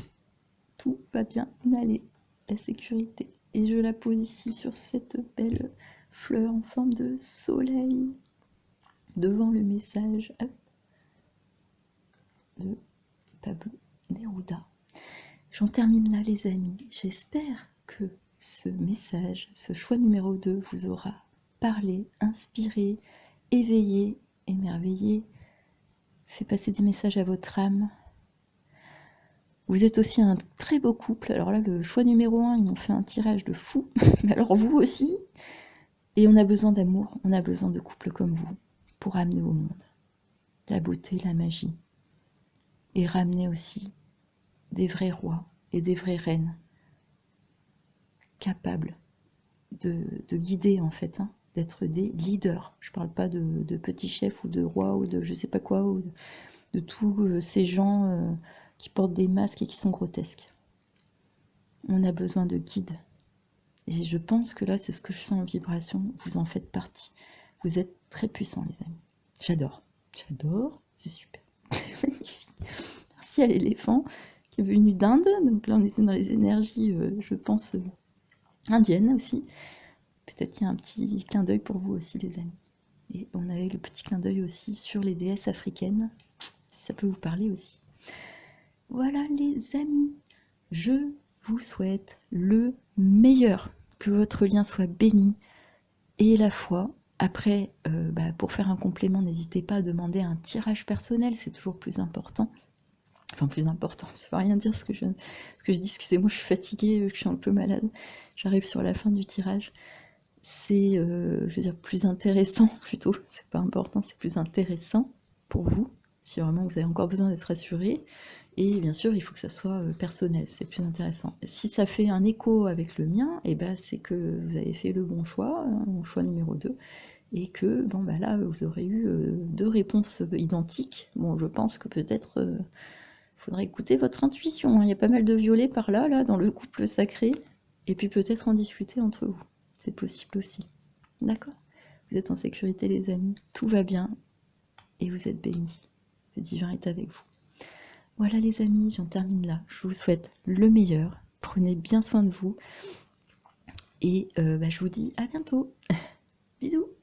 Tout va bien aller, la sécurité. Et je la pose ici sur cette belle fleur en forme de soleil, devant le message de Pablo Neruda. J'en termine là les amis. J'espère que ce message, ce choix numéro 2 vous aura parlé, inspiré, éveillé, émerveillé, fait passer des messages à votre âme. Vous êtes aussi un très beau couple. Alors là, le choix numéro 1, ils m'ont fait un tirage de fou. Mais alors vous aussi. Et on a besoin d'amour, on a besoin de couples comme vous pour amener au monde la beauté, la magie. Et ramener aussi des vrais rois et des vraies reines capables de guider en fait, hein, d'être des leaders. Je ne parle pas de petits chefs ou de rois ou de je sais pas quoi, ou de tous ces gens qui portent des masques et qui sont grotesques. On a besoin de guides. Et je pense que là, c'est ce que je sens en vibration. Vous en faites partie. Vous êtes très puissants, les amis. J'adore. J'adore. C'est super. Magnifique. Merci à l'éléphant qui est venu d'Inde. Donc là, on était dans les énergies, je pense, indiennes aussi. Peut-être qu'il y a un petit clin d'œil pour vous aussi, les amis. Et on avait le petit clin d'œil aussi sur les déesses africaines. Si ça peut vous parler aussi. Voilà, les amis. Je vous souhaite le meilleur. Que votre lien soit béni et la foi. Après, pour faire un complément, n'hésitez pas à demander un tirage personnel, c'est toujours plus important. Enfin, plus important, ça ne veut rien dire ce que je dis, excusez-moi, je suis fatiguée, je suis un peu malade. J'arrive sur la fin du tirage. C'est, je veux dire, plus intéressant plutôt. C'est pas important, c'est plus intéressant pour vous, si vraiment vous avez encore besoin d'être rassuré. Et bien sûr, il faut que ça soit personnel, c'est plus intéressant. Si ça fait un écho avec le mien, c'est que vous avez fait le bon choix, mon choix numéro 2. et que, bon, bah là, vous aurez eu 2 réponses identiques. Bon, je pense que peut-être faudrait écouter votre intuition, hein. Il y a pas mal de violets par là, là, dans le couple sacré, et puis peut-être en discuter entre vous. C'est possible aussi. D'accord? Vous êtes en sécurité, les amis. Tout va bien, et vous êtes bénis. Le divin est avec vous. Voilà les amis, j'en termine là. Je vous souhaite le meilleur. Prenez bien soin de vous. Et je vous dis à bientôt. Bisous.